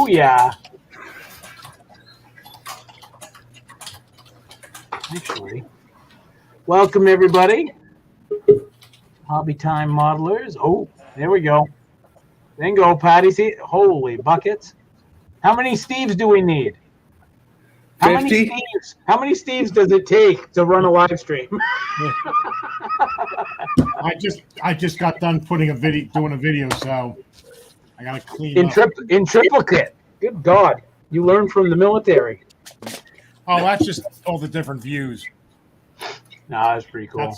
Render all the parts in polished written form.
Oh, yeah. Actually, welcome, everybody. Hobby Time Modelers. Oh, there we go. Bingo, Patty. See, holy buckets. How many Steves do we need? How 50? many Steves? How many Steves does it take to run a live stream? I just got done doing a video, so I gotta clean up. In triplicate. Good God, you learned from the military. Oh, that's just all the different views. No, that's pretty cool.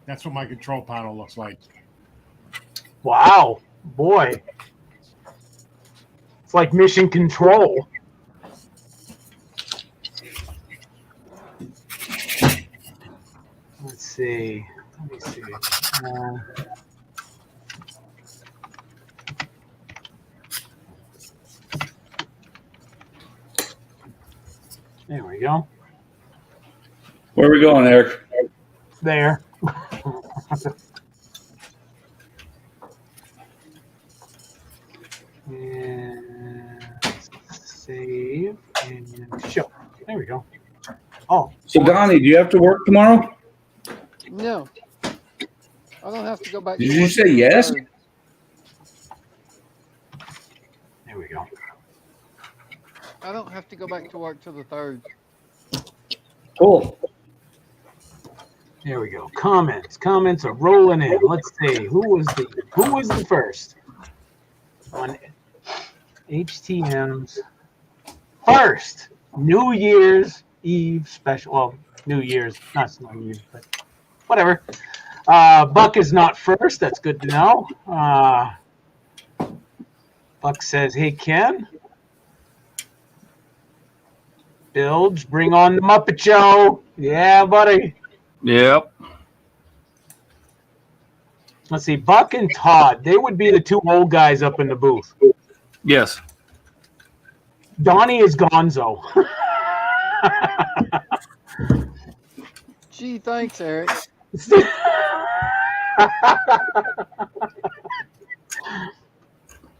That's what my control panel looks like. Wow, boy, it's like mission control. Let's see. Let me see. There we go. Where are we going, Eric? There. And save and show. There we go. Oh. So, Donnie, do you have to work tomorrow? No. I don't have to go back. Did you say yes? There we go. I don't have to go back to work till the 3rd. Cool. There we go. Comments are rolling in. Let's see. Who was the first on HTM's first New Year's Eve special? Well, New Year's, not New Year's, but whatever. Buck is not first. That's good to know. Buck says, "Hey Ken, Bilge, bring on the Muppet Show." Yeah, buddy. Yep. Let's see, Buck and Todd. They would be the two old guys up in the booth. Yes. Donnie is Gonzo. Gee, thanks, Eric.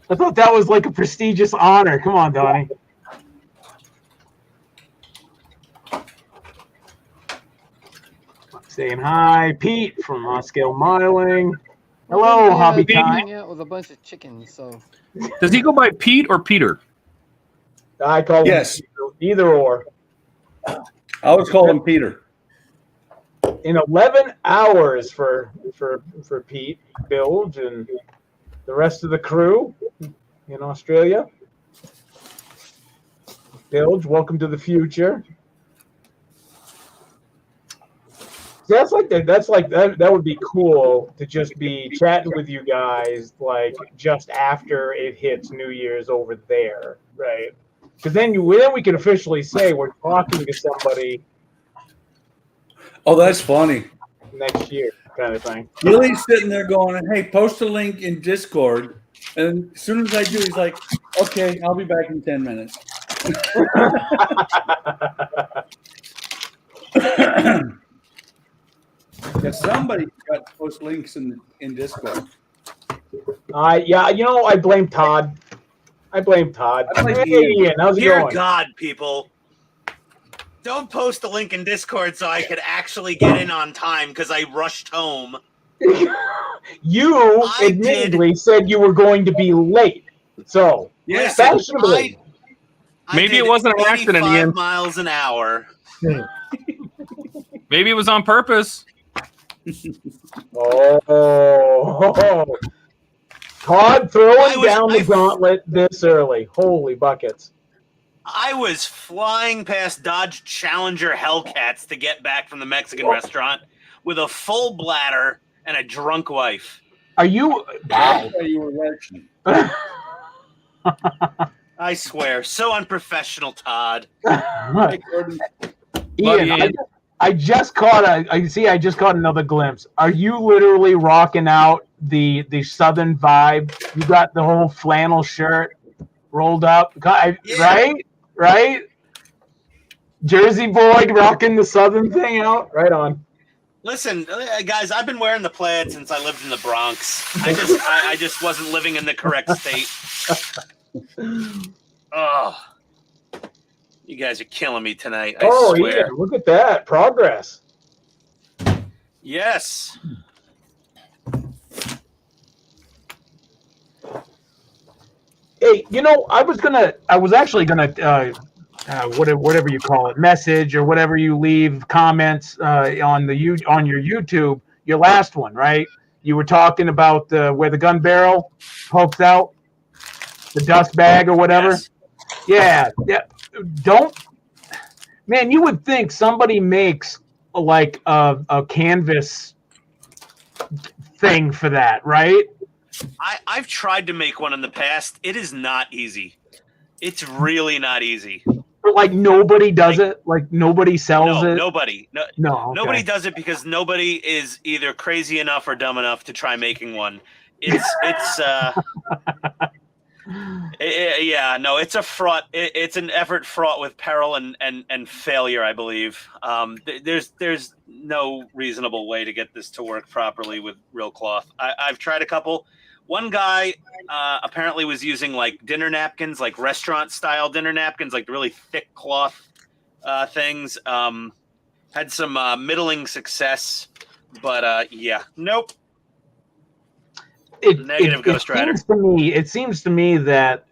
I thought that was like a prestigious honor. Come on, Donnie. Saying hi, Pete from RASCAL'S Modeling. Hello, Hobby Hang Time. out with a bunch of chickens, so. Does he go by Pete or Peter? I call him either or. I always call him Peter. In 11 hours for Pete, Bilge, and the rest of the crew in Australia. Bilge, welcome to the future. That's like that would be cool to just be chatting with you guys like just after it hits New Year's over there, right? Because then we can officially say we're talking to somebody. Oh, that's funny. Next year, kind of thing. Gilly's sitting there going, "Hey, post a link in Discord," and as soon as I do, he's like, "Okay, I'll be back in 10 minutes." Yeah, somebody got to post links in Discord. Yeah, I blame Todd. Hey, Ian, how's it Dear going? God, people. Don't post the link in Discord so I could actually get in on time because I rushed home. You admittedly said you were going to be late. So, fashionably. Maybe it wasn't an accident, Ian. 85 miles an hour. Maybe it was on purpose. Oh. Todd throwing down the gauntlet this early. Holy buckets. I was flying past Dodge Challenger Hellcats to get back from the Mexican restaurant with a full bladder and a drunk wife. Are you? Wow. You were legend. I swear, so unprofessional, Todd. Ian, I just caught I just caught another glimpse. Are you literally rocking out the Southern vibe? You got the whole flannel shirt rolled up, right? Jersey boy rocking the Southern thing out. Right on. Listen, guys, I've been wearing the plaid since I lived in the Bronx. I just wasn't living in the correct state. Oh, you guys are killing me tonight. I Oh, swear. yeah. Look at that. Progress. Yes. Hey, you know, I was actually gonna, whatever you call it, message or whatever you leave comments on your YouTube, your last one, right? You were talking about where the gun barrel pokes out, the dust bag or whatever. Yes. Yeah, yeah. Don't, man. You would think somebody makes like a canvas thing for that, right? I've tried to make one in the past. It is not easy. It's really not easy. But like nobody does it. Like nobody sells No, it. nobody. No, okay. Nobody does it because nobody is either crazy enough or dumb enough to try making one. It's yeah, no, it's a fraught. It's an effort fraught with peril and failure, I believe. There's no reasonable way to get this to work properly with real cloth. I've tried a couple. One guy apparently was using like dinner napkins, like restaurant style dinner napkins, like really thick cloth things. Had some middling success, but yeah, nope. Negative Ghost Rider. It seems to me that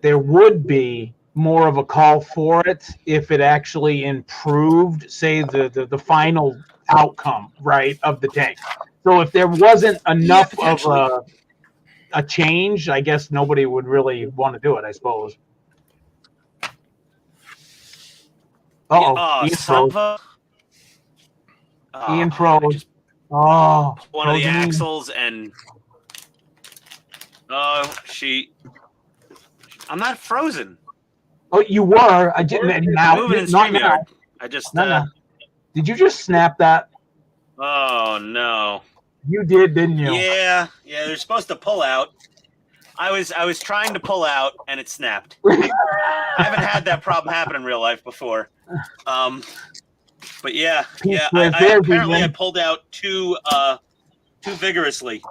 there would be more of a call for it if it actually improved, say, the final outcome, right, of the tank. So if there wasn't enough of a change, I guess nobody would really want to do it, I suppose. Ian froze. Ian froze. Oh, one of the axles and I'm not frozen. Oh, you were. I didn't. Now, moving in not StreamYard. now. I just. No. Did you just snap that? Oh no. You did, didn't you? Yeah. They're supposed to pull out. I was trying to pull out and it snapped. I haven't had that problem happen in real life before. But yeah. Apparently I pulled out too vigorously.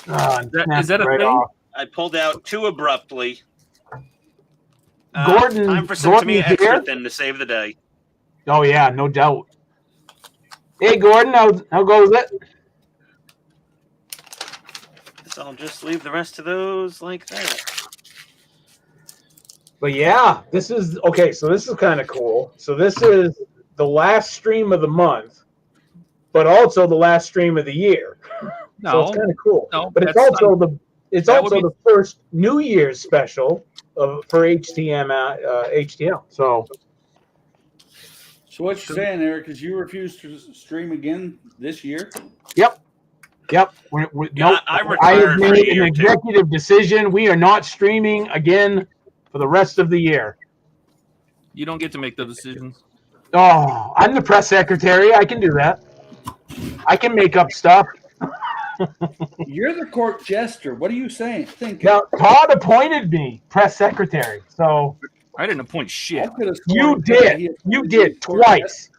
Is that a thing? Off. I pulled out too abruptly. Gordon, time for some to me extra thin to save the day. Oh yeah, no doubt. Hey Gordon, how goes it? So I'll just leave the rest of those like that. But yeah, this is okay. So this is kind of cool. So this is the last stream of the month, but also the last stream of the year. No, so it's kind of cool. No, but it's also the first New Year's special for HTM. HTM. So what you're saying, Eric, is you refuse to stream again this year? Yep. Nope. I have made an executive decision. We are not streaming again for the rest of the year. You don't get to make the decisions. Oh, I'm the press secretary. I can do that. I can make up stuff. You're the court jester. What are you saying? Now, Todd appointed me press secretary. So I didn't appoint shit. You did. You did twice.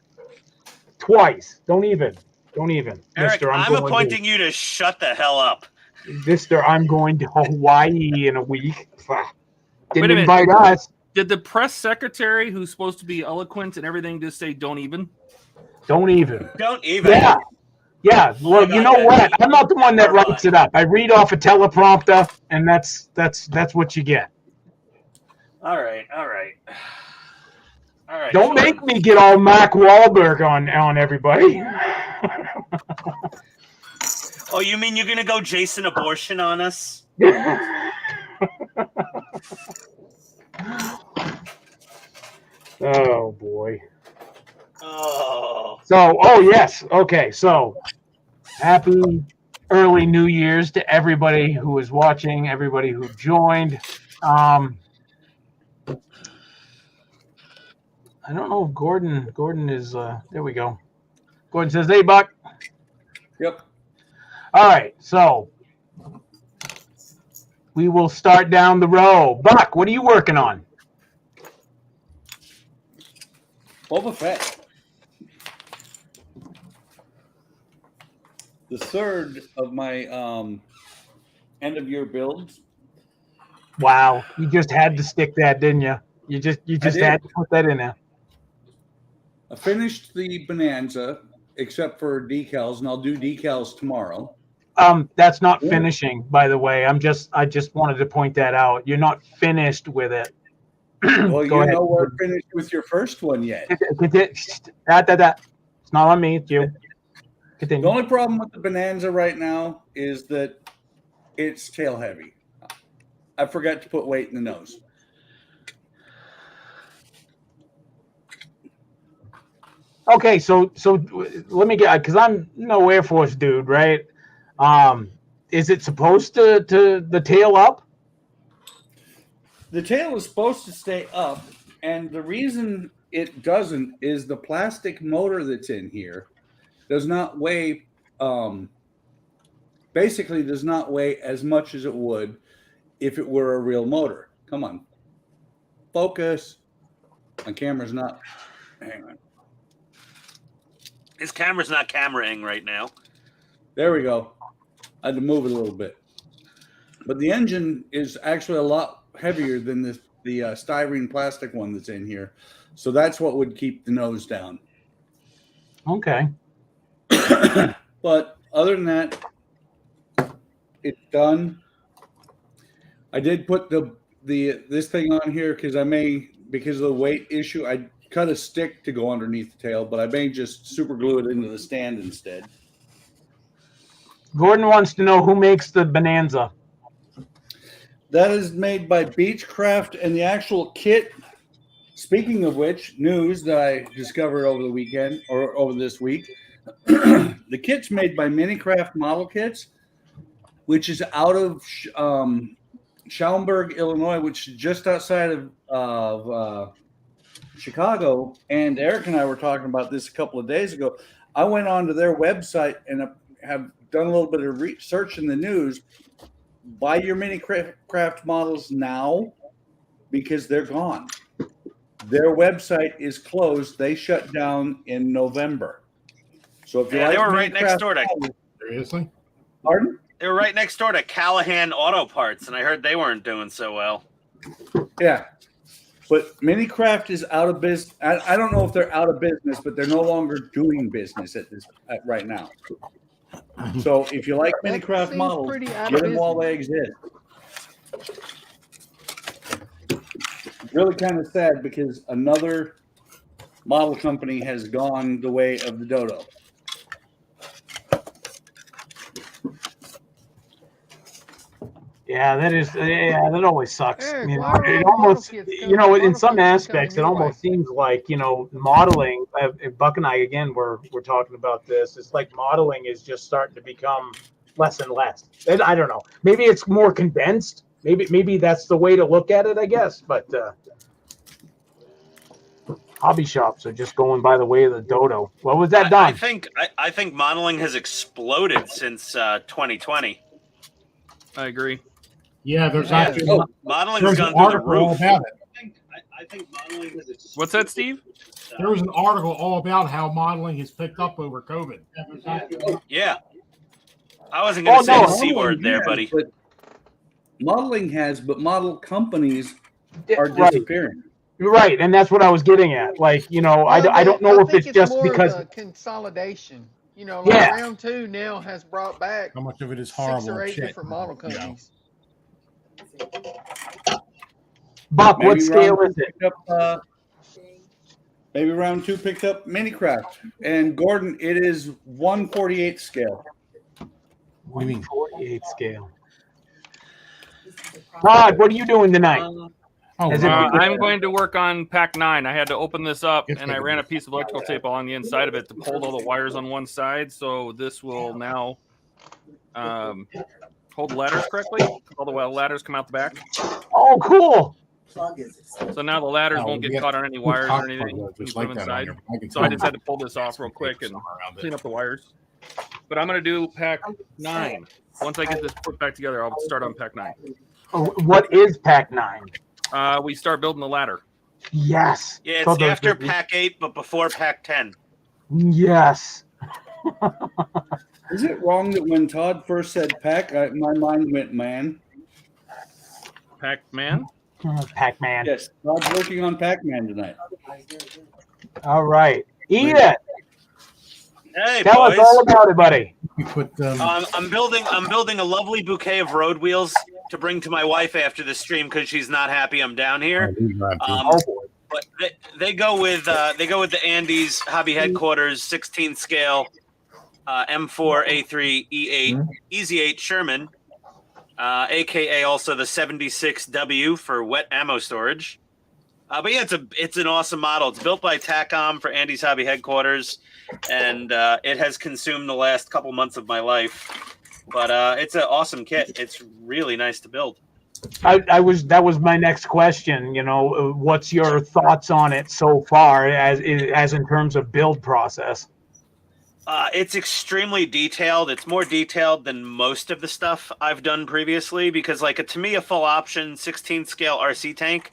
Twice. Don't even. Eric, Mister, I'm appointing you to shut the hell up. Mister, I'm going to Hawaii in a week. Didn't Wait a invite us. Did the press secretary, who's supposed to be eloquent and everything, just say don't even? Don't even. Yeah. Well, you know what? I'm not the one that writes it up. I read off a teleprompter, and that's what you get. All right. Don't make me get all Mark Wahlberg on everybody. Oh, you mean you're gonna go Jason Abortion on us? Oh boy. Oh. So, yes. Okay. So, happy early New Year's to everybody who is watching, everybody who joined. I don't know if Gordon is there we go. Gordon says, "Hey, Buck." Yep. All right, so we will start down the row. Buck, what are you working on? MarvelPhx. The third of my end of year builds. Wow, you just had to stick that, didn't you? You just did. had to put that in there. I finished the Bonanza, except for decals, and I'll do decals tomorrow. That's not finishing, by the way. I just wanted to point that out. You're not finished with it. Well, Go you ahead. know we're finished with your first one yet. It's not on me. It's you. The Continue. only problem with the Bonanza right now is that it's tail heavy. I forgot to put weight in the nose. Okay, so let me get, because I'm no Air Force dude, right? Is it supposed to the tail up? The tail is supposed to stay up, and the reason it doesn't is the plastic motor that's in here does not weigh, basically does not weigh as much as it would if it were a real motor. Come on. Focus. My camera's not. Hang on. His camera's not cameraing right now. There we go. I had to move it a little bit. But the engine is actually a lot heavier than the styrene plastic one that's in here. So that's what would keep the nose down. Okay. But other than that, it's done. I did put this thing on here because because of the weight issue, I cut a stick to go underneath the tail, but I may just super glue it into the stand instead. Gordon wants to know who makes the Bonanza. That is made by Beechcraft, and the actual kit, speaking of which, news that I discovered over the weekend or over this week, the kit's made by Minicraft Model Kits, which is out of Schaumburg, Illinois, which is just outside of Chicago. And Eric and I were talking about this a couple of days ago. I went onto their website and have done a little bit of research in the news. Buy your Minicraft models now because they're gone. Their website is closed. They shut down in November. So if you Yeah, like they were right next Minicraft door to. models, Seriously? pardon? They were right next door to Callahan Auto Parts, and I heard they weren't doing so well. Yeah. But Minicraft is out of business. I don't know if they're out of business, but they're no longer doing business right now. So if you like That Minicraft seems models, pretty out get of them while they exist. Really kind of sad because another model company has gone the way of the Dodo. Yeah, that always sucks. Eric, You know, why are it all almost, model kits you know, coming- in some model kits aspects, it coming your almost seems like, you know, modeling. Buck and I again, we're talking about this. It's like modeling is just starting to become less and less. And I don't know. Maybe it's more condensed. Maybe that's the way to look at it, I guess. But hobby shops are just going by the way of the dodo. What was that done? I think modeling has exploded since 2020. I agree. Yeah, there's Yeah. actually Modeling's there's gone an through the article all roof. about it. I think modeling has exploded. What's that, Steve? There was an article all about how modeling has picked up over COVID. Yeah. I wasn't going to say no, the C word there, buddy. But modeling has, but model companies are Right. disappearing. Right, and that's what I was getting at. Like, you know, I don't know if think it's just more of because the consolidation. You know, like Yeah. round two now has brought back How much of it is 6 horrible or 8 shit. different model you know? companies. Buck, what Maybe scale round is two it? picked up, maybe round two picked up Minicraft. And Gordon, it is 1/48 scale. What do you mean? 48 scale. Todd, what are you doing tonight? Oh, Is it- wow. I'm going to work on pack 9. I had to open this up, It's and I bigger. ran a piece of electrical tape along the inside of it to hold all the wires on one side. So this will now hold the ladders correctly. All the ladders come out the back. Oh, cool. So now the ladders Oh, won't get yeah. caught on any Good wires cock or anything. plug, You just put them like that inside. on your- can So I tell just you. had to pull this off real quick and Somewhere around clean it. up the wires. But I'm going to do pack 9. Once I get this put back together, I'll start on pack 9. Oh, what is Pack 9? We start building the ladder. Yes. Yeah, So it's the- after pack 8, but before pack 10. Yes. Is it wrong that when Todd first said pack, my mind went man? Pac-Man. Pac-Man. Yes, Todd's working on Pac-Man tonight. All right. Ian, Hey, tell boys. us all about it, buddy. We put I'm building a lovely bouquet of road wheels to bring to my wife after the stream because she's not happy I'm down here. Oh, boy. But they go with the Andes Hobby Headquarters 16 scale M4 A3 E8 Easy 8 Sherman, aka also the 76W for wet ammo storage. But yeah, it's an awesome model. It's built by TACOM for Andy's Hobby Headquarters, and it has consumed the last couple months of my life. But it's an awesome kit. It's really nice to build. That was my next question. You know, what's your thoughts on it so far, as in terms of build process? It's extremely detailed. It's more detailed than most of the stuff I've done previously because, like, to me, a full option 16 scale RC tank,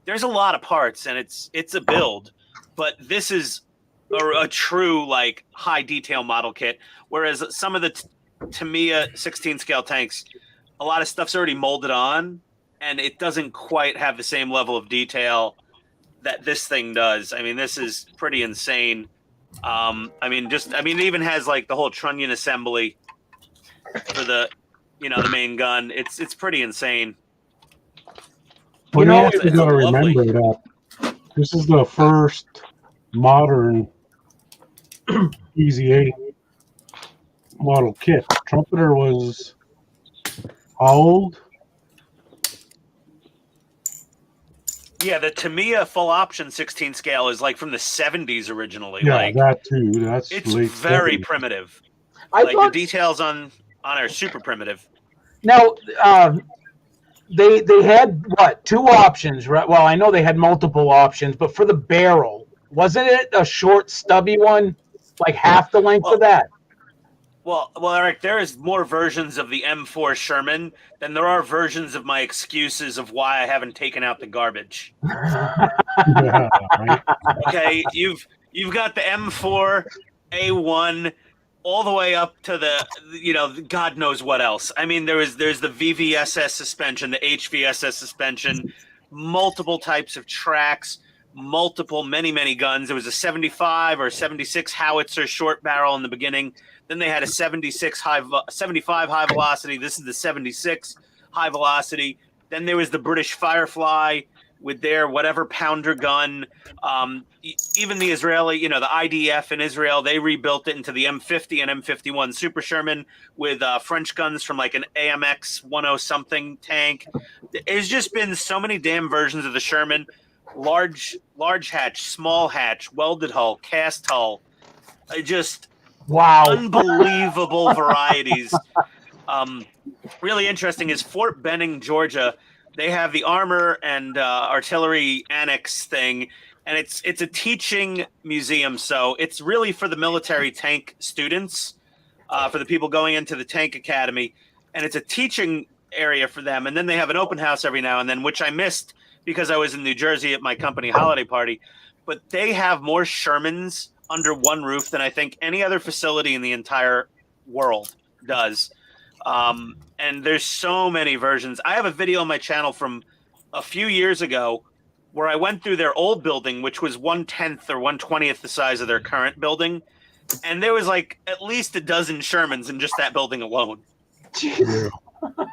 there's a lot of parts and it's a build, but this is a true like high detail model kit. Whereas some of the Tamiya 16 scale tanks, a lot of stuff's already molded on, and it doesn't quite have the same level of detail that this thing does. I mean, this is pretty insane. It even has like the whole trunnion assembly for the main gun. It's pretty insane. Well, You you know, also got to remember that this is the first modern Easy 8 model kit. Trumpeter was how old? Yeah, the Tamiya full option 16 scale is like from the 70s originally. Yeah, like, that too. That's it's late very 70s. primitive. I Like thought the details on are super primitive. now they had what, 2 options, right? Well, I know they had multiple options, but for the barrel, wasn't it a short, stubby one, like half the length of that? Well, Eric, there is more versions of the M4 Sherman than there are versions of my excuses of why I haven't taken out the garbage. Yeah, right? Okay, you've got the M4 A1 all the way up to the God knows what else. I mean, there's the VVSS suspension, the HVSS suspension, multiple types of tracks, many guns. There was a 75 or 76 howitzer short barrel in the beginning. Then they had a 75 high velocity. This is the 76 high velocity. Then there was the British Firefly with their whatever pounder gun. Even the Israeli, the IDF in Israel, they rebuilt it into the M50 and M51 Super Sherman with French guns from like an AMX 10 something tank. There's just been so many damn versions of the Sherman. Large hatch, small hatch, welded hull, cast hull. Wow. Unbelievable varieties. Really interesting is Fort Benning, Georgia. They have the armor and artillery annex thing, and it's a teaching museum. So it's really for the military tank students, for the people going into the tank academy, and it's a teaching area for them. And then they have an open house every now and then, which I missed because I was in New Jersey at my company holiday party. But they have more Shermans under one roof than I think any other facility in the entire world does. And there's so many versions. I have a video on my channel from a few years ago where I went through their old building, which was 1/10 or 1/20th the size of their current building. And there was like at least a dozen Shermans in just that building alone. Yeah.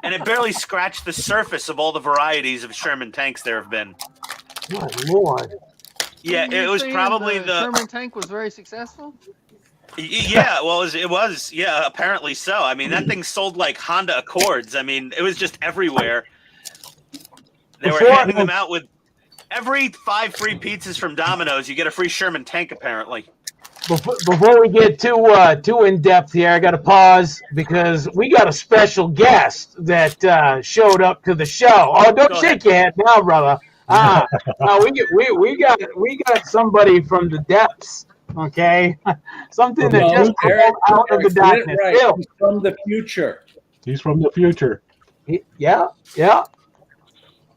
And it barely scratched the surface of all the varieties of Sherman tanks there have been. Oh, Lord. Yeah, You're it was saying probably the Sherman tank was very successful. Yeah, well, it was. Yeah, apparently so. I mean, that thing sold like Honda Accords. I mean, it was just everywhere. They were handing them out with every 5 free pizzas from Domino's. You get a free Sherman tank, apparently. Before we get too in depth here, I got to pause because we got a special guest that showed up to the show. Oh, don't shake your head now, brother. We got somebody from the depths. Okay, something that just came out of the darkness. Right. He's from the future. He's from the future. Yeah. Yeah,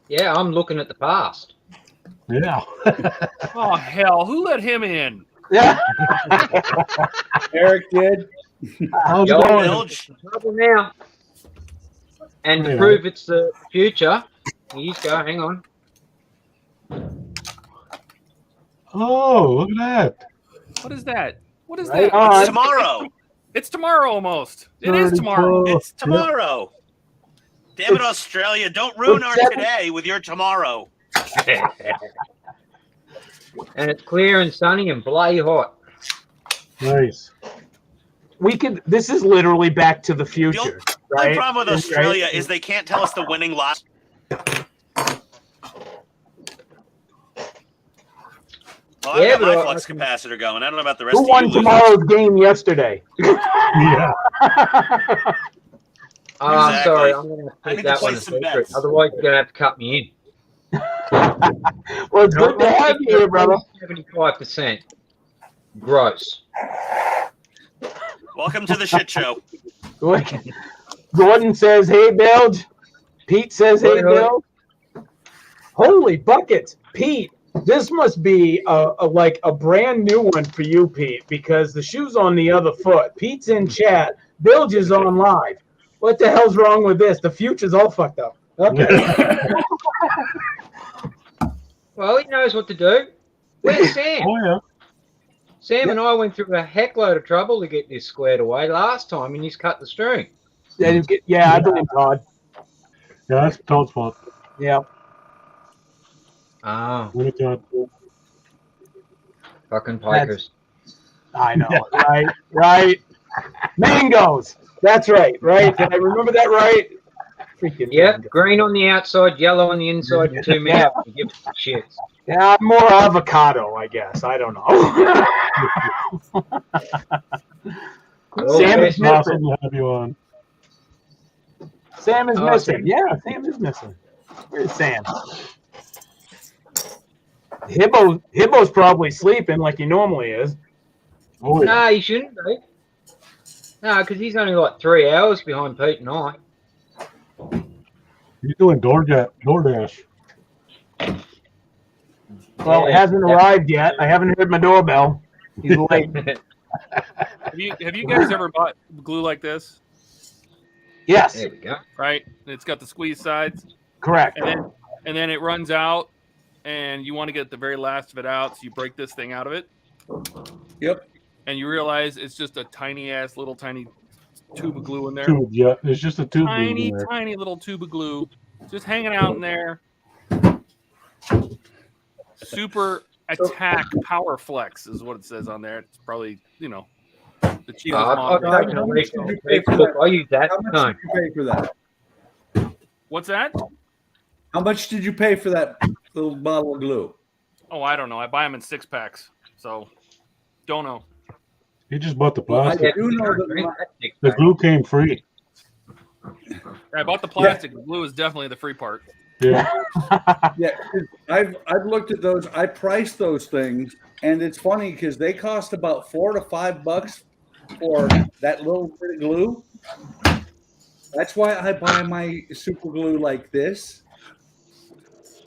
I'm looking at the past. Yeah. Oh hell! Who let him in? Yeah. Eric did. How's it Yo, going? Bilge. Trouble now. And to Yeah. prove it's the future, Here you go. Hang on. Oh, look at that. What is that? What is Right that? on. It's tomorrow. It's tomorrow almost. It is tomorrow. It's tomorrow. Damn it, It's- Australia. Don't ruin our seven- today with your tomorrow. And it's clear and sunny and bloody hot. Nice. This is literally Back to the Future, The right? only problem with Right? Australia is they can't tell us the winning lot. Well, I Yeah, got my but flux capacitor going. I don't know about the rest Who of won you losers. tomorrow's game yesterday? Yeah. Oh, I'm Exactly. sorry. I'm going to I keep need to that play one a some secret. bets. Otherwise, you're going to have to cut me in. Well, it's good to have you here, brother. 75%. Gross. Welcome to the shit show. Gordon says, "Hey, Bilge." Pete says, "Hey, Right, Bill." Holy buckets, Pete! This must be like a brand new one for you, Pete, because the shoe's on the other foot. Pete's in chat. Bilge is on live. What the hell's wrong with this? The future's all fucked up. Okay. Well, he knows what to do. Where's Sam? Oh, yeah. Sam and I went through a heckload of trouble to get this squared away last time, and he's cut the string. Yeah, I blame Todd. Yeah, that's Todd's fault. Yeah. Oh, Look at that. fucking pikers. I know. Right. Mangoes. That's right. Did I remember that right? Freaking Yep, mango. green on the outside, yellow on the inside, and 2 minutes to give it the shits. Yeah, more avocado, I guess. I don't know. Well, Sam is best- missing. Awesome to have you on. Sam is Oh, missing. Yeah, Sam is missing. Where's Sam? Hibbo's probably sleeping like he normally is. Oh, yeah. No, he shouldn't be. No, because he's only like 3 hours behind Pete and I. He's doing DoorDash. Well, it Yeah. hasn't arrived yet. I haven't heard my doorbell. He's late. Have you guys ever bought glue like this? Yes, There we go. Right? It's got the squeeze sides, correct. and then it runs out, and you want to get the very last of it out, so you break this thing out of it. Yep. And you realize it's just a tiny tube of glue in there. Tube, yeah. It's just a tube. Tiny, in there. tiny little tube of glue just hanging out in there. Super attack power flex is what it says on there. It's probably, the cheapest I've model. taken a read on Facebook. I use that How much time. did you pay for that? What's that? How much did you pay for that little bottle of glue? Oh, I don't know. I buy them in 6-packs, so don't know. He just bought the Well, I plastic. do know that The glue came free. I bought the plastic. The glue is definitely the free part. Yeah. yeah, 'cause I've looked at those. I priced those things, and it's funny because they cost about $4 to $5 for that little bit of glue. That's why I buy my super glue like this.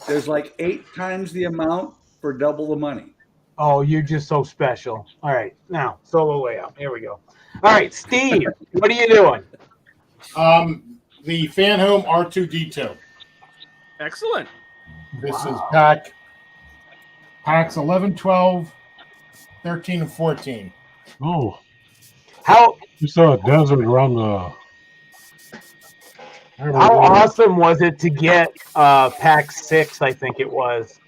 There's like 8 times the amount for double the money. Oh, you're just so special. All right, now solo layout. Here we go. All right, Steve, what are you doing? The Fan Home R2D2. Excellent. This is packs 11, 12, 13, and 14. Oh, How you saw a desert around the. how awesome was it to get pack 6? I think it was,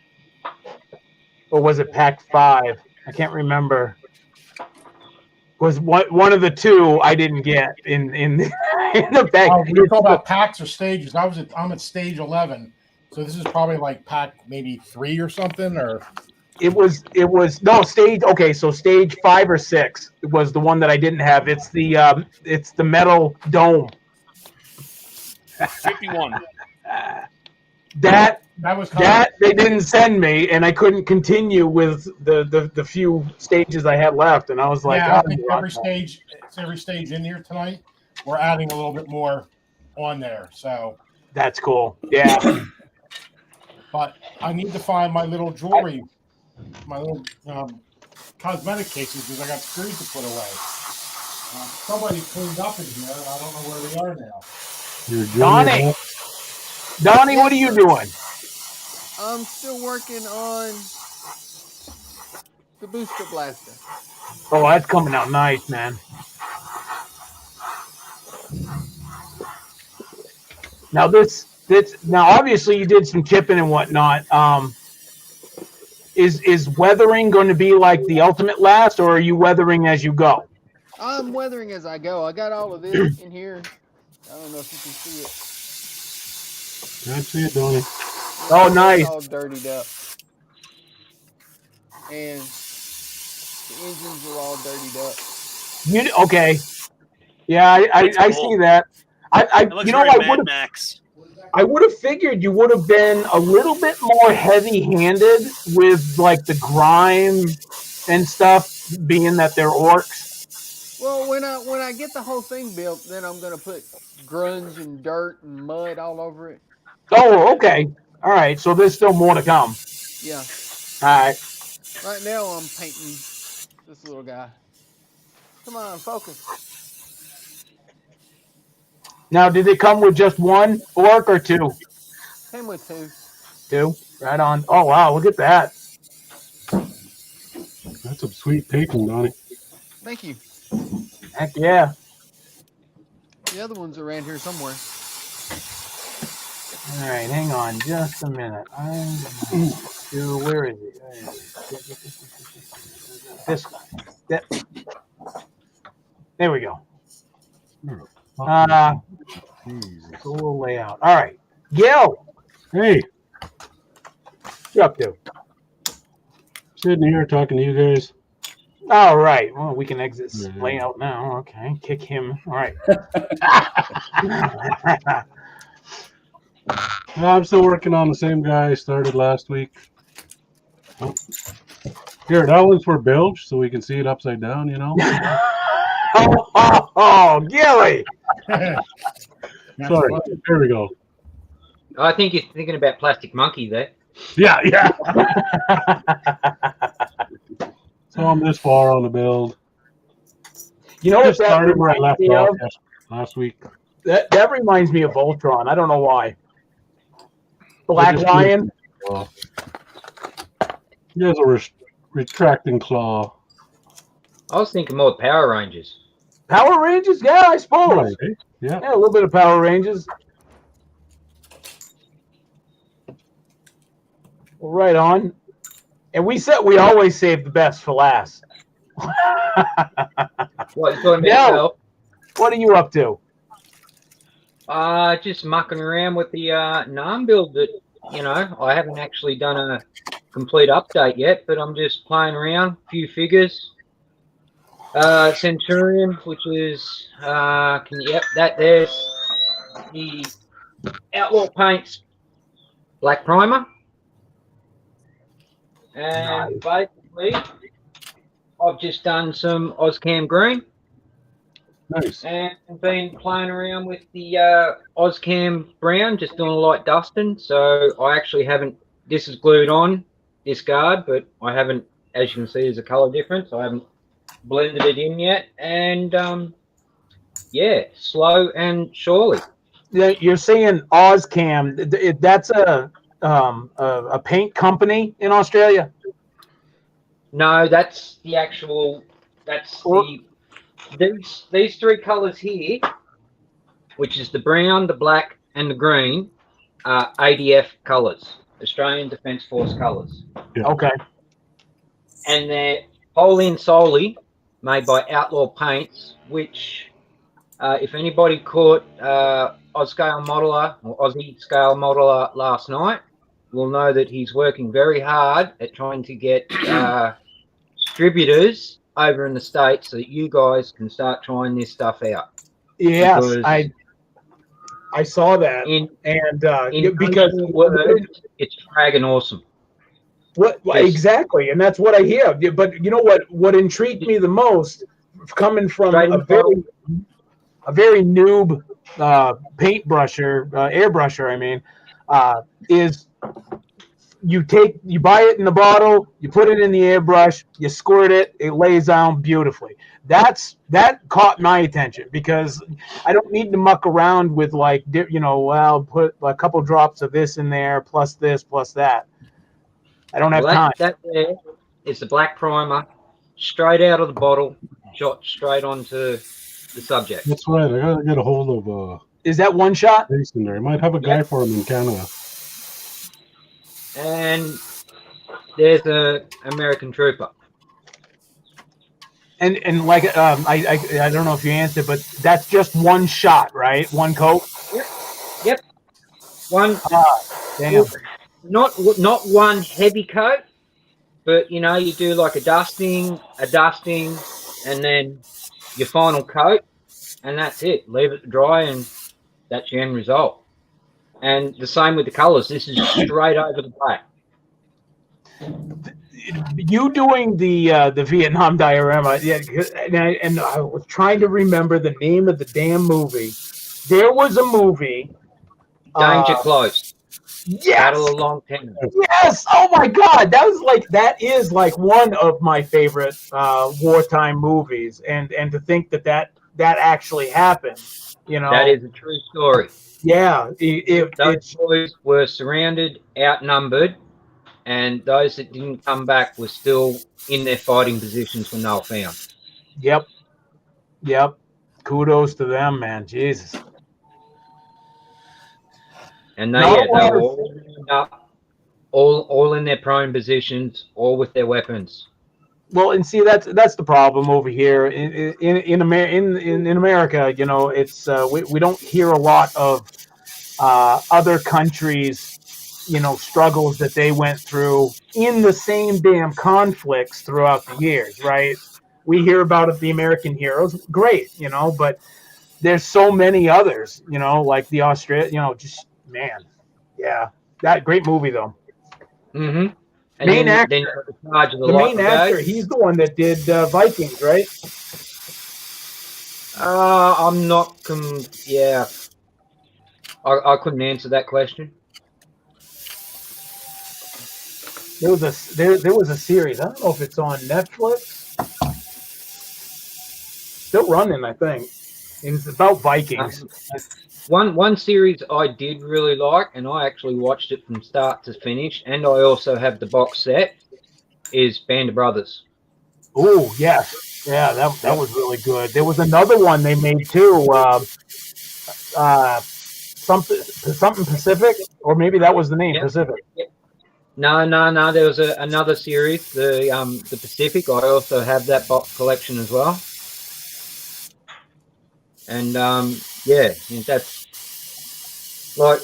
or was it pack 5? I can't remember. Was one of the two I didn't get in the pack. Oh, we talk about packs or stages. I'm at stage 11, so this is probably like pack maybe 3 or something. Or It was no stage. Okay, so stage 5 or 6 was the one that I didn't have. It's the metal dome. 51. That was kind of, they didn't send me, and I couldn't continue with the few stages I had left, and I was like, yeah. I oh, think every stage in here tonight. We're adding a little bit more on there. So, that's cool. Yeah, but I need to find my little jewelry, my little cosmetic cases because I got screws to put away. Somebody cleaned up in here, and I don't know where they are now. Your Donnie. Donnie, what are you doing? I'm still working on the booster blaster. Oh, that's coming out nice, man. Now now obviously you did some chipping and whatnot. Is weathering going to be like the ultimate last, or are you weathering as you go? I'm weathering as I go. I got all of this in here. I don't know if you can see it. Can't see it, Donnie. Oh, nice. It's all dirtied up. And the engines are all dirtied up. Okay. Yeah, I cool. see that. It looks very Mad Max. I would have figured you would have been a little bit more heavy-handed with like the grime and stuff, being that they're orcs. Well, when I get the whole thing built, then I'm gonna put grunge and dirt and mud all over it. Oh, okay. All right. So there's still more to come. Yeah. All right. Right now I'm painting this little guy. Come on, focus. Now, did it come with just one orc or two? Came with two. Two. Right on. Oh wow! Look at that. That's some sweet painting, Donnie. Thank you. Heck yeah. The other ones are around here somewhere. All right, hang on just a minute. Where is it? This guy. There we go. Cool layout. All right, Gil. Hey, What you up to? sitting here talking to you guys. All right. Well, we can exit Yeah. layout now. Okay, kick him. All right. I'm still working on the same guy I started last week. Oh. Here, that one's for bilge, so we can see it upside down, you know? oh, Gilly. That's Sorry. funny. There we go. I think you're thinking about Plastic Monkey there. Yeah. So I'm this far on the build. You know what Just that started where I reminds left me off of? last week. That reminds me of Voltron. I don't know why. Black just- Lion. He has a retracting claw. I was thinking more Power Rangers. Power Rangers? Yeah, I suppose. Right, eh? Yeah. Yeah, a little bit of Power Rangers. Well, right on. And we said we always save the best for last. What, you talking Yeah. about yourself? What are you up to? Just mucking around with the NARM build that, I haven't actually done a complete update yet, but I'm just playing around, a few figures. Centurion, which is, there's the Outlaw Paints Black Primer. And basically, I've just done some Ozcam Green. Nice. And been playing around with the Ozcam Brown, just doing a light dusting. So I actually haven't, this is glued on, this guard, but I haven't, as you can see, there's a color difference. I haven't blended it in yet. And yeah, slow and surely. Yeah, you're saying Ozcam. That's a paint company in Australia? No, that's the actual, these three colors here, which is the brown, the black, and the green, are ADF colors, Australian Defence Force colors. Yeah. Okay. And they're wholly and solely made by Outlaw Paints, which, if anybody caught Aussie Scale Modeler last night, will know that he's working very hard at trying to get distributors over in the States so that you guys can start trying this stuff out. Yes, Because I saw that, in because words, it's fragging awesome. Well, Yes. exactly, and that's what I hear. But you know what intrigued me the most, coming from Straight a in the very noob paintbrusher, airbrusher, I mean, is you buy it in the bottle, you put it in the airbrush, you squirt it, it lays down beautifully. That caught my attention because I don't need to muck around with like, well, put a couple drops of this in there, plus this, plus that. I don't have time. That there is the black primer, straight out of the bottle, shot straight onto the subject. That's right. I gotta get a hold of Is that one shot? Jason there. He might have a guy for him in Canada. And there's a American Trooper. And like I don't know if you answered, but that's just one shot, right? One coat. Yep. One. Damn. Not one heavy coat, but you do like a dusting, and then your final coat, and that's it. Leave it to dry, and that's your end result. And the same with the colors. This is straight over the black. You doing the Vietnam diorama? Yeah, and I was trying to remember the name of the damn movie. There was a movie. Danger Close. Yes. Battle of Long Tenor. Yes. Oh my God, that is like one of my favorite wartime movies, and to think that actually happened. That is a true story. Yeah. Those boys were surrounded, outnumbered, and those that didn't come back were still in their fighting positions when they were found. Yep. Kudos to them, man. Jesus. And they were all up, all in their prone positions, all with their weapons. Well, and see, that's the problem over here in America. It's we don't hear a lot of other countries, struggles that they went through in the same damn conflicts throughout the years, right? We hear about it, the American heroes, great, but there's so many others, like the Australia, just man, yeah, that great movie though. Mm-hmm. And main then, actor, the main actor, he's the one that did Vikings, right? I'm not. Yeah, I couldn't answer that question. There was a series. I don't know if it's on Netflix. Still running, I think. It's about Vikings. One series I did really like, and I actually watched it from start to finish, and I also have the box set, is Band of Brothers. Oh, yes. Yeah, that was really good. There was another one they made too, something Pacific, or maybe that was the name, Pacific. Yep. No, there was another series, the Pacific. I also have that box collection as well. And yeah, that's like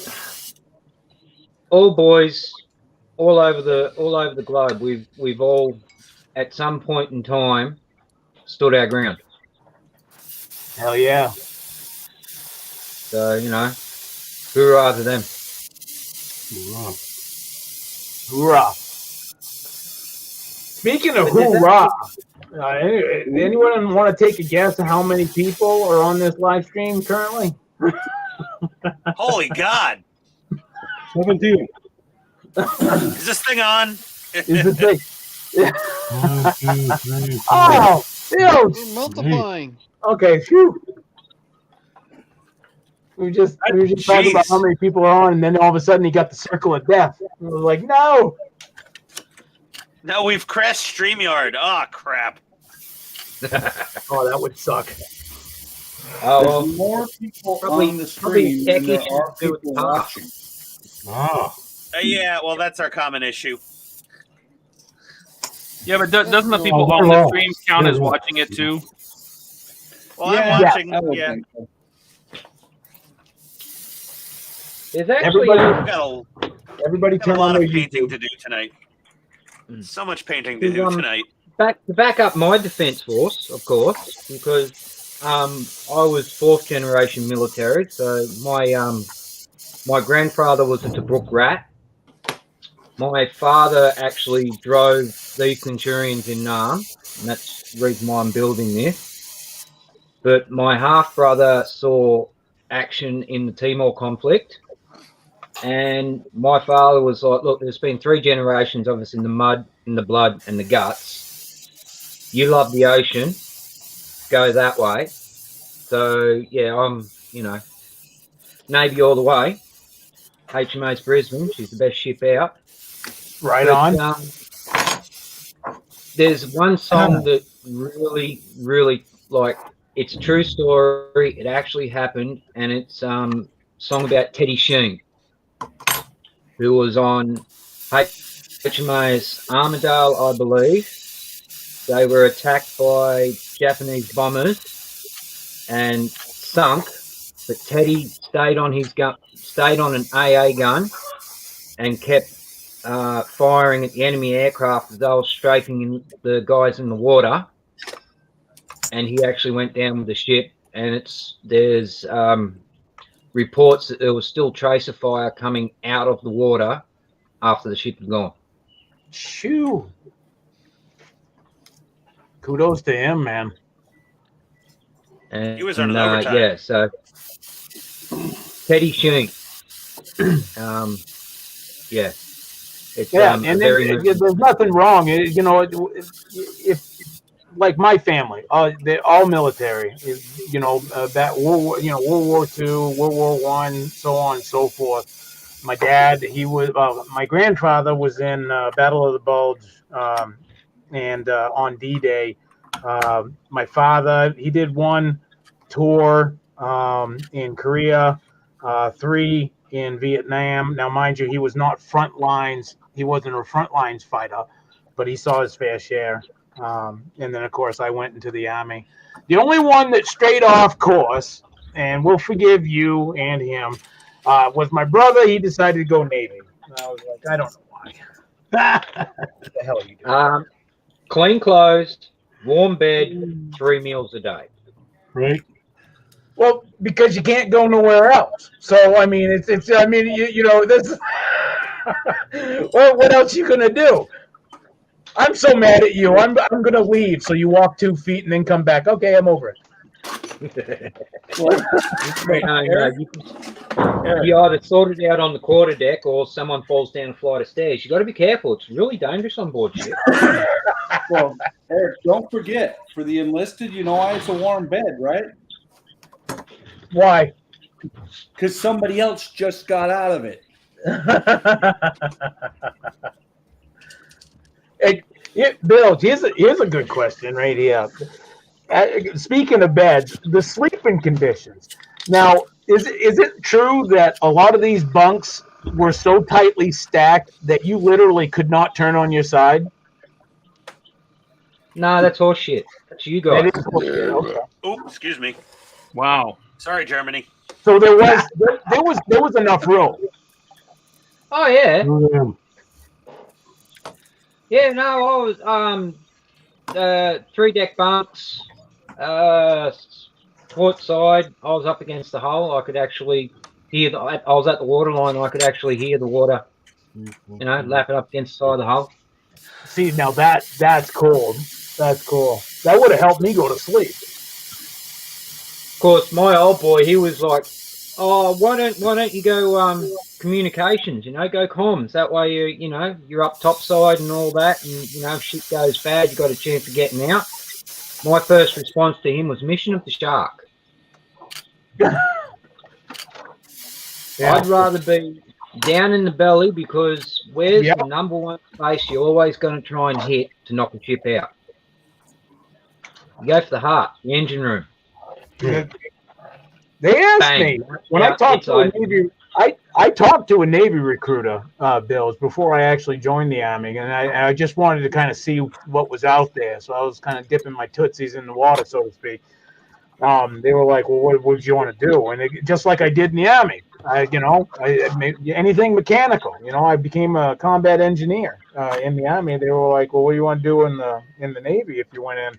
all boys all over the globe. We've all at some point in time stood our ground. Hell yeah! So hoorah to them. Hoorah! Speaking of hoorah, anyone want to take a guess of how many people are on this live stream currently? Holy God! 17. Is this thing on? Is the thing? 1, 2, 3, 4. Oh, We're multiplying. okay. Phew. We were just talking about how many people are on, and then all of a sudden he got the circle of death. We were like, no. No, we've crashed StreamYard. Oh, crap. Oh, that would suck. Oh, well, There's more people on the stream than there are people watching. Ah. Yeah, well, that's our common issue. Yeah, but doesn't the people on the stream count as watching it too? Well, I'm watching. I would Yeah. think so. there's actually Everybody Got turn a lot on of their painting YouTube. to do tonight. So much painting to do tonight. to back up my defence force, of course, because I was 4th generation military. So my grandfather was a Tobruk rat. My father actually drove these Centurions in Nam, and that's the reason why I'm building this. But my half brother saw action in the Timor conflict, And my father was like, look, there's been 3 generations of us in the mud, in the blood, and the guts. You love the ocean. Go that way. So, yeah, I'm, you know, Navy all the way. HMAS Brisbane. She's the best ship out. Right But, on. there's one song that really, really, like, it's a true story. It actually happened. And it's a song about Teddy Sheen, who was on HMAS Armidale, I believe. They were attacked by Japanese bombers and sunk, but Teddy stayed on his gun, stayed on an AA gun, and kept firing at the enemy aircraft as they were strafing the guys in the water. And he actually went down with the ship. And there's reports that there was still tracer fire coming out of the water after the ship had gone. Shoo. Kudos to him, man. And, He was on overtime. yeah, so Teddy Sheen. Yeah. It's And there's nothing wrong. You know, if like my family, they're all military. You know, that World War II, World War I, so on and so forth. My dad, my grandfather was in Battle of the Bulge, and on D-Day. My father, he did 1 tour in Korea, 3 in Vietnam. Now, mind you, he was not front lines. He wasn't a front lines fighter, but he saw his fair share. And then, of course, I went into the Army. The only one that strayed off course, and we'll forgive you and him, was my brother. He decided to go Navy. And I was like, I don't know why. What the hell are you doing? Clean clothes, warm bed, 3 meals a day. Right. Well, because you can't go nowhere else. So I mean, you know this. Well, what else you gonna do? I'm so mad at you. I'm gonna leave. So you walk 2 feet and then come back. Okay, I'm over it. You either sort it out on the quarterdeck or someone falls down a flight of stairs. You got to be careful. It's really dangerous on board ship. Well, Eric, don't forget, for the enlisted, you know why it's a warm bed, right? Why? Because somebody else just got out of it. Bill, here's a good question right here. Speaking of beds, the sleeping conditions. Now, is it true that a lot of these bunks were so tightly stacked that you literally could not turn on your side? No, that's all shit. That's you guys. That is bullshit. Okay. Ooh, excuse me. Wow. Sorry, Germany. So there was enough room. Oh yeah. Oh, Yeah, no, I was 3-deck bunks, port side. I was up against the hull. I could actually hear I was at the water line. I could actually hear the water, you know, lapping up against the side of the hull. See, now that's cool. That's cool. That would have helped me go to sleep. Of course, my old boy, he was like, "Oh, why don't you go communications? You know, go comms. That way you're up topside and all that. And you know, if shit goes bad, you got a chance of getting out." My first response to him was Mission of the Shark. Yeah. I'd rather be down in the belly because where's the number one place you're always going to try and hit to knock a ship out? You go for the heart, the engine room. They asked me when I talked to a Navy. I talked to a Navy recruiter, Bills, before I actually joined the Army, and I just wanted to kind of see what was out there. So I was kind of dipping my tootsies in the water, so to speak. They were like, "Well, what would you want to do?" And just like I did in the Army, I anything mechanical. You know, I became a combat engineer in the Army. They were like, "Well, what do you want to do in the Navy if you went in?"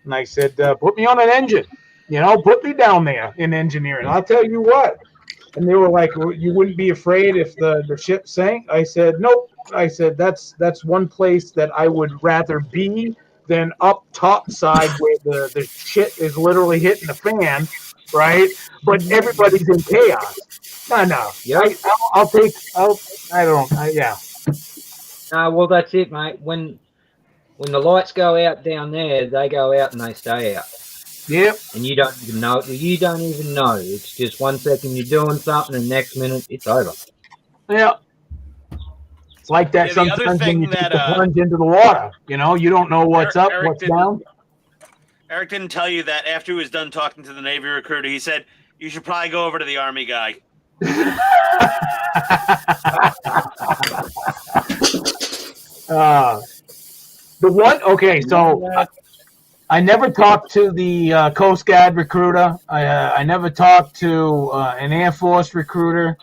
And I said, "Put me on an engine. You know, put me down there in engineering. I'll tell you what." And they were like, well, "You wouldn't be afraid if the ship sank?" I said, "Nope." I said, that's one place that I would rather be than up top side where the shit is literally hitting the fan right? But everybody's in chaos. No. Yeah. Yeah. Well, that's it, mate. When the lights go out down there, they go out and they stay out. Yep. And you don't even know. You don't even know. It's just 1 second you're doing something, and next minute it's over. Yeah. It's like that Yeah, the other sometimes when thing you take that, the plunge into the water. You know, you don't know what's up, what's down. Eric didn't tell you that after he was done talking to the Navy recruiter, he said, you should probably go over to the Army guy. So I never talked to the Coast Guard recruiter. I never talked to an Air Force recruiter.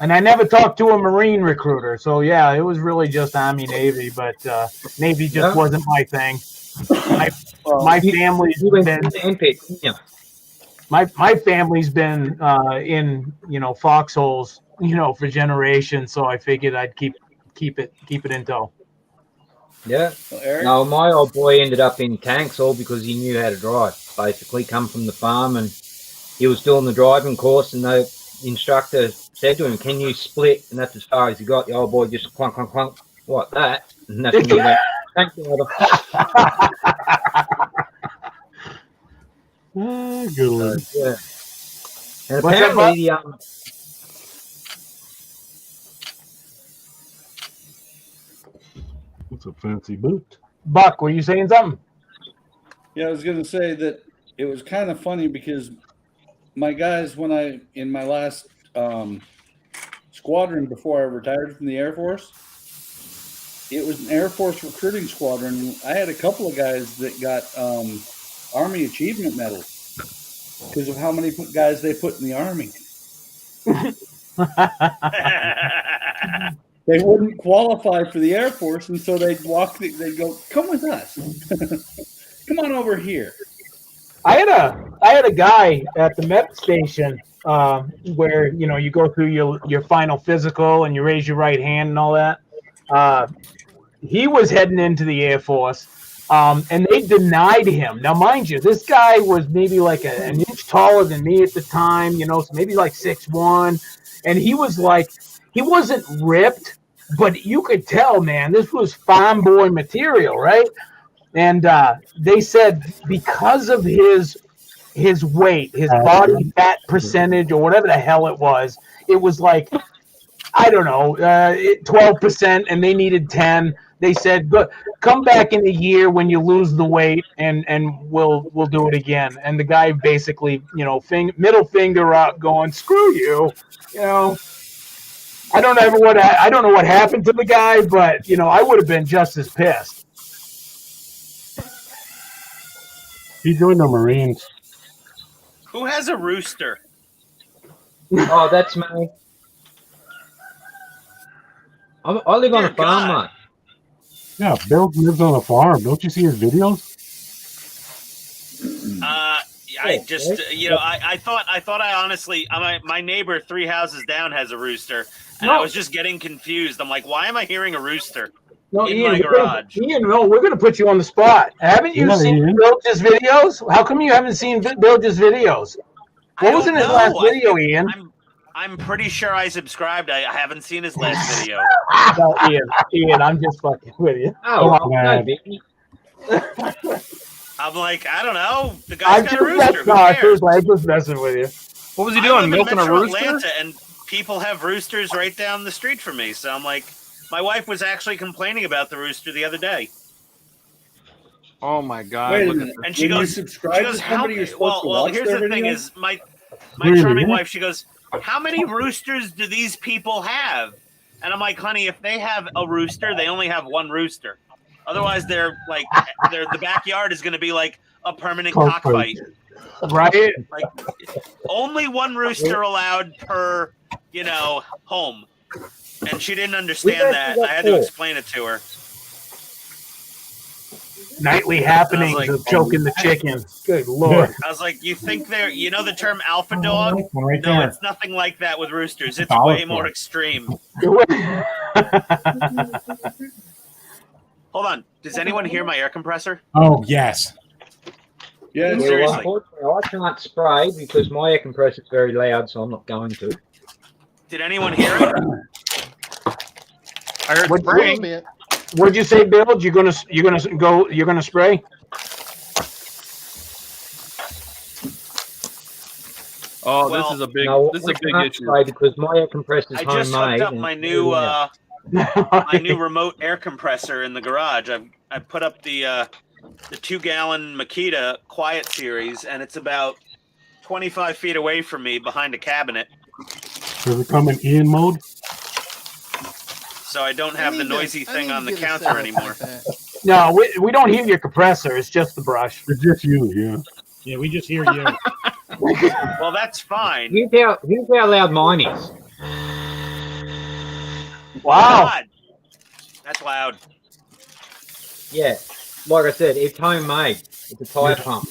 And I never talked to a Marine recruiter. So, yeah, it was really just Army, Navy. But Navy just wasn't my thing. My family's been... My family's been in foxholes for generations, so I figured I'd keep it in tow. Yeah. Well, Eric? No, my old boy ended up in tanks all because he knew how to drive. Basically, come from the farm, and he was doing the driving course, and the instructor said to him, "Can you split?" And that's as far as he got. The old boy just clunk, clunk, clunk. What that? And that's when he went. Thanks, brother. Good one. Yeah. And apparently, It's a fancy boot. Buck, were you saying something? Yeah, I was going to say that it was kind of funny because my guys, in my last squadron before I retired from the Air Force, it was an Air Force recruiting squadron. I had a couple of guys that got Army Achievement Medals because of how many guys they put in the Army. They wouldn't qualify for the Air Force, and so they'd go, "Come with us. Come on over here." I had a guy at the Met station where you go through your final physical and you raise your right hand and all that. He was heading into the Air Force, and they denied him. Now, mind you, this guy was maybe like an inch taller than me at the time, so maybe like 6'1", and he was like, he wasn't ripped, but you could tell, man, this was farm boy material, right? And they said because of his weight, his body fat percentage, or whatever the hell it was like, I don't know, 12%, and they needed 10. They said, "Good, come back in a year when you lose the weight, and we'll do it again." And the guy basically, middle finger up, going, "Screw you," I don't know what happened to the guy, but I would have been just as pissed. He joined the Marines. Who has a rooster? Oh, that's me. I live on a farm, mate. Yeah, Bill lives on a farm. Don't you see his videos? I just, I thought I honestly, my neighbor 3 houses down has a rooster, and I was just getting confused. I'm like, why am I hearing a rooster in my garage? Ian, no, we're going to put you on the spot. Haven't you seen Bilge's videos? How come you haven't seen Bilge's videos? What was in his last video, Ian? I'm pretty sure I subscribed. I haven't seen his last video. No, Ian, I'm just fucking with you. Oh, no, Vicky. I'm like, I don't know. The guy's got a rooster. Who cares? I'm just messing with you. What was he doing? Milking a rooster? Atlanta, and people have roosters right down the street from me. So I'm like, my wife was actually complaining about the rooster the other day. Oh my God! Wait a minute. And she goes, subscribe to somebody you're supposed to watch here's their the thing: videos? is my charming wife. She goes, "How many roosters do these people have?" And I'm like, "Honey, if they have a rooster, they only have one rooster. Otherwise, the backyard is going to be like a permanent cockfight, right? Like only one rooster allowed per, home." And she didn't understand that. I had to explain it to her. Nightly happenings of choking the chicken. Good Lord. I was like, you think the term alpha dog? Right No, there. it's nothing like that with roosters. It's way more extreme. Hold on. Does anyone hear my air compressor? Oh, yes. Yeah, Yeah, well, Seriously. unfortunately, I can't spray because my air compressor is very loud, so I'm not going to. Did anyone hear it? I heard What- A little spraying. bit. What'd you say, Bill? You're gonna spray? Oh, Well, this is a big No, this is I a big can't issue. spray because my air compressor is I just homemade. hooked up and my it's new very loud. my new remote air compressor in the garage. I put up the 2-gallon Makita Quiet Series, and it's about 25 feet away from me behind a cabinet, Does it come in Ian mode? so I don't have the noisy thing on the counter anymore. No, we don't hear your compressor. It's just the brush. It's just you, yeah. Yeah, we just hear you. Well, that's fine. Here's how loud mine is. Wow. God, that's loud. Yeah, like I said, it's homemade. It's a tire pump.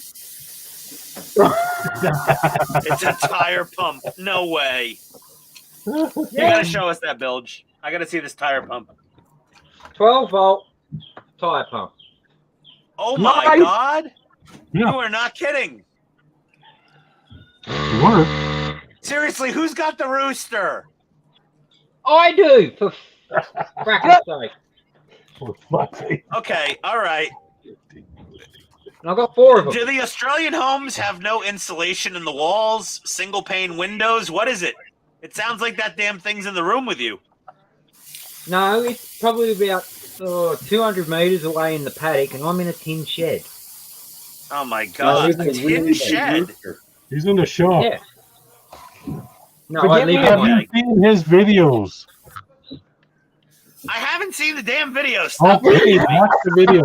It's a tire pump. No way. You gotta show us that, Bilge. I gotta see this tire pump. 12-volt tire pump. Oh my Nice. God! Yeah. You are not kidding. It works. Seriously, who's got the rooster? I do, for cracker's sake. For fuck's sake. Okay, all right. And I've got 4 of them. Do the Australian homes have no insulation in the walls? Single pane windows? What is it? It sounds like that damn thing's in the room with you. No, it's probably about 200 metres away in the paddock, and I'm in a tin shed. Oh my God! No, A tin shed. He's in the shop. Yeah. No, I Forgive me, live Have in you one. seen his videos? I haven't seen the damn video. Stop Okay, kidding me. watch the video.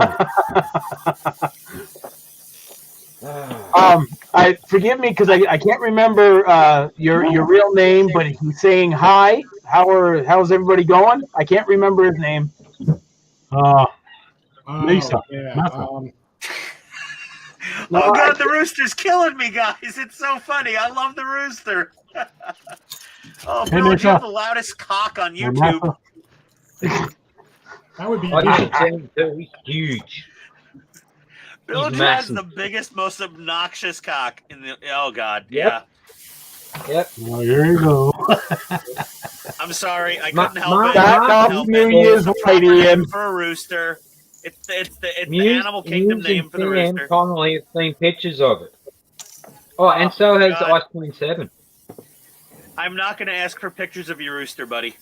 I forgive me because I can't remember your real name, but he's saying hi. How's everybody going? I can't remember his name. Lisa. Yeah. Nothing. Oh God, the rooster's killing me, guys. It's so funny. I love the rooster. Oh, Hey, Bill, you Lisa. have the loudest cock on YouTube. That would be I good. didn't see him too. He's huge. Bill He's has massive. the biggest, most obnoxious cock in the. Oh God, Yep. yeah. Yep. Well, here you go. I'm sorry, I Ma- couldn't help Ma- it. That Ma- off help New it. Year's Proper right, name Ian. for a rooster. It's the Muse- Animal Kingdom Muse name and for the Sam rooster. Connolly have seen pictures of it. Oh, and so has God. Ice Queen 7. I'm not going to ask for pictures of your rooster, buddy.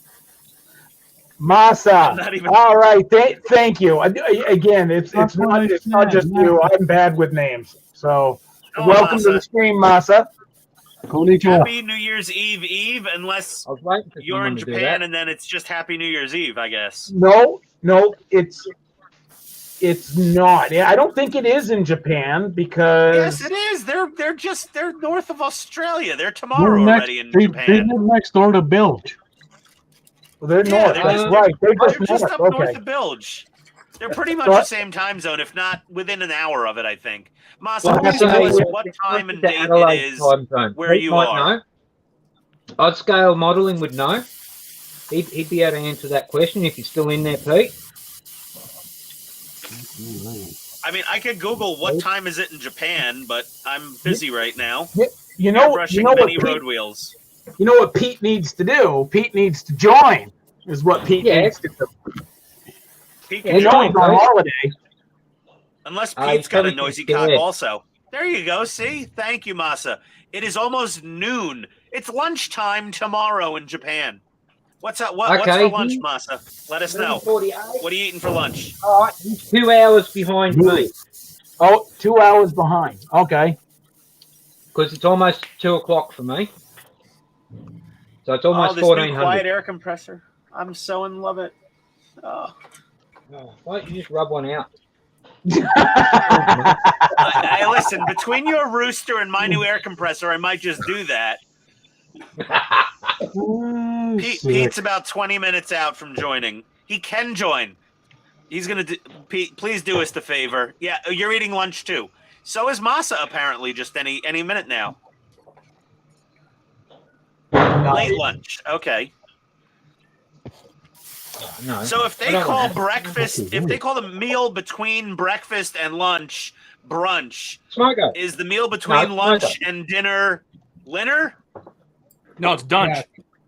Masa. Not even- All right. Thank you. Again, it's not just you. I'm bad with names. So Oh, welcome to Masa. the stream, Masa. Konnichiwa. Happy New Year's Eve, unless I was waiting for you're someone in to do Japan that. and then it's just Happy New Year's Eve, I guess. No, it's not. I don't think it is in Japan because Yes, it is. They're north of Australia. They're tomorrow They're already in They Japan. live next door to Bilge. they're Yeah, north. they're That's just- right. They're They're just just north. up north Okay. of Bilge. They're pretty much So the I- same time zone, if not within an hour of it, I think. Masa, Well, please that's tell us amazing. what time and The date it Adelaide is time zone. where Pete you might are. know. Odd scale modelling would know. He'd be able to answer that question if he's still in there, Pete. I mean, I could Google what time is it in Japan, but I'm busy right now. You I'm know, brushing what many Pete, road wheels. you know what Pete needs to do? Pete needs to join. Is what Pete Yeah. needs to do. Pete Yeah, can You know join, he's on holiday. unless he's Pete's got a probably noisy scared. cock also. There you go. See? Thank you, Masa. It is almost noon. It's lunchtime tomorrow in Japan. What's up? What's Okay. for lunch, Masa? Let us know. 48. What are you eating for lunch? All right, he's 2 hours behind me Oh, 2 hours behind. Okay. because it's almost 2 o'clock for me. So it's Oh, almost this new 1400. quiet air compressor. I'm so in love it. Oh. Oh, why don't you just rub one out? Hey, listen, between your rooster and my new air compressor, I might just do that. Pete's about 20 minutes out from joining. He can join. He's going to Pete, please do us the favor. Yeah, you're eating lunch too. So is Masa apparently just any minute now. Late lunch. Okay. No. So if I they don't call want that. breakfast, if they call the meal between breakfast and lunch brunch, Smoker. is the meal between No, lunch smoker. and dinner dinner No, it's dunch.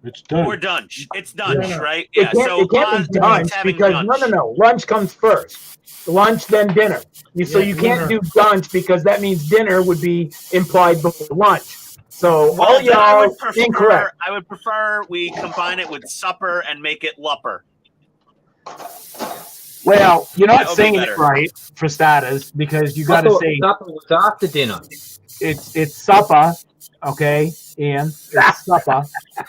It's done. or dunch? It's dunch, No. right? It Yeah. can't, So it can't Oz be keeps lunch having because dunch. no. Lunch comes first. Lunch, then dinner. So Yeah, you can't dinner. do lunch because that means dinner would be implied before lunch. So Well, all then I y'all would prefer. incorrect. I would prefer we combine it with supper and make it lupper. Well, you're That not would be saying better. it right for starters because you I got to thought say supper was after dinner. it's supper, okay, Ian. It's supper.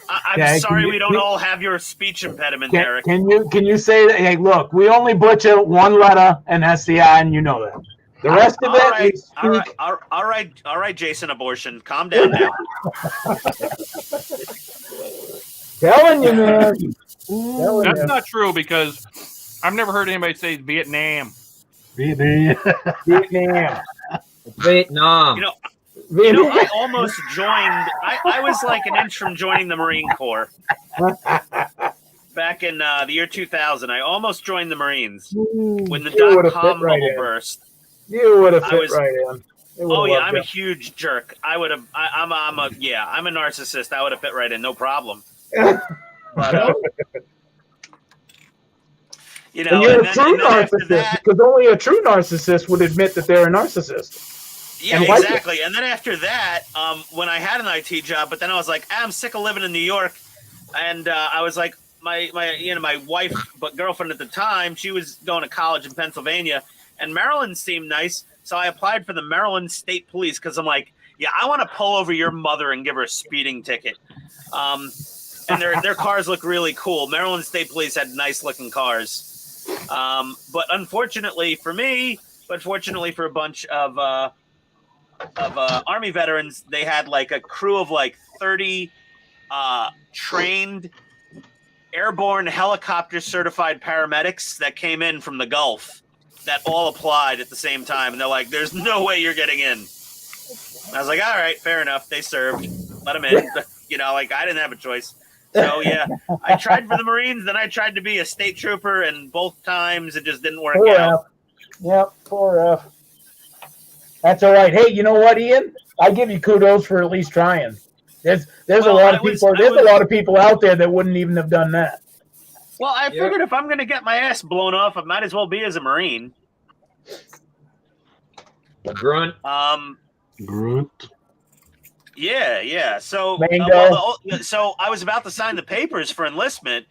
I'm Okay, sorry can you- we don't all have your speech impediment, Can, Derek. can you say that? Hey, look, we only butcher one letter in SCI, and you know that. The rest of All it, right, we speak. all right, Jason Abortion, calm down now. Telling you, man. Telling That's you. not true because I've never heard anybody say Vietnam. Vietnam. Vietnam. Vietnam. You know, Vietnam. I almost joined. I was like an inch from joining the Marine Corps back in the year 2000. I almost joined the Marines when the You would've .com fit right bubble in. burst. You would have I fit was- right in. They would've Oh yeah, loved I'm you. a huge jerk. I'm a narcissist. I would have fit right in, no problem. But you know, And you're and a then, true and then after narcissist that, because only a true narcissist would admit that they're a narcissist. yeah, and like it. exactly. And then after that, when I had an IT job, but then I was like, I'm sick of living in New York, and I was like, my wife, but girlfriend at the time, she was going to college in Pennsylvania, and Maryland seemed nice, so I applied for the Maryland State Police because I'm like, yeah, I want to pull over your mother and give her a speeding ticket. And their cars look really cool. Maryland State Police had nice looking cars, but unfortunately for me, but fortunately for a bunch of Army veterans, they had like a crew of like 30 trained airborne helicopter certified paramedics that came in from the Gulf that all applied at the same time, and they're like, "There's no way you're getting in." And I was like, "All right, fair enough. They served. Let them in." You know, like I didn't have a choice. So yeah, I tried for the Marines, then I tried to be a state trooper, and both times it just didn't work Poor out. F. Yep, poor F. That's all right. Hey, you know what, Ian? I give you kudos for at least trying. There's Well, a lot of I was- people. I There's was- a lot of people out there that wouldn't even have done that. Well, I Yeah. figured if I'm going to get my ass blown off, I might as well be as a Marine. Grunt. Grunt. Yeah. So, Mango. so I was about to sign the papers for enlistment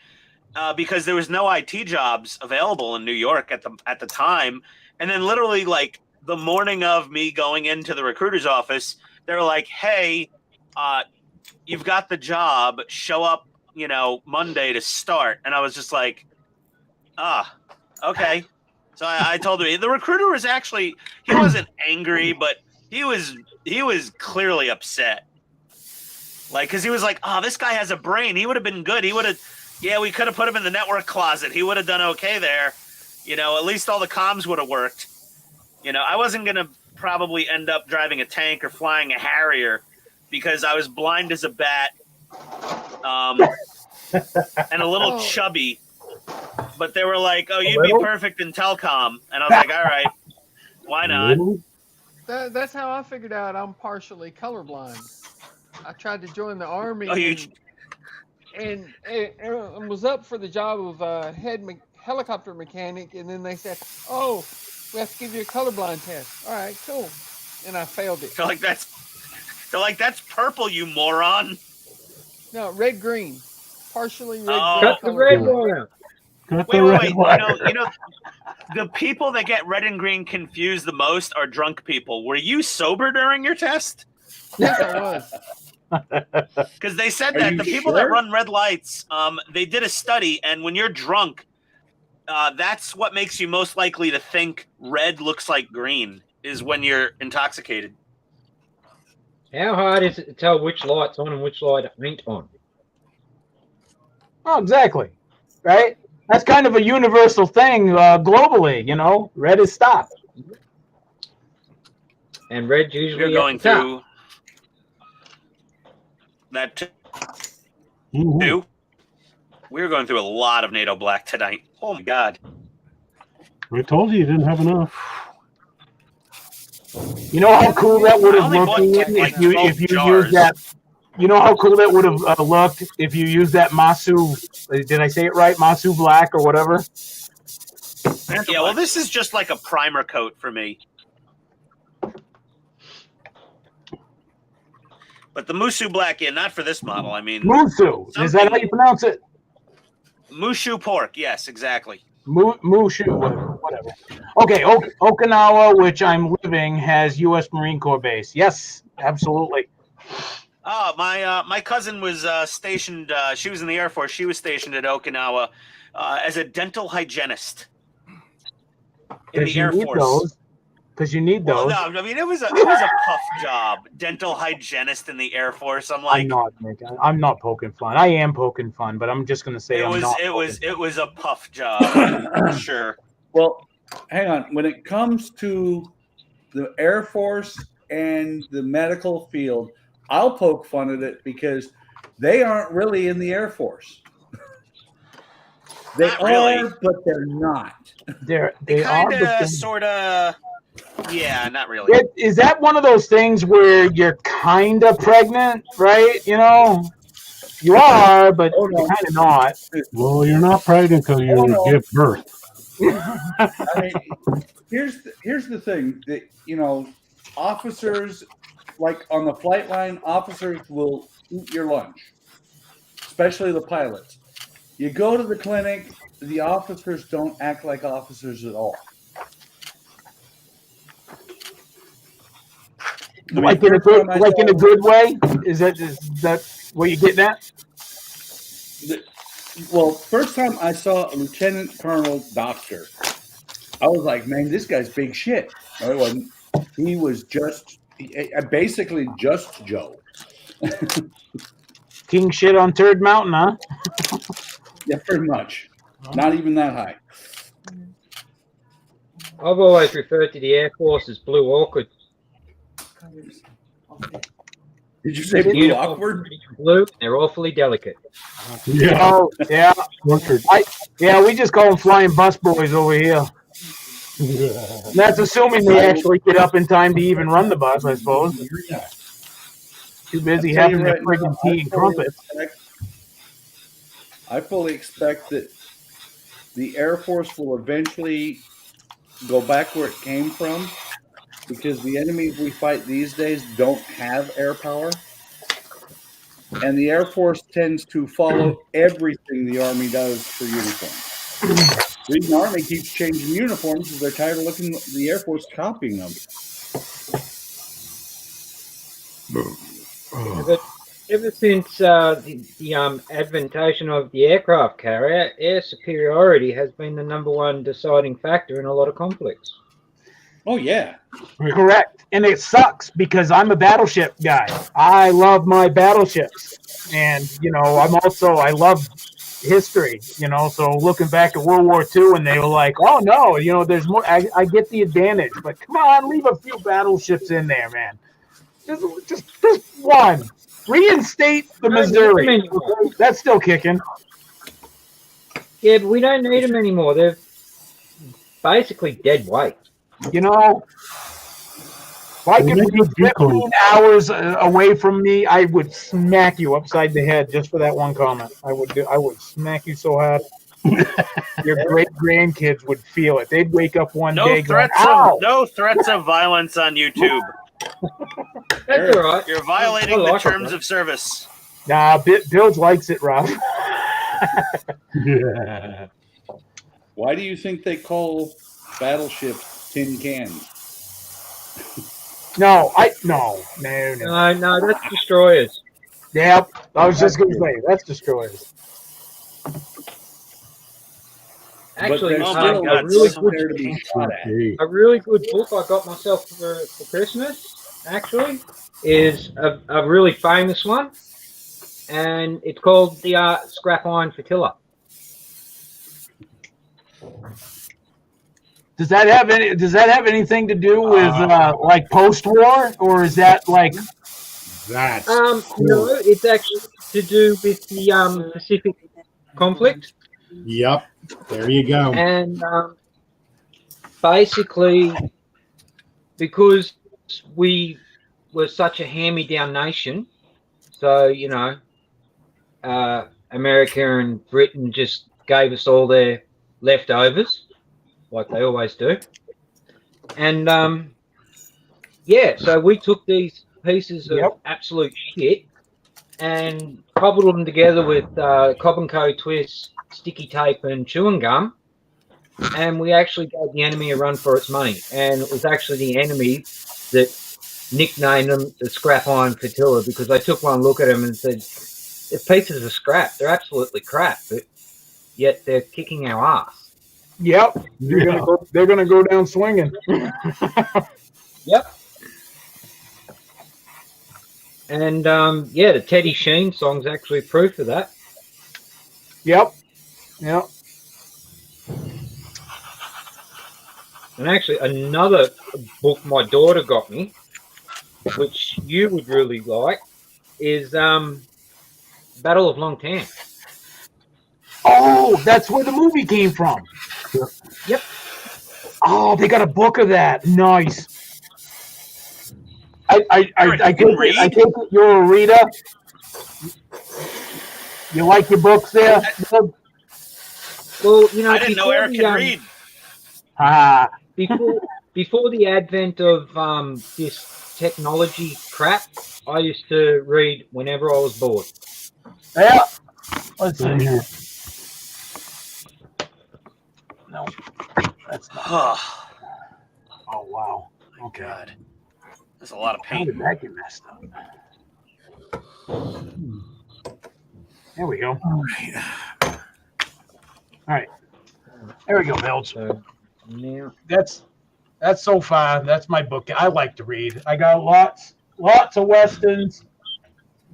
because there was no IT jobs available in New York at the time, and then literally like the morning of me going into the recruiter's office, they were like, "Hey, you've got the job. Show up, Monday to start." And I was just like, okay. So I told him. The recruiter was actually, he wasn't angry, but he was clearly upset. Like, because he was like, "Oh, this guy has a brain. He would have been good. He would have, we could have put him in the network closet. He would have done okay there. At least all the comms would have worked. I wasn't going to probably end up driving a tank or flying a Harrier because I was blind as a bat and a little chubby. But they were like, "Oh, you'd be perfect in telecom." And I was like, "All right, why not?" That's how I figured out I'm partially colorblind. I tried to join the Army Oh, and was up for the job of helicopter mechanic, and then they said, "Oh, we have to give you a colorblind test." All right, cool. And I failed it. They're like, that's purple, you moron. No, red green. Partially red Oh. green. Cut the red colorblind. one out. Got Wait. the red wire. The people that get red and green confused the most are drunk people. Were you sober during your test? Yes, I was. Because they said Are that you the people that sure? run red lights, they did a study, and when you're drunk, that's what makes you most likely to think red looks like green, is when you're intoxicated. How hard is it to tell which light's on and which light ain't on? Oh, exactly. Right? That's kind of a universal thing globally. Red is stop. And red usually You're going at the top. through that Mhm. too. We're going through a lot of NATO black tonight. Oh my god. I told you didn't have enough. You know how cool that would have I only looked bought, Ian, like, if you 12 used jars. that. You know how cool that would have looked if you used that Masu. Did I say it right? Masu Black or whatever. Yeah, well, this is just like a primer coat for me. But the Musu Black, yeah, not for this model. I mean, Musu. Is that how you pronounce it? Mushu pork. Yes, exactly. Mushu, whatever. Okay, Okinawa, which I'm living, has U.S. Marine Corps base. Yes, absolutely. Oh, my cousin was stationed. She was in the Air Force. She was stationed at Okinawa as a dental hygienist in the Air Force. Because you need those. Well, no, I mean it was a tough job. Dental hygienist in the Air Force. I'm like, I'm not poking fun. I am poking fun, but I'm just gonna say it was a puff job for sure. Well, hang on. When it comes to the Air Force and the medical field, I'll poke fun at it because they aren't really in the Air Force. They Not really. are, but they're not. They kind are, of, sort of. Yeah, not really. Is that one of those things where you're kind of pregnant, right? You know, you are, but you're kind of not. Well, you're not pregnant until you give birth. I mean, here's the thing that, you know, officers, like on the flight line, officers will eat your lunch, especially the pilots. You go to the clinic, the officers don't act like officers at all. Like in a good way? Is that what you're getting at? Well, first time I saw a lieutenant colonel doctor, I was like, man, this guy's big shit. No, he wasn't. He was basically just Joe. King shit on Turd Mountain, huh? Yeah, pretty much. Not even that high. I've always referred to the Air Force as Blue Orchid. Did you say blue awkward? Blue, they're awfully delicate. Yeah. Oh, yeah. Orchard. We just call them flying bus boys over here. That's assuming they actually get up in time to even run the bus, I suppose. Too busy having their friggin' tea and crumpets. I fully expect that the Air Force will eventually go back where it came from, because the enemies we fight these days don't have air power. And the Air Force tends to follow everything the Army does for uniforms. The reason the Army keeps changing uniforms is they're tired of looking at the Air Force copying them. But ever since the adventation of the aircraft carrier, air superiority has been the #1 deciding factor in a lot of conflicts. Oh, yeah. Correct. And it sucks because I'm a battleship guy. I love my battleships. And, you know, I love history, you know, so looking back at World War II and they were like, oh, no, you know, there's more. I get the advantage. But come on, leave a few battleships in there, man. Just one. Reinstate the Missouri. That's still kicking. Yeah, but we don't need them anymore. They're basically dead weight. You know, if I could be 15 hours away from me, I would smack you upside the head just for that one comment. I would smack you so hard. Your great grandkids would feel it. They'd wake up one day going, "Ow!" No threats of violence on YouTube. That's all right. You're violating the terms of service. Nah, Bilge likes it, Rob. Yeah. Why do you think they call battleships tin cans? No, No, that's destroyers. Yep, I was just going to say, that's destroyers. Actually, But oh my God, a really good book I got myself for Christmas, actually, is a really famous one, and it's called The Scrap Iron Flotilla. Does that have anything to do with like post-war, or is that like That's No, it's actually to do with the Pacific conflict. Yep. There you go. And basically, because we were such a hand-me-down nation, so, you know, America and Britain just gave us all their leftovers, like they always do. And, yeah, so we took these pieces of absolute shit and cobbled them together with Cobb and Co. twist, sticky tape, and chewing gum, and we actually gave the enemy a run for its money. And it was actually the enemy that nicknamed them the Scrap Iron Flotilla, because they took one look at them and said, "They're pieces of scrap. They're absolutely crap, but yet they're kicking our ass." Yep, they're gonna go down swinging. Yep. And yeah, the Teddy Sheen song's actually proof of that. Yep. And actually, another book my daughter got me, which you would really like, is Battle of Long Tan. Oh, that's where the movie came from. Yep. Oh, they got a book of that. Nice. I take it you're a reader. You like your books there? Well, you know, I didn't know Eric could read. Before the advent of this technology crap, I used to read whenever I was bored. Yeah. Let's see here. No, that's not. Oh wow. Okay. God. There's a lot of How paint. did that get messed up? There we go. All right. There we go, Bilge. So now, That's so far. That's my book. I like to read. I got lots of westerns.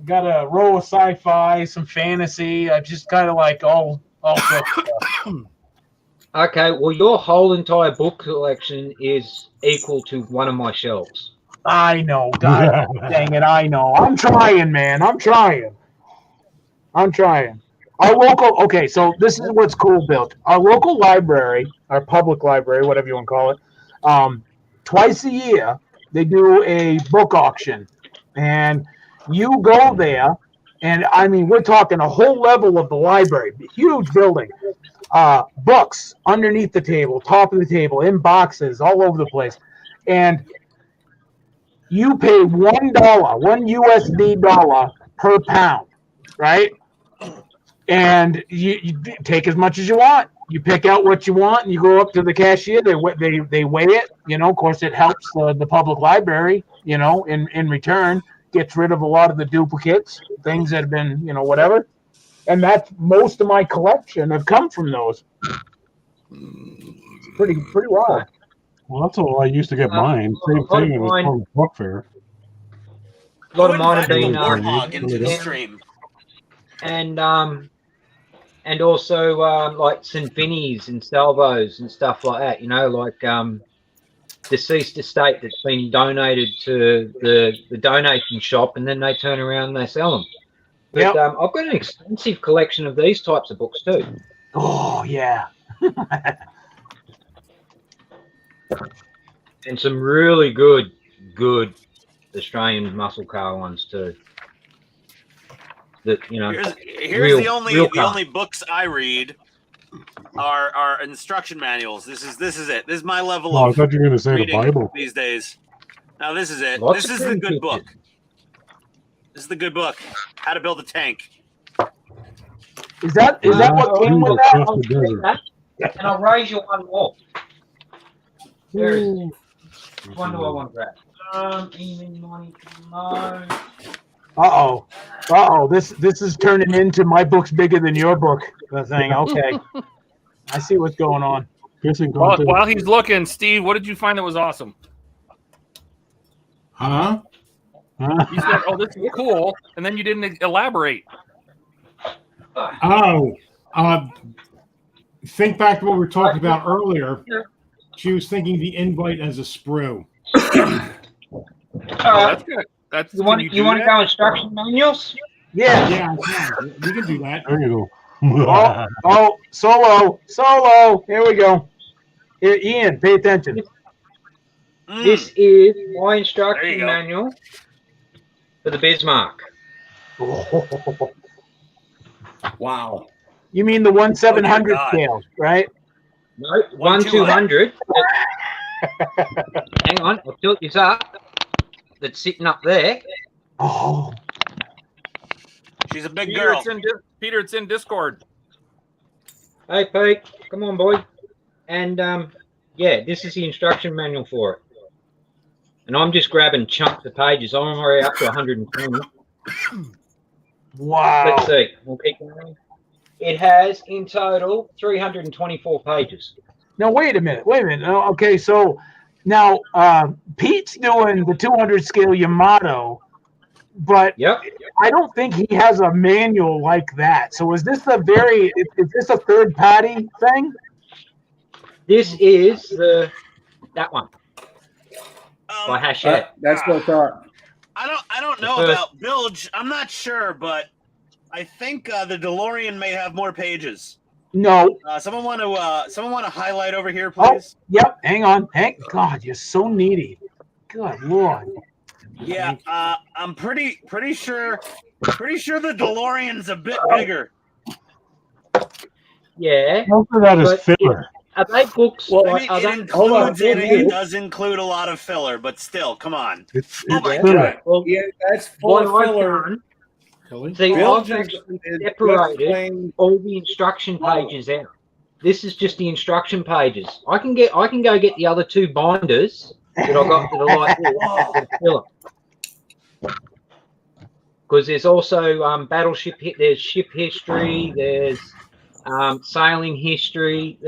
Got a row of sci-fi, some fantasy. I just kind of like all sorts of stuff. okay, well, your whole entire book collection is equal to one of my shelves. I know. God dang it, I know. I'm trying, man. I'm trying. Our local, okay, so this is what's cool, Bill. Our local library, our public library, whatever you want to call it, twice a year, they do a book auction. And you go there, and I mean, we're talking a whole level of the library, huge building. Books underneath the table, top of the table, in boxes, all over the place. And you pay $1, $1 USD per pound, right? And you take as much as you want. You pick out what you want, and you go up to the cashier. They weigh it. You know, of course, it helps the public library. You know, in return, gets rid of a lot of the duplicates, things that have been, you know, whatever. And that's most of my collection have come from those. It's pretty wild. Well, that's how I used to get mine. Same thing. It was called a book fair. A lot of mine have been Warthog into the stream. And also like St. Vinny's and Salvos and stuff like that. You know, like deceased estate that's been donated to the donation shop, and then they turn around and they sell them. But I've got an extensive collection of these types of books too. Oh yeah. And some really good Australian muscle car ones too. That, you know, here's the only books I read are instruction manuals. This is it. This is my level of I thought you were going to say the reading Bible these days. Now this is it. Lots this of is the good pictures. book. This is the good book. How to build a tank. Is that what came with that? And I'll raise you one more. There is. Which one do I want to grab? Uh-oh. This is turning into my book's bigger than your book thing. Okay. I see what's going on. While he's looking, Steve, what did you find that was awesome? Huh? You said, "Oh, this is cool," and then you didn't elaborate. Oh, think back to what we were talking about earlier. She was thinking the invite as a sprue. Oh, that's good. That's you want to go instruction manuals? Yeah. Yeah, we can do that. There you Oh, solo. Here we go. Here, Ian, pay attention. This is my There instruction you go. manual for the Bismarck. Wow. You mean the 1/700 God. scale, right? No, 1/200. Hang on, I'll tilt this up. That's sitting up there. Oh, She's a big Peter, girl. Peter, it's in Discord. Hey, Pete, come on, boy. And yeah, this is the instruction manual for it. And I'm just grabbing chunks of pages. I'm already up to 120. wow. Let's see. We'll keep going. It has in total 324 pages. Now wait a minute. Oh, okay, so now Pete's doing the 200 scale Yamato, but Yep. I don't think he has a manual like that. So is this is this a third party thing? This is that one by Hachette. That's what I thought. I don't know about Bilge. I'm not sure, but I think the DeLorean may have more pages. No. Someone want to highlight over here, Oh, please? yep. Hang on. God, you're so needy. Good Lord. Yeah, I'm pretty sure the DeLorean's a bit bigger. Yeah. Most of that is But filler. Are they books? Well, like, are they, It does include a lot of filler, but still, come on. It's my filler. Right. Well, Yeah, that's full what of I've filler. done, Kelly? see, Bill I've just actually is separated just plain- all the instruction pages out. This is just the instruction pages. I can go get the other two binders that I got that are like this, that are filler. Because there's also battleship. There's ship history. There's sailing history.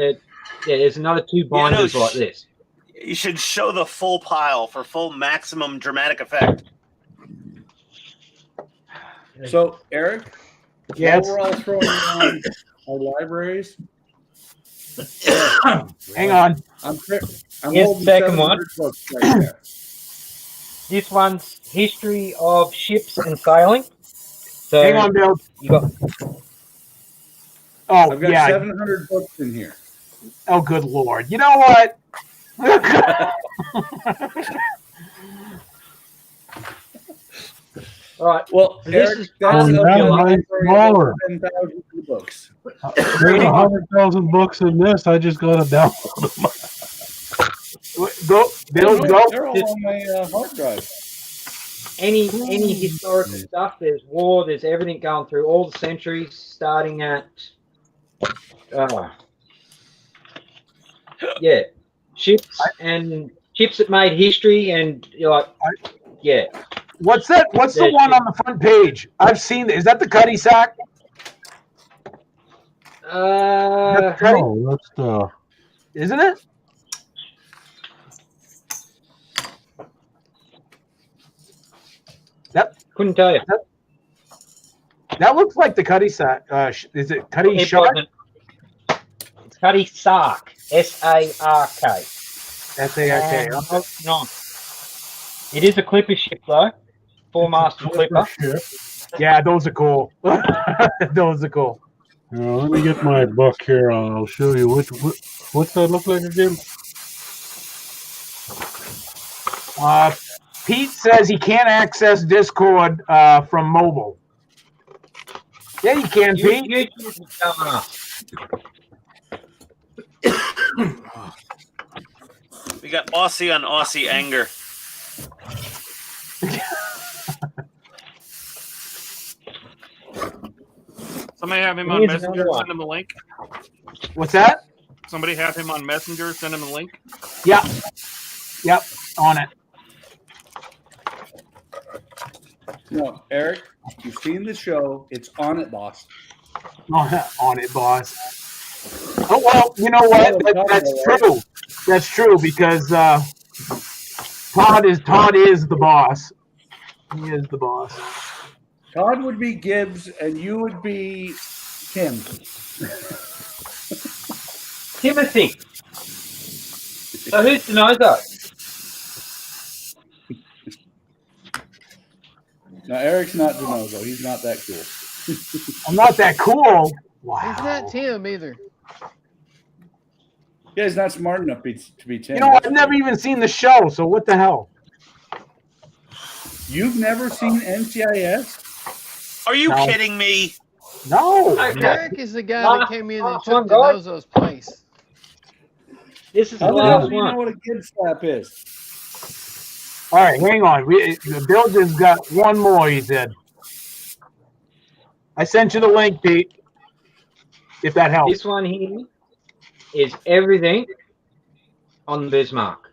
There's another two binders like this. You should show the full pile for full maximum dramatic effect. So, Eric, Yes. while we're all throwing on our libraries, Hang on. I'm Here's holding the second one. 700 books right there. This one's history of ships and sailing. So Hang on, Bill. you got Oh, I've got yeah. 700 books in here. Oh, good Lord. You know what? all right. Well, This Eric, is that's Oh, a that library mine's of smaller. 10,000 books. There's 100,000 books in this. I just got to download them. Go, Bill, go. They're all on my hard drive. any historical stuff. There's war. There's everything going through all the centuries, starting at yeah, ships that made history, and you're like, yeah. What's that? What's the one on the front page? I've seen. Is that the Cuddy Sack? No, that's the. Isn't it? Couldn't tell you. That looks like the Cuddy Sack. Is it Cuddy It Shark? wasn't. It's Cuddy Sark. S-A-R-K. S-A-R-K. No. It is a clipper ship though. Four-masted clipper. Yeah, those are cool. Those are cool. Let me get my book here. I'll show you what's that look like again. Pete says he can't access Discord from mobile. Yeah, you can, Pete. YouTube is coming up. We got Aussie on Aussie anger. Somebody have him on Here's Messenger. another one. Send him a link. What's that? Somebody have him on Messenger. Send him a link. Yep. Yep. On it. No, Eric, you've seen the show. It's on it, boss. On it, boss. Oh, well, you know what? That's true. That's true because Todd is the boss. He is the boss. Todd would be Gibbs, and you would be Tim. Timothy. So who's Denozo? No, Eric's not DeNozo. He's not that cool. I'm not that cool. Wow. He's not Tim either. Yeah, he's not smart enough to be Tim. You know, I've never even seen the show, so what the hell? You've never seen NCIS? Are you No. kidding me? No. Eric is the guy that came in and took one guy. DeNozo's place. This is the How the hell last do you know one. what a kid slap is? All right, hang on. Bill just got one more, he said. I sent you the link, Pete, if that helps. This one here is everything on the Bismarck.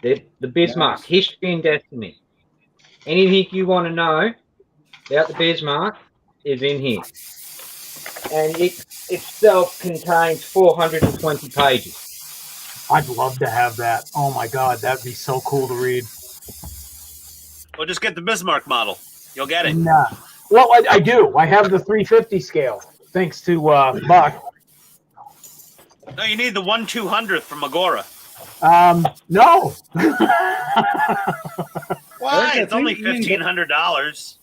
The Bismarck, Nice. history and destiny. Anything you want to know about the Bismarck is in here. And it itself contains 420 pages. I'd love to have that. Oh my God, that'd be so cool to read. Well, just get the Bismarck model. You'll get it. Nah. Well, I do. I have the 350 scale, thanks to Buck. No, you need the 1/200th from Agora. No. Why? Eric, I It's only think you need- $1,500.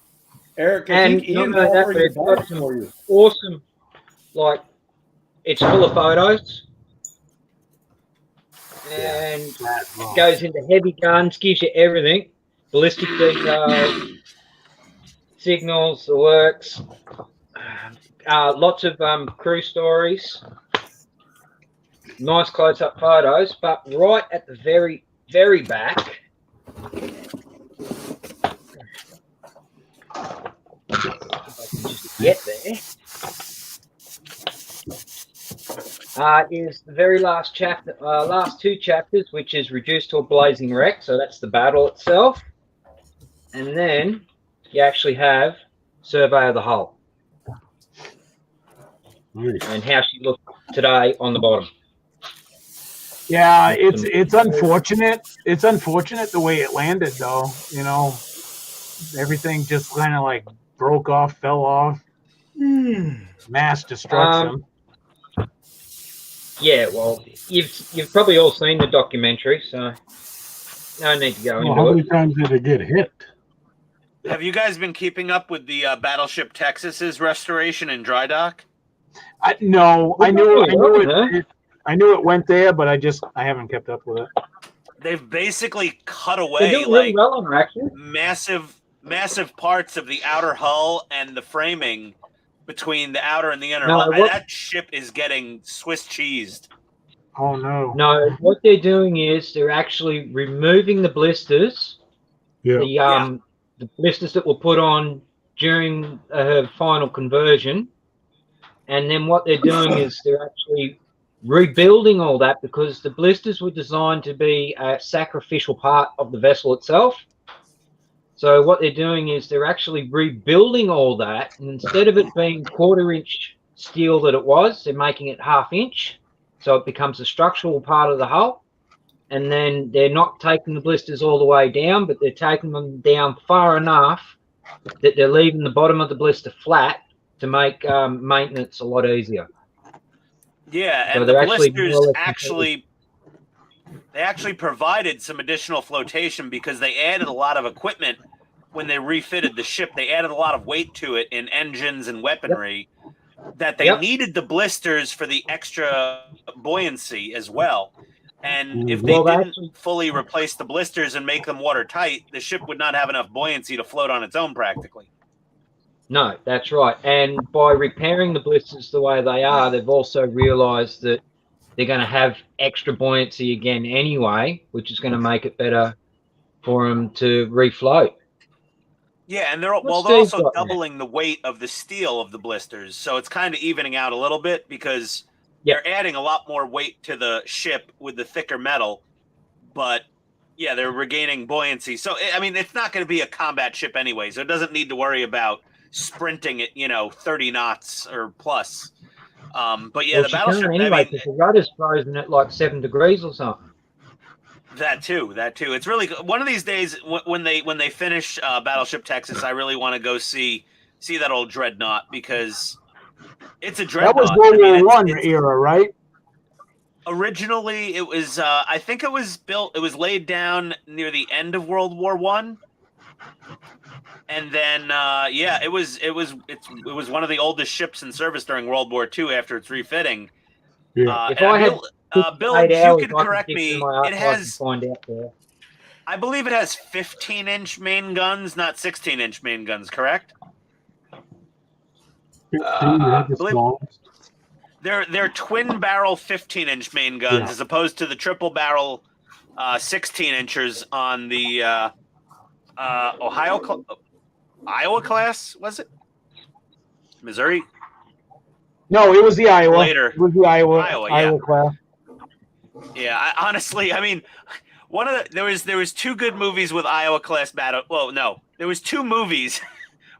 Eric, I And think Ian not only that, already but it's bought got it for you. Awesome. Like, it's full of photos. And it goes into heavy guns, gives you everything. Ballistic details, signals, the works. Lots of crew stories. Nice close-up photos. But right at the very, very back, if I can just get there, is the very last chapter, last two chapters, which is reduced to a blazing wreck. So that's the battle itself. And then you actually have survey of the hull and how she looked today on the bottom. Yeah, it's unfortunate. It's unfortunate the way it landed, though. You know, everything just kind of like broke off, fell off. Mass destruction. Yeah, well, you've probably all seen the documentary, so no need to go Well, how into many it. times did it get hit? Have you guys been keeping up with the Battleship Texas's restoration and dry dock? No, I knew Huh? I knew it went there, but I haven't kept up with it. They've basically cut They're away doing really like well on her, actually. massive parts of the outer hull and the framing between the outer and the inner No, hull. what- That ship is getting Swiss cheesed. Oh no. No, what they're doing is they're actually removing the blisters, Yeah. the blisters that were put on during her final conversion, and then what they're doing is they're actually rebuilding all that because the blisters were designed to be a sacrificial part of the vessel itself. So what they're doing is they're actually rebuilding all that, and instead of it being 1/4-inch steel that it was, they're making it 1/2 inch, so it becomes a structural part of the hull. And then they're not taking the blisters all the way down, but they're taking them down far enough that they're leaving the bottom of the blister flat to make maintenance a lot easier. Yeah, So and the they're actually blisters more or less actually provided some additional flotation because they added a lot of equipment when they refitted the ship. They added a lot of weight to it in engines and weaponry that they needed the blisters for the extra buoyancy as well. And if they Well, didn't actually- fully replace the blisters and make them watertight, the ship would not have enough buoyancy to float on its own practically. No, that's right. And by repairing the blisters the way they are, they've also realised that they're going to have extra buoyancy again anyway, which is going to make it better for them to refloat. Yeah, and they're What's also Steve got there? doubling the weight of the steel of the blisters, so it's kind of evening out a little bit because Yep. they're adding a lot more weight to the ship with the thicker metal, but yeah, they're regaining buoyancy. So I mean, it's not going to be a combat ship anyway, so it doesn't need to worry about sprinting at 30 knots or plus. But yeah, Well, the she can't battleship. anyway, I mean, because the rudder's frozen at like 7 degrees or something. that too. It's really one of these days when they finish Battleship Texas. I really want to go see that old dreadnought because it's a dreadnought. That was World I mean, War One it's- era, right? Originally, it was. I think it was built. It was laid down near the end of World War One, And then, yeah, it was one of the oldest ships in service during World War II after its refitting. Yeah. If I had Bill, 8 you hours, could I could correct dig me. through my It archives has, and find out there. I believe, it has 15-inch main guns, not 16-inch main guns. Correct? 15, yeah, the believe- smallest. They're twin barrel 15-inch main guns, Yeah. as opposed to the triple barrel 16-inchers on the Iowa class. Was it Missouri? No, it was the Iowa. Later. It was the Iowa yeah. class. Yeah, honestly, I mean, there was two good movies with Iowa class battle. Well, no, there was two movies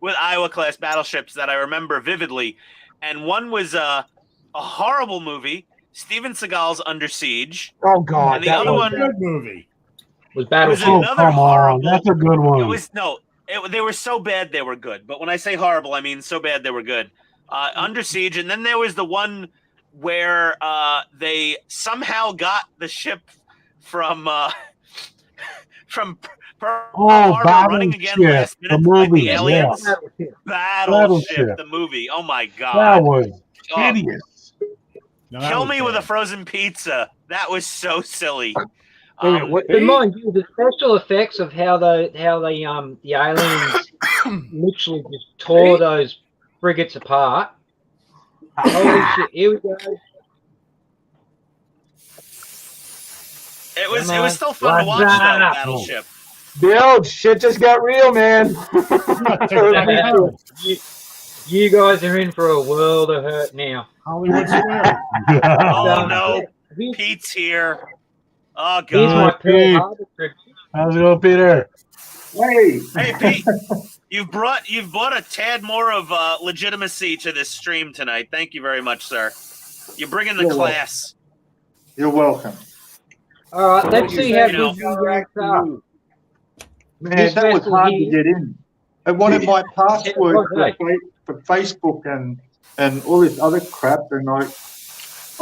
with Iowa class battleships that I remember vividly, and one was a horrible movie, Steven Seagal's Under Siege. Oh God, And the other one Good movie. Was was Battleship. Oh, another come on. horrible. That's a good one. It was they were so bad they were good. But when I say horrible, I mean so bad they were good. Under Siege, and then there was the one where they somehow got the ship from Pearl Harbor running again last minute the like movie, the aliens. Battleship. Battleship, the movie. Oh my That God! was Oh, hideous. No, that kill was me with a bad. frozen pizza. That was so silly. Wait a minute, what- But mind you, the special effects of how the aliens literally just tore those frigates apart. Holy shit! Here we go. It was still fun to watch though. Battleship. Bill, shit just got real, man. You guys are in for a world of hurt now. Hollywood Square. Oh no, Here's Pete's here. Oh my God. Pearl Pete. Harbor trip. How's it going, Peter? Hey, Hey Pete, you've brought a tad more of legitimacy to this stream tonight. Thank you very much, sir. You're bringing the You're class. you're welcome. All right, let's see how you know. good you guys are. Man, This that was vessel hard to here- get in. I wanted my password Right. for Facebook and all this other crap, and I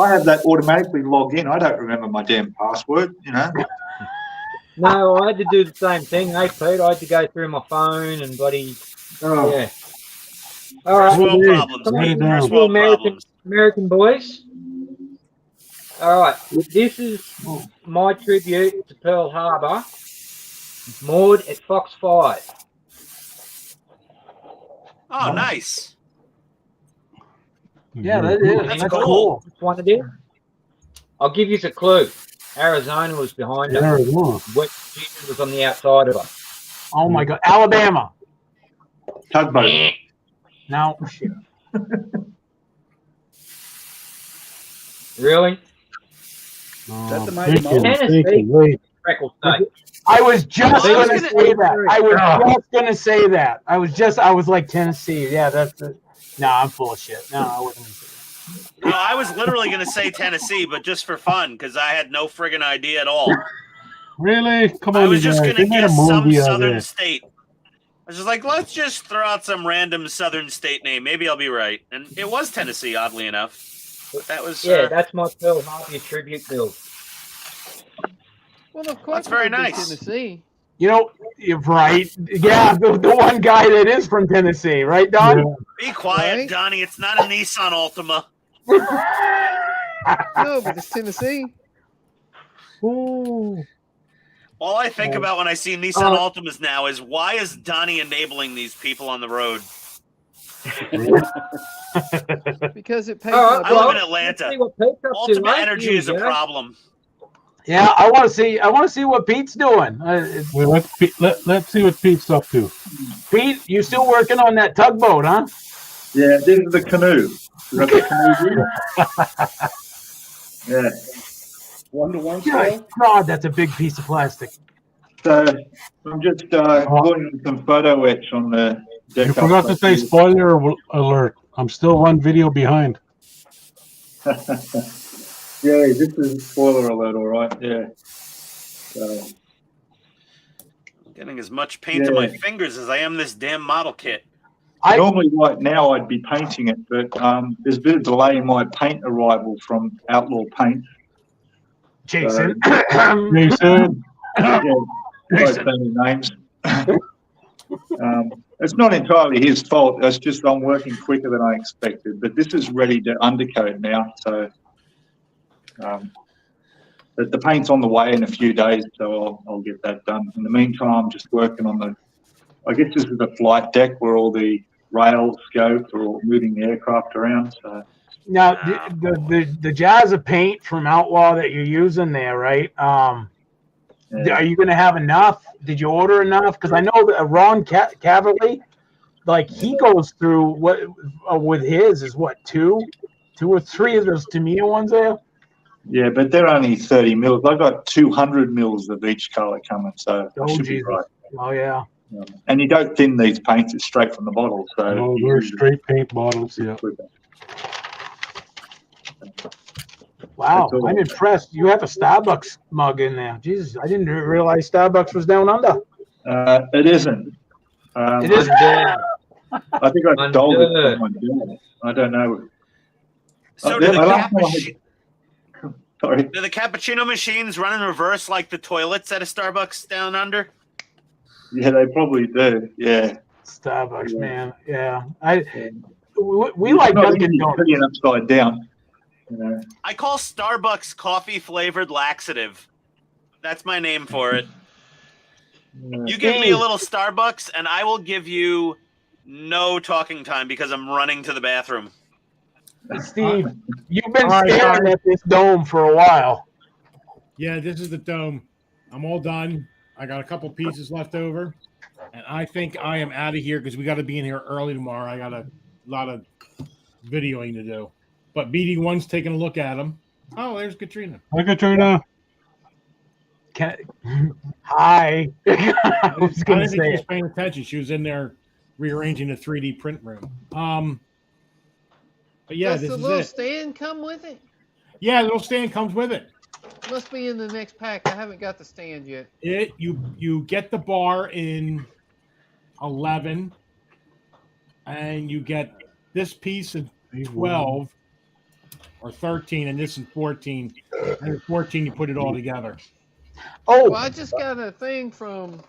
have that automatically log in. I don't remember my damn password, you know. No, I had to do the same thing, hey Pete. I had to go through my phone and bloody Oh, yeah. All right, First world Hey, problems. come write Pete. it down. First world American, problems. American boys. All right, this is my tribute to Pearl Harbor, moored at Fox 5. Oh, nice. Yeah, that is. That's That's cool. cool. Which one it is? I'll give you a clue. Arizona was behind us. Arizona. West Virginia was on the outside of us. Oh my God, Alabama. tugboat. No, shit. Really? that the Oh, Mighty thinking, Tennessee? thinking, wait. Freckle State. I was just I was gonna gonna- say that. I was just gonna say that. I was like Tennessee. Yeah, that's it. No, I'm full of shit. No, I wasn't gonna say that. No, I was literally going to say Tennessee, but just for fun, because I had no friggin' idea at all. Really? Come I on, was you just guys. going They to made a guess some movie of southern it. state. I was just like, let's just throw out some random southern state name. Maybe I'll be right. And it was Tennessee, oddly enough. But that was Yeah, that's my Pearl Harbor tribute bill. Well, of course, That's very it would be nice. Tennessee. You know, you're right. Yeah, the one guy that is from Tennessee, right, Don? Yeah. be quiet, Right? Donnie. It's not a Nissan Altima. No, but it's Tennessee. Ooh. All I think about when I see Nissan Altimas now is why is Donnie enabling these people on the road? Because it pays. All right, my I live well, in Atlanta. let's see what Pete's up to, Ultimate mate. energy Here is a we go. problem. Yeah, I want to see what Pete's doing. Well, let's see what Pete's up to. Pete, you still working on that tugboat, huh? Yeah, this is the canoe. You got the canoe here? Yeah. 1-to-1 scale. God, that's a big piece of plastic. So I'm just putting some photo etch on the deck. You forgot to say spoiler alert. I'm still one video behind. Yeah, this is a spoiler alert, all right. Yeah. So, Getting as much paint on my fingers as I am this damn model kit. normally, right now, I'd be painting it, but there's a bit of delay in my paint arrival from Outlaw Paint. Jason. Jason. Yeah, both family names. It's not entirely his fault. It's just I'm working quicker than I expected. But this is ready to undercoat now, so but the paint's on the way in a few days, so I'll get that done. In the meantime, I'm just working on the. I guess this is the flight deck where all the rails go for moving the aircraft around. So now the jars of paint from Outlaw that you're using there, right? yeah. Are you going to have enough? Did you order enough? Because I know that Ron Cavalli, like he goes through what with his is what two or three of those Tamiya ones there. Yeah, but they're only 30 mils. I've got 200 mils of each color coming, so I should be right. Oh yeah. And you don't thin these paints; it's straight from the bottle. So No, they're straight paint bottles. Yeah. Wow, I'm impressed. You have a Starbucks mug in there. Jesus, I didn't realize Starbucks was down under. It isn't. It is. I think I stole it from my dad. I don't know. So do the cappuccino machines run in reverse like the toilets at a Starbucks down under? Yeah, they probably do. Yeah. Starbucks, man. Yeah. We like Dunkin' Donuts. Upside down. You know. I call Starbucks coffee flavored laxative. That's my name for it. You give me a little Starbucks, and I will give you no talking time because I'm running to the bathroom. Steve, you've been staring at this dome for a while. Yeah, this is the dome. I'm all done. I got a couple pieces left over, and I think I am out of here because we got to be in here early tomorrow. I got a lot of videoing to do. But BD1's taking a look at them. Oh, there's Katrina. Hi, Katrina. Hi. I was going to didn't think say she was paying attention. She was in there rearranging the 3D print room. But yeah, Does this the is little it. stand come with it? Yeah, the little stand comes with it. Must be in the next pack. I haven't got the stand yet. You get the bar in 11, and you get this piece in 12 or 13, and this in 14. And in 14, you put it all together. Oh, Well, I just got a thing from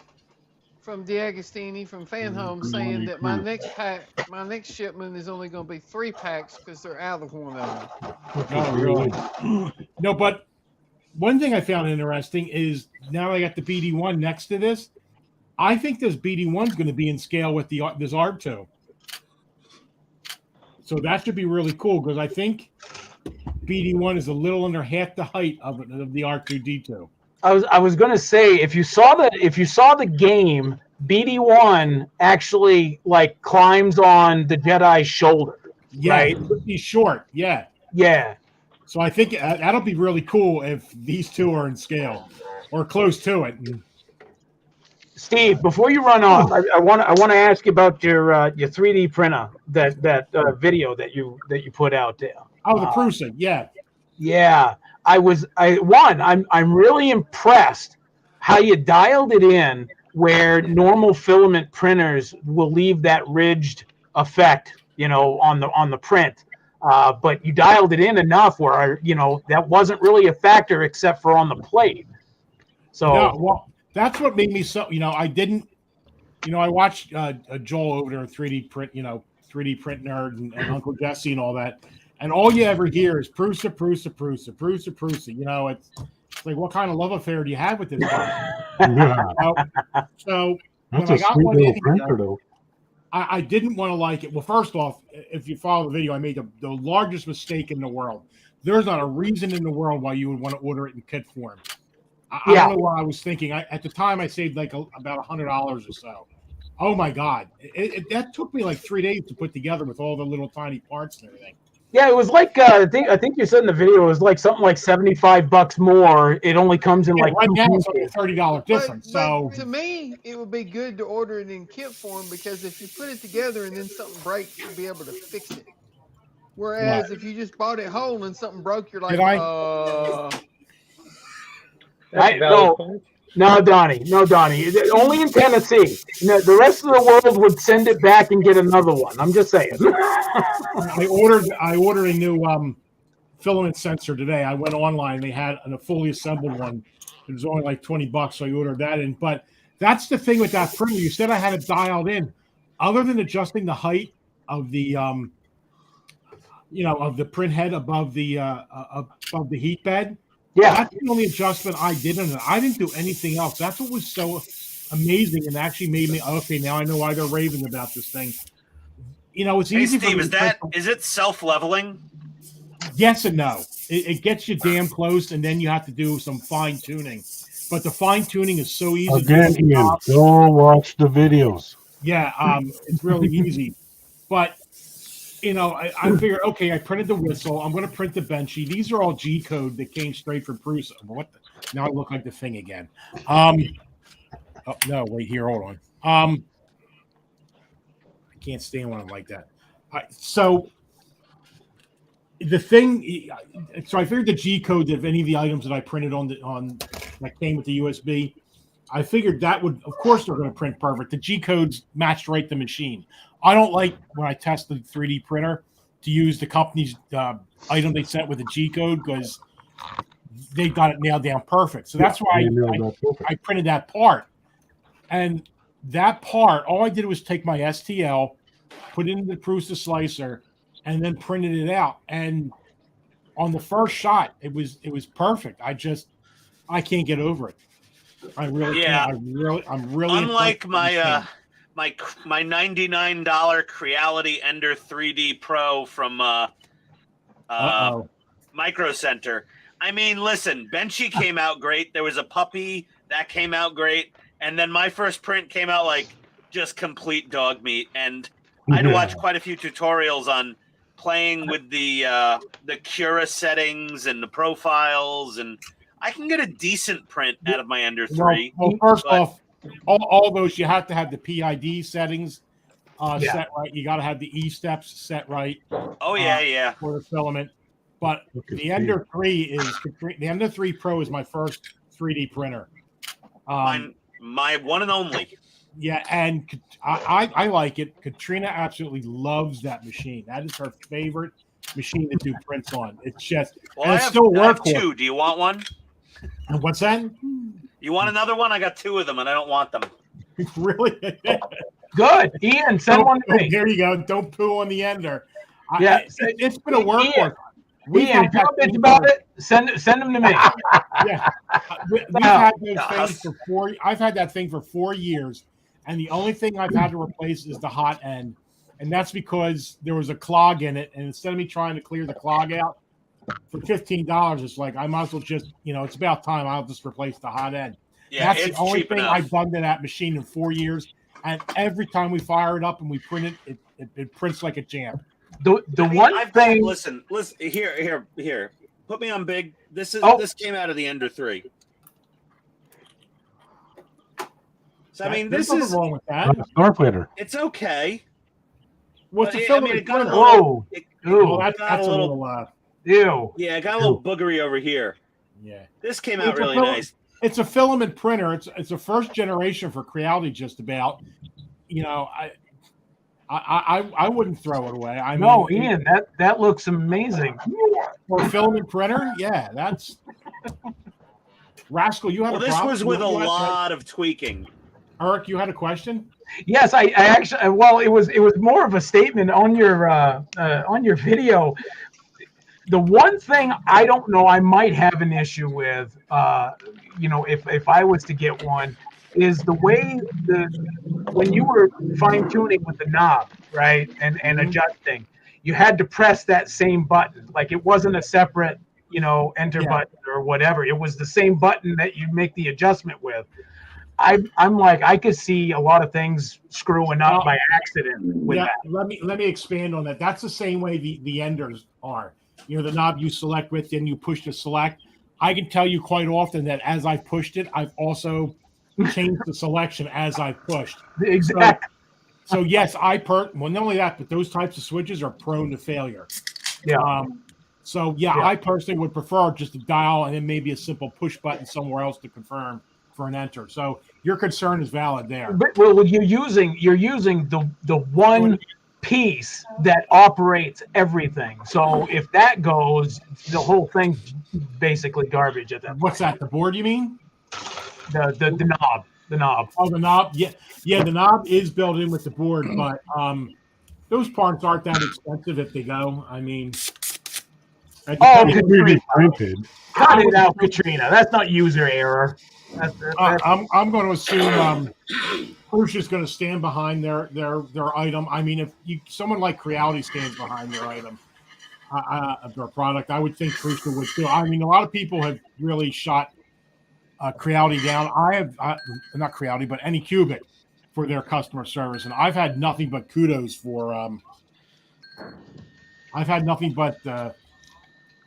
D'Agostini from Fan Home saying that my next shipment is only going to be 3 packs because they're out of one of them. Oh, really? No, but one thing I found interesting is now I got the BD1 next to this. I think this BD1 is going to be in scale with this ARB2. So that should be really cool because I think BD1 is a little under half the height of the R2D2. I was going to say if you saw the game, BD1 actually like climbs on the Jedi's shoulder. Yeah, right? He's short. Yeah. Yeah. So I think that'll be really cool if these two are in scale or close to it. Steve, before you run off, I want to ask you about your 3D printer that video that you put out there. Oh, the Prusa, yeah. Yeah. I'm really impressed how you dialed it in where normal filament printers will leave that ridged effect, on the print. But you dialed it in enough where, that wasn't really a factor except for on the plate. So no, well, that's what made me so, I didn't, I watched Joel over there in 3D print, 3D print nerd and Uncle Jesse and all that. And all you ever hear is Prusa, Prusa, Prusa, Prusa, Prusa. It's like, what kind of love affair do you have with this guy? So That's when I a got sweet one little in printer, here, though. I didn't want to like it. Well, first off, if you follow the video, I made the largest mistake in the world. There's not a reason in the world why you would want to order it in kit form. I don't know what I was thinking. At the time, I saved like about $100 or so. Oh my God. That took me like 3 days to put together with all the little tiny parts and everything. yeah, it was like I think you said in the video it was like something like $75 more. It only comes in like right two now it's pieces. like a $30 difference. So to me, it would be good to order it in kit form because if you put it together and then something breaks, you'll be able to fix it. Whereas if you just bought it whole and something broke, you're like, No, Donnie. Only in Tennessee. The rest of the world would send it back and get another one. I'm just saying. I ordered a new filament sensor today. I went online. They had a fully assembled one. It was only like $20, so I ordered that in. But That's the thing with that printer. You said I had it dialed in. Other than adjusting the height of the of the print head above the heat bed. Yeah. That's the only adjustment I did on it. I didn't do anything else. That's what was so amazing and actually made me okay. Now I know why they're raving about this thing. It's Hey, easy. Steve, for is it self-leveling? Yes and no. It gets you damn close, and then you have to do some fine tuning. But the fine tuning is so easy. Again, Ian, go watch the videos. Yeah, it's really easy. But I figured, okay, I printed the whistle. I'm going to print the benchy. These are all G code that came straight from Bruce. Now I look like the thing again. Oh no, wait here, hold on. I can't stand when I'm like that. So the thing, so I figured the G code of any of the items that I printed on that came with the USB, I figured that would, of course, they're going to print perfect. The G codes matched right the machine. I don't like when I test the 3D printer to use the company's item they sent with a G code because they got it nailed down perfect. So that's why I printed that part. And that part, all I did was take my STL, put it into the Prusa slicer, and then printed it out. And on the first shot, it was perfect. I can't get over it. I really can't. I'm really unlike my $99 Creality Ender 3D Pro from Micro Center. I mean, listen, Benchy came out great. There was a puppy that came out great, and then my first print came out like just complete dog meat. And I had to watch quite a few tutorials on playing with the Cura settings and the profiles, and I can get a decent print out of my Ender 3. Well, first off, all those you have to have the PID settings set right. You got to have the E steps set right. Oh yeah, for the filament. But the Ender 3 Pro is my first 3D printer. My one and only. Yeah, and I like it. Katrina absolutely loves that machine. That is her favorite machine to do prints on. It's just I have two. Do you want one? What's that? You want another one? I got two of them, and I don't want them. Really? Good, Ian. Send one to me. There you go. Don't poo on the Ender. It's been a workhorse. Ian, comment about it. Send them to me. Yeah, we've had those things for 4. I've had that thing for 4 years, and the only thing I've had to replace is the hot end, and that's because there was a clog in it. And instead of me trying to clear the clog out for $15, it's like I might as well just, it's about time. I'll just replace the hot end. Yeah, that's the only thing I've done to that machine in 4 years, and every time we fire it up and we print it, it prints like a champ. Listen. Here. Put me on big. This came out of the Ender 3. So I mean, there's nothing wrong with that. Starfighter. It's okay. What's the filament? it got a little. That's a little. Ew. Yeah, it got a little boogery over here. Yeah. This came out really nice. It's a filament printer. It's a first generation for Creality, just about. I wouldn't throw it away. Ian, that looks amazing. For a filament printer, yeah, that's Rascal. You have this was with a lot of tweaking. Eric, you had a question? Yes, I actually. Well, it was more of a statement on your video. The one thing I don't know I might have an issue with, if I was to get one, is the way when you were fine tuning with the knob, right, and adjusting, you had to press that same button. Like it wasn't a separate, enter button or whatever. It was the same button that you make the adjustment with. I'm like, I could see a lot of things screwing up by accident with that. Let me expand on that. That's the same way the Enders are. The knob you select with, then you push to select. I can tell you quite often that as I pushed it, I've also changed the selection as I pushed. Exactly. So yes, well, not only that, but those types of switches are prone to failure. Yeah. I personally would prefer just to dial and then maybe a simple push button somewhere else to confirm for an enter. So your concern is valid there. But you're using the one piece that operates everything. So if that goes, the whole thing's basically garbage at that point. What's that? The board, you mean? The knob. The knob. Oh, the knob. Yeah, the knob is built in with the board, but those parts aren't that expensive if they go. I mean, oh, It's 3D printed. cut it out, Katrina. That's not user error. That's I'm going to assume Crush is going to stand behind their item. I mean, if someone like Creality stands behind their item, their product, I would think Crush would too. I mean, a lot of people have really shot Creality down. I have not Creality, but Anycubic for their customer service, and I've had nothing but kudos for. I've had nothing but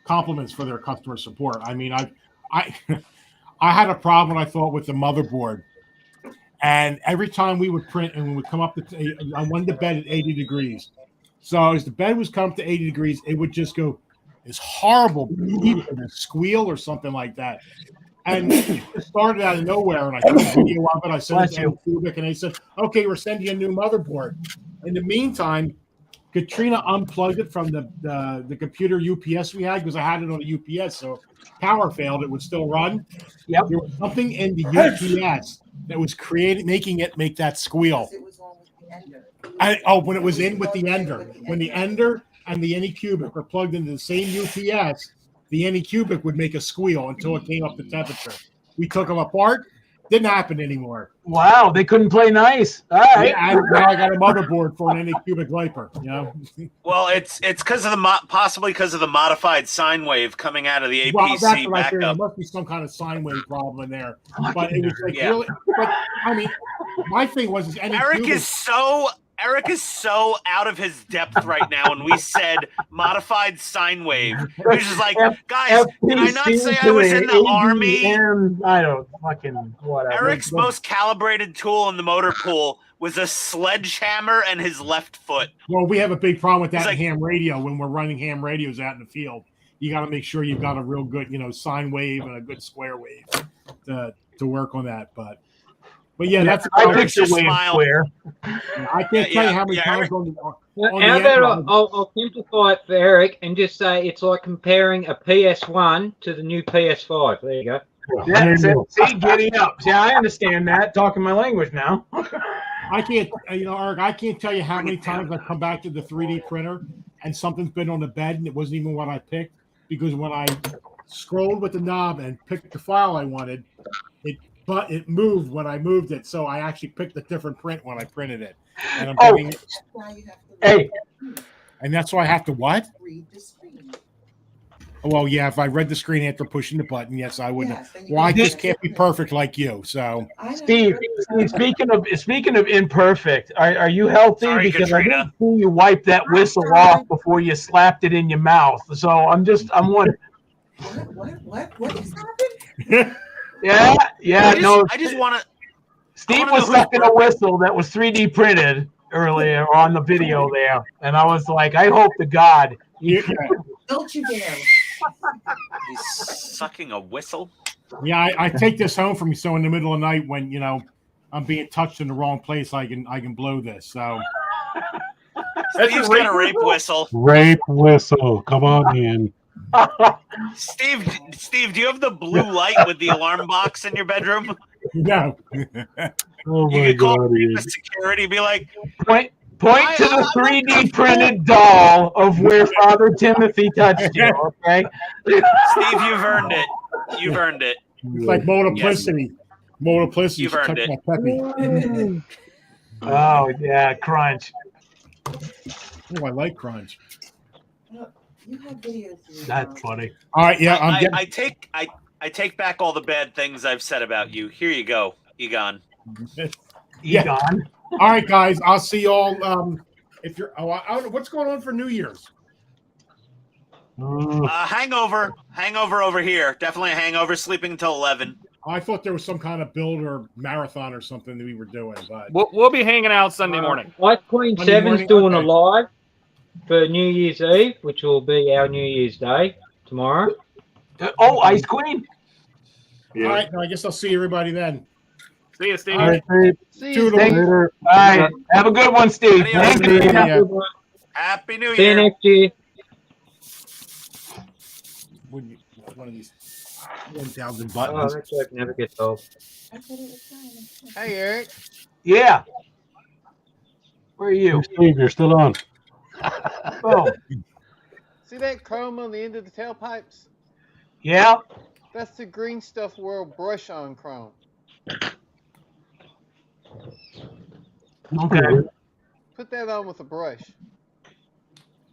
compliments for their customer support. I mean, I had a problem, I thought, with the motherboard, and every time we would print and we would come up to, I wanted the bed at 80 degrees. So as the bed was coming to 80 degrees, it would just go this horrible beep and a squeal or something like that. And it started out of nowhere, and I took a video of it. I sent it to Anycubic, and they said, "Okay, we're sending you a new motherboard." In the meantime, Katrina unplugged it from the computer UPS we had, because I had it on a UPS, so if power failed, it would still run. Yep. There was something in the UPS that was making it make that squeal. When it was in with the Ender. When the Ender and the Anycubic were plugged into the same UPS, the Anycubic would make a squeal until it came up to temperature. We took them apart. Didn't happen anymore. Wow, they couldn't play nice. All right. Yeah, now I got a motherboard for an Anycubic Viper. You know. Well, it's because of the possibly because of the modified sine wave coming out of the APC well, that's what I figured. There backup. must be some kind of sine wave problem in there. But it was like really. But I mean, my thing was Eric is so out of his depth right now. When we said modified sine wave, he was just like, guys, did I not say I was in the army? I don't fucking whatever. Eric's most calibrated tool in the motor pool was a sledgehammer and his left foot. Well, we have a big problem with that in ham radio. When we're running ham radios out in the field, you got to make sure you've got a real good, sine wave and a good square wave to work on that. But yeah, that's I picture wave square. I can't tell you how many times How about I'll simplify it for Eric and just say it's like comparing a PS1 to the new PS5. There you go. Yeah, see, giddy up. See, I understand that. Talking my language now. I can't, Eric, I can't tell you how many times I've come back to the 3D printer and something's been on the bed and it wasn't even what I picked, because when I scrolled with the knob and picked the file I wanted, but it moved when I moved it, so I actually picked a different print when I printed it. And I'm getting it. Hey. And that's why I have to what? Read the screen. Well, yeah, if I read the screen after pushing the button, yes, I wouldn't. Well, I just can't be perfect like you. So, Steve, speaking of imperfect, are you healthy? Sorry, because Katrina. I didn't see you wipe that whistle off before you slapped it in your mouth. So I'm wondering. What just happened? Yeah. I just want to. Steve was sucking a whistle that was 3D printed earlier on the video there, and I was like, I hope to God. Don't you dare. He's sucking a whistle. Yeah, I take this home from me, so in the middle of the night when I'm being touched in the wrong place, I can blow this. So Steve's got a rape whistle. Rape whistle. Come on in. Steve, do you have the blue light with the alarm box in your bedroom? No. Oh You my could call God! the security, be like, Point to the 3D printed doll of where Father Timothy touched you. Okay, Steve, you've earned it. You've earned it. It's like multiplicity. Yes. Multiplicity. You've earned it. Oh yeah, crunch. Oh, I like crunch. You have videos. That's funny. All right, yeah, I take back all the bad things I've said about you. Here you go, Egon. Egon. All right, guys. I'll see y'all. If you're, I don't know what's going on for New Year's. Hangover over here. Definitely a hangover. Sleeping until 11. I thought there was some kind of build or marathon or something that we were doing, but We'll be hanging out Sunday morning. Ice Queen Monday 7's morning? doing a Okay. live for New Year's Eve, which will be our New Year's Day tomorrow. Oh, Ice Queen. all right. I guess I'll see everybody then. See you, Steve. All right, Steve. Toodles. Later. All right. Have a good one, Steve. Adios. Thank you. Yeah. Happy New See you Year. next year. One of these. 1,000 Oh, buttons. that joke never gets old. I thought it was fine. Hey, Eric. Yeah. Where are you? Hey, Steve, you're still on. Oh, See that chrome on the end of the tailpipes? yeah. That's the Green Stuff World brush on chrome. Okay. Put that on with a brush.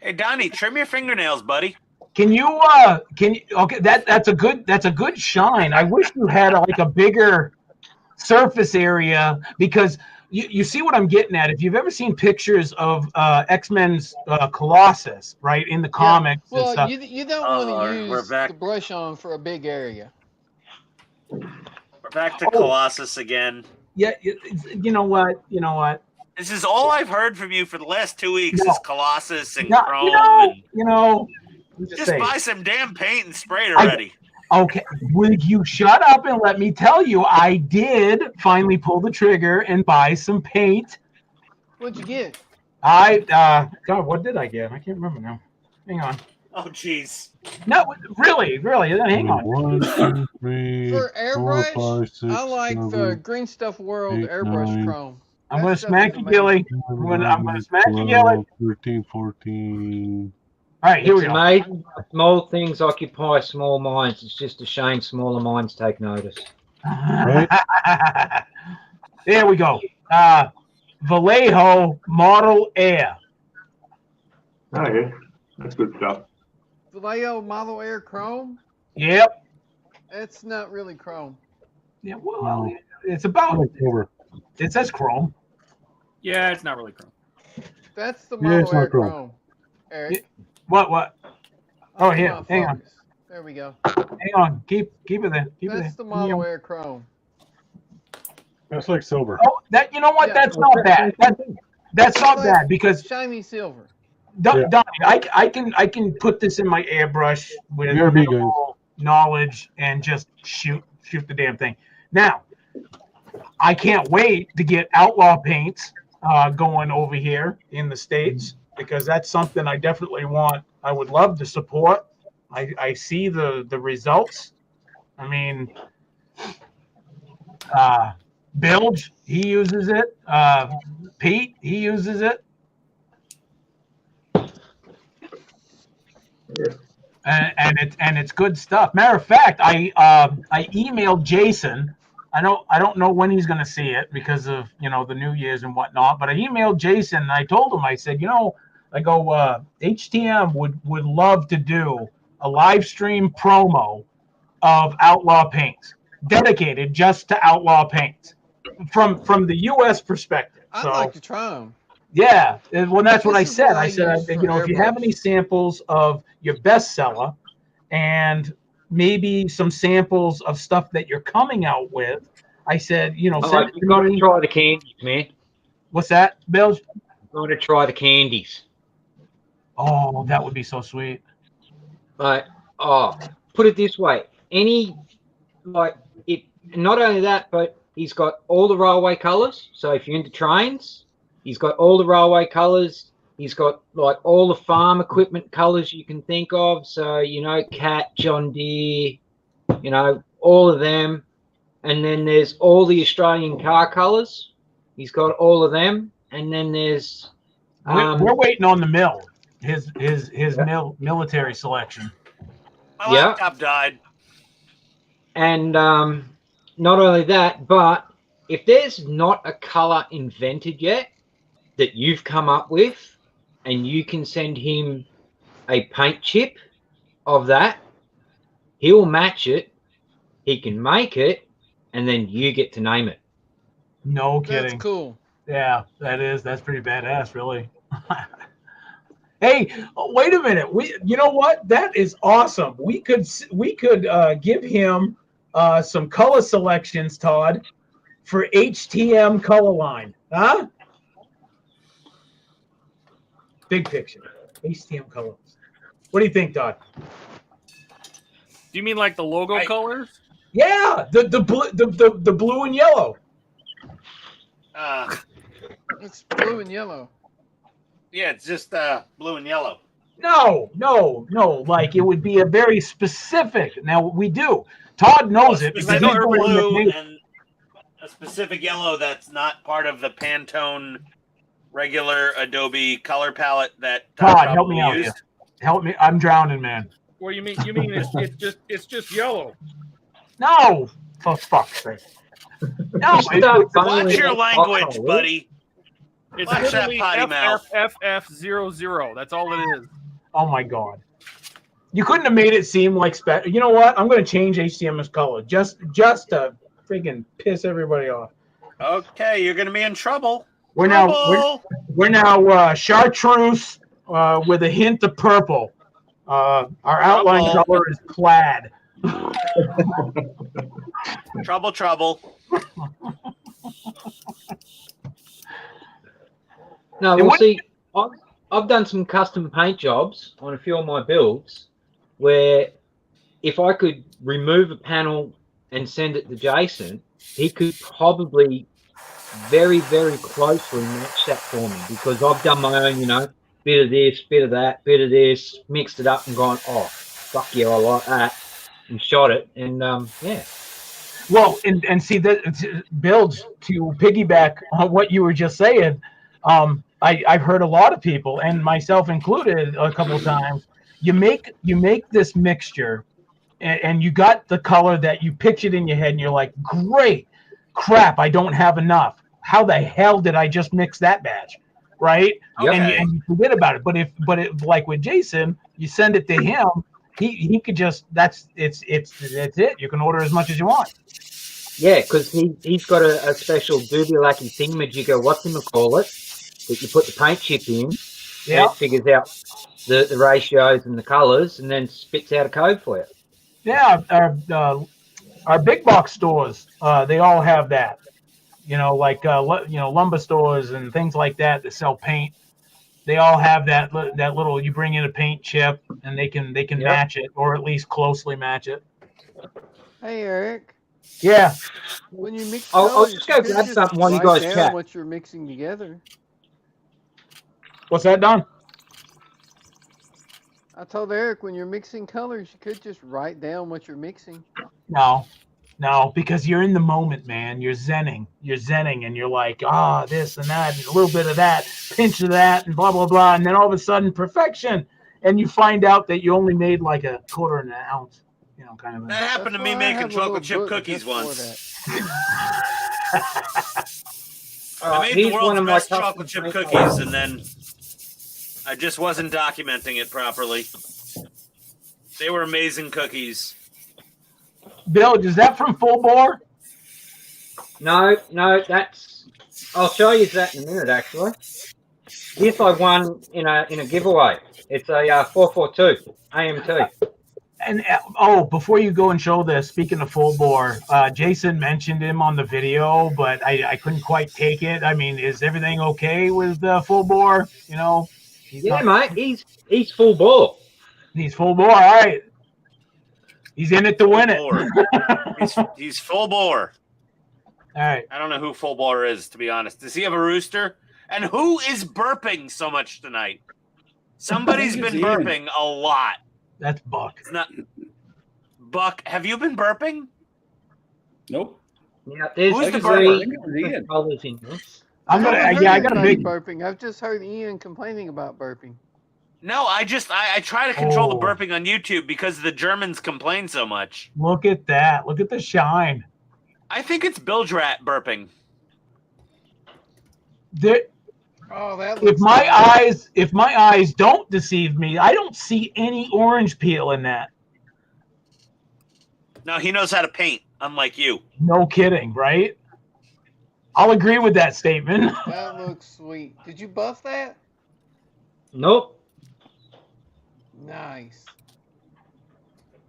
Hey, Donnie, trim your fingernails, buddy. Can you okay, that's a good shine. I wish you had like a bigger surface area, because you see what I'm getting at. If you've ever seen pictures of X-Men's Colossus, right, in the comics and Well, stuff. you don't Oh, want to Lord, we're use back. the brush on for a big area. We're back to Oh. Colossus again. Yeah, you know what? This is all I've heard from you for the last 2 weeks No. is Colossus and No, Chrome. And just just saying. buy some damn paint and spray it already. Okay, would you shut up and let me tell you, I did finally pull the trigger and buy some paint. What'd you get? God, what did I get? I can't remember now. Hang on. Oh, jeez. No, really, hang on. 1, 2, 3, For 4, airbrush, 5, 6, I like the 7, Green Stuff World 8, airbrush 9. chrome. I'm That going to stuff smack is you, amazing. Gilly. I'm going to smack you, Gilly. 13, 14. All right, here we It's go. amazing. Small things occupy small minds. It's just a shame smaller minds take notice. Right. There we go. Vallejo Model Air. Oh, yeah. That's good stuff. Vallejo Model Air Chrome? Yep. It's not really chrome. Yeah, well, it's about. It says chrome. Yeah, it's not really chrome. That's the Yeah, Model it's not Air chrome. Chrome. Eric. What? Oh, come here. Hang on. focus. There we go. Hang on. Keep it there. Keep it there. That's the Model Air Chrome. That's like silver. Oh, you know what? Yeah. That's not bad. That's not Like bad, because shiny silver. Yeah. Donnie, I can put this in my airbrush with BRB minimal knowledge and just shoot the damn thing. Now, I can't wait to get Outlaw paints going over here in the States, because that's something I definitely want. I would love to support. I see the results. I mean, Bilge, he uses it. Pete, he uses it. And it's good stuff. Matter of fact, I emailed Jason. I don't know when he's going to see it because of the New Year's and whatnot. But I emailed Jason and I told him, I said, HTM would love to do a live stream promo of Outlaw paints, dedicated just to Outlaw paints from the U.S. perspective. I'd So, like to try them. yeah, well, that's what I This is said. what I I said, use for if you have airbrush. any samples of your bestseller and maybe some samples of stuff that you're coming out with, I said, Oh, send it you've to got to me. try the candies, man. What's that, Bill? You've got to try the candies. Oh, that would be so sweet. Like, put it this way. Not only that, but he's got all the railway colours. So if you're into trains, he's got all the railway colours. He's got like all the farm equipment colours you can think of. So, Cat, John Deere, all of them. And then there's all the Australian car colours. He's got all of them. And then there's We're waiting on the mill. His military selection. My laptop died. And not only that, but if there's not a color invented yet that you've come up with, and you can send him a paint chip of that, he'll match it, he can make it, and then you get to name it. No kidding. That's cool. Yeah, that's pretty badass, really. Hey, wait a minute. You know what? That is awesome. We could give him some color selections, Todd, for HTM color line, huh? Big picture, HTM colors. What do you think, Todd? Do you mean like the logo colors? Yeah, the blue and yellow. It's blue and yellow. Yeah, it's just blue and yellow. No. Like it would be a very specific. Now we do. Todd knows it because he's Specific the one that blue made it. and a specific yellow that's not part of the Pantone regular Adobe color palette that Todd, help me out used. here. Help me. I'm drowning, man. What do you mean? You mean it's just yellow? No, for fuck's sake. No, Watch your language, buddy. It's Watch that literally potty mouth. FFF00. That's all it is. Oh my god. You couldn't have made it seem like You know what? I'm going to change HTM's color just to freaking piss everybody off. Okay, you're going to be in trouble. We're now chartreuse with a hint of purple. Our outline color is plaid. Trouble. No, well, see, I've done some custom paint jobs on a few of my builds where if I could remove a panel and send it to Jason, he could probably very, very closely match that for me because I've done my own, bit of this, bit of that, bit of this, mixed it up and gone, oh, fuck yeah, I like that, and shot it, and yeah. Well, and see that builds to piggyback on what you were just saying. I've heard a lot of people, and myself included, a couple of times. You make this mixture, and you got the color that you pictured in your head, and you're like, great, crap, I don't have enough. How the hell did I just mix that batch, right? Okay. And you forget about it. But if like with Jason, you send it to him, he could just that's it. You can order as much as you want. Yeah, because he's got a special doobie-lacky thingamajigger, whatchamacallit, that you put the paint chip in. Yeah. It figures out the ratios and the colours and then spits out a code for you. Yeah, our big box stores, they all have that. Like lumber stores and things like that sell paint. They all have that little. You bring in a paint chip and they can match it or at least closely match it. Hey, Eric. Yeah. When you mix, I'll just go grab something while you guys down chat. what you're mixing together. What's that, Don? I told Eric when you're mixing colors, you could just write down what you're mixing. No, because you're in the moment, man. You're zenning, and you're like, this and that, and a little bit of that, pinch of that, and blah blah blah, and then all of a sudden, perfection, and you find out that you only made like a quarter of an ounce, kind of. That happened to me making chocolate chip cookies once. I made the world's best chocolate chip cookies, and then I just wasn't documenting it properly. They were amazing cookies. Bill, is that from Full Bore? No, that's. I'll show you that in a minute. Actually, this I won in a giveaway. It's a 442 AMT. And before you go and show this, speaking of Full Bore, Jason mentioned him on the video, but I couldn't quite take it. I mean, is everything okay with Full Bore? Mate, he's full bore. He's full bore. All right. He's in it to win it. He's full bore. All right. I don't know who full bore is, to be honest. Does he have a rooster? And who is burping so much tonight? Somebody's been burping a lot. That's Buck. It's not Buck. Have you been burping? Nope. Yeah, there's who's the burper? I got a big burping. I've just heard Ian complaining about burping. No, I try to control the burping on YouTube because the Germans complain so much. Look at that. Look at the shine. I think it's Bildrat burping. That if my eyes don't deceive me, I don't see any orange peel in that. No, he knows how to paint, unlike you. No kidding, right? I'll agree with that statement. That looks sweet. Did you buff that? Nope. Nice.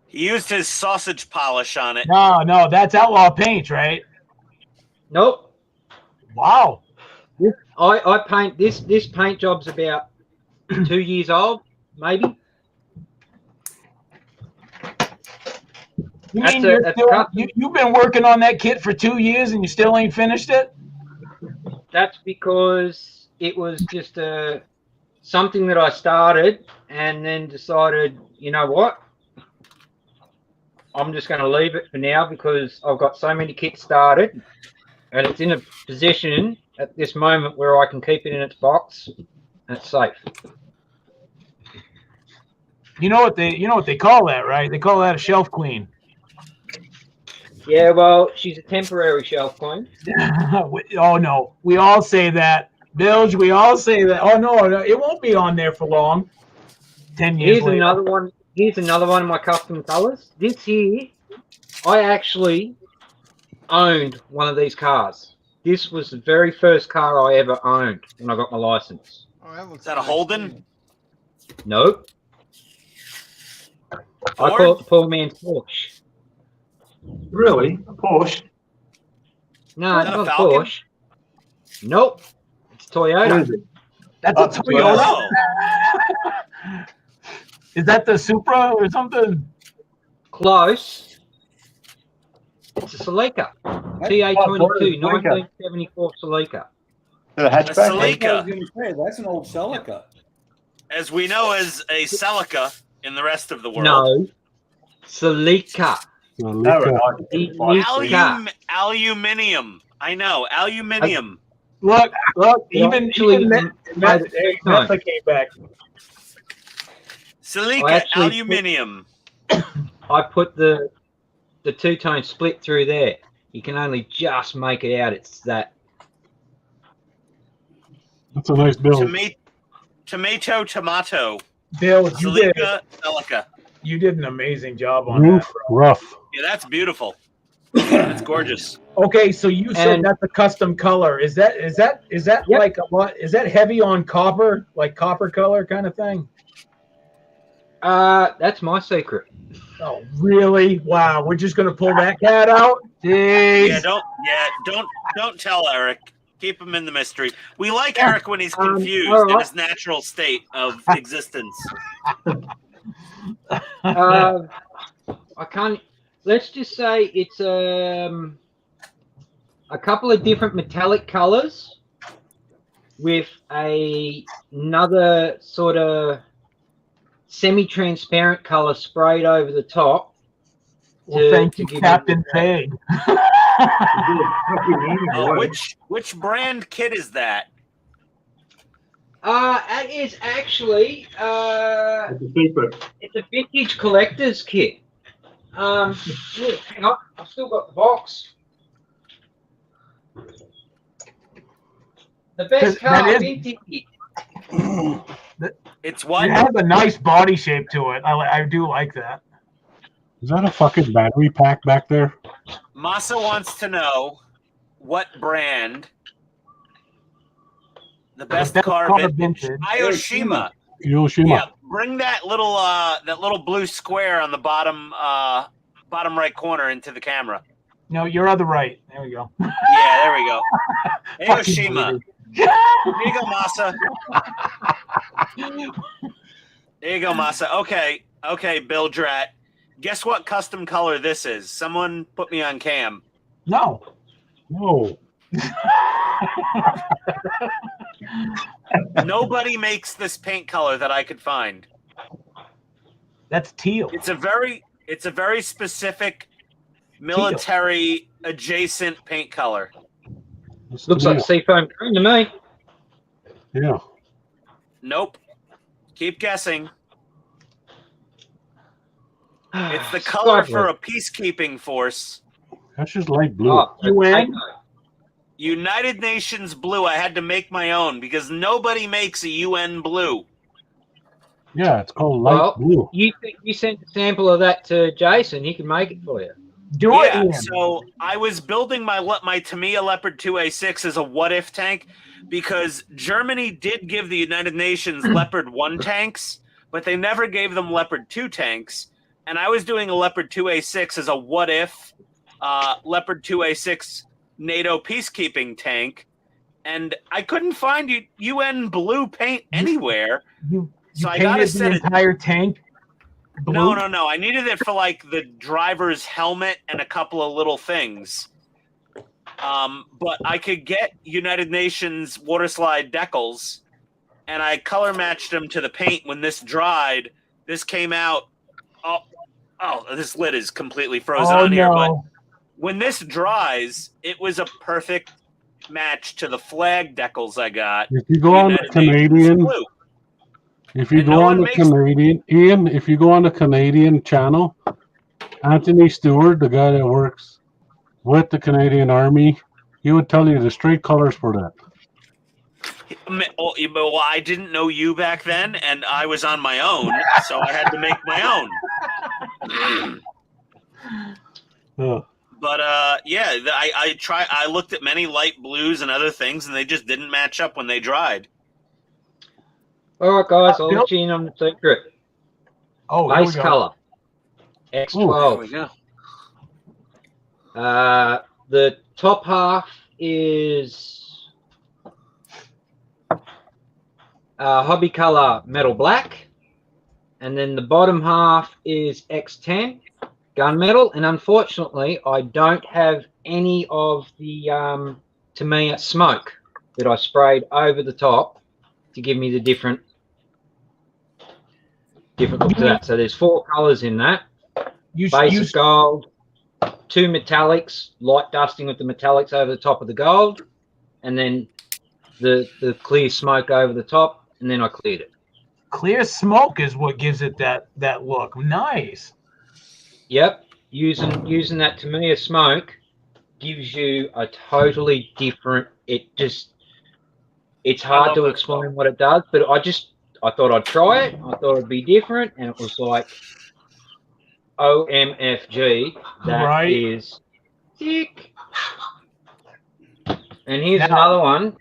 He used his sausage polish on it. No, that's Outlaw Paint, right? Nope. Wow. I paint this paint job's about 2 years old, maybe. You mean you've been working on that kit for 2 years and you still ain't finished it? That's because it was just a something that I started and then decided, you know what? I'm just going to leave it for now because I've got so many kits started and it's in a position at this moment where I can keep it in its box and it's safe. You know what they call that, right? They call that a shelf queen. Yeah, well, she's a temporary shelf queen. Oh no, we all say that, Bilge. We all say that. Oh no, it won't be on there for long. 10 years Here's later. another one. Here's another one of my custom colors. This here, I actually owned one of these cars. This was the very first car I ever owned when I got my license. Oh, that looks Is that a nice, Holden? too. Nope. I call it the poor man's Porsche. Really? A Porsche? No, Is it's that a not a Falcon? Porsche. Nope. It's What Toyota. is it? That's a Oh, Toyota. Oh, Is that the Supra or something? Close. It's a Celica. TA22, Celica. 1974 Celica. The hatchback? That's That's what I was Celica. going to say. That's an old Celica. as we know as a Celica in the rest of the world. No. Celica. Aluminium. I know, aluminium. Look, even actually Meta came back. Silica aluminium. I put the two-tone split through there. You can only just make it out. It's that. That's a nice build. Tomato. Bill, Silica, Celica. you did an amazing job on Roof, that, bro. rough. Yeah, that's beautiful. That's gorgeous. Okay, so you said And- that's a custom color. Is that Yep. like a what? Is that heavy on copper, like copper color kind of thing? That's my secret. Oh, really? Wow, we're just gonna pull that cat out? Jeez. Don't tell Eric. Keep him in the mystery. We like Eric when he's confused all right. in his natural state of existence. I can't. Let's just say it's a couple of different metallic colors with another sort of semi-transparent color sprayed over the top. Well, thank you, give Captain Peg. Which brand kit is that? It is actually It's a secret. it's a vintage collector's kit. Look, hang on, I've still got the box. The best That car is- vintage kit. It's It what? has a nice body shape to it. I do like that. Is that a fucking battery pack back there? Masa wants to know what brand the best car vintage. Ayoshima. Hiroshima. Yeah, bring that little blue square on the bottom right corner into the camera. No, your other right. There we go. Yeah, there we go. Fucking Ayoshima. weird. There you go, Masa. There you go, Masa. Okay, Bill Drat. Guess what custom color this is? Someone put me on cam. No. No. Nobody makes this paint color that I could find. That's teal. It's a very specific military adjacent paint color. That's Looks the like deal. seafoam green to me. Yeah. Nope. Keep guessing. It's the color for a peacekeeping force. That's just light blue. Oh, UN? United Nations blue. I had to make my own because nobody makes a UN blue. Yeah, it's called light Well, blue. you sent a sample of that to Jason. He can make it for you. Do Yeah, it, Ian. so I was building my Tamiya Leopard 2A6 as a what-if tank because Germany did give the United Nations Leopard 1 tanks, but they never gave them Leopard 2 tanks. And I was doing a Leopard 2A6 as a what-if Leopard 2A6 NATO peacekeeping tank, and I couldn't find UN blue paint anywhere. You So I painted gotta the set it. entire tank blue? No. I needed it for like the driver's helmet and a couple of little things. But I could get United Nations water slide decals and I color matched them to the paint. When this dried, this came out. Oh, this lid is completely frozen on here. But when this dries, it was a perfect match to the flag decals I got. If you go on the Canadian, if you go on the Canadian, Ian, if you go on the Canadian channel, Anthony Stewart, the guy that works with the Canadian Army, he would tell you the straight colors for that. Well, I didn't know you back then, and I was on my own, so I had to make my own. But yeah, I looked at many light blues and other things, and they just didn't match up when they dried. All right, guys, I'll let you in on the secret. Oh, base color X12. There we go. The top half is hobby color metal black, and then the bottom half is X10 gunmetal. And unfortunately, I don't have any of the Tamiya smoke that I sprayed over the top to give me the different look to that. So there's 4 colors in that. Base of gold, 2 metallics, light dusting with the metallics over the top of the gold, and then the clear smoke over the top. And then I cleared it. Clear smoke is what gives it that look. Nice. Yep. Using that Tamiya smoke gives you a totally different. It's hard to explain what it does, but I thought I'd try it. I thought it'd be different, and it was like OMFG. That is sick. And here's another one.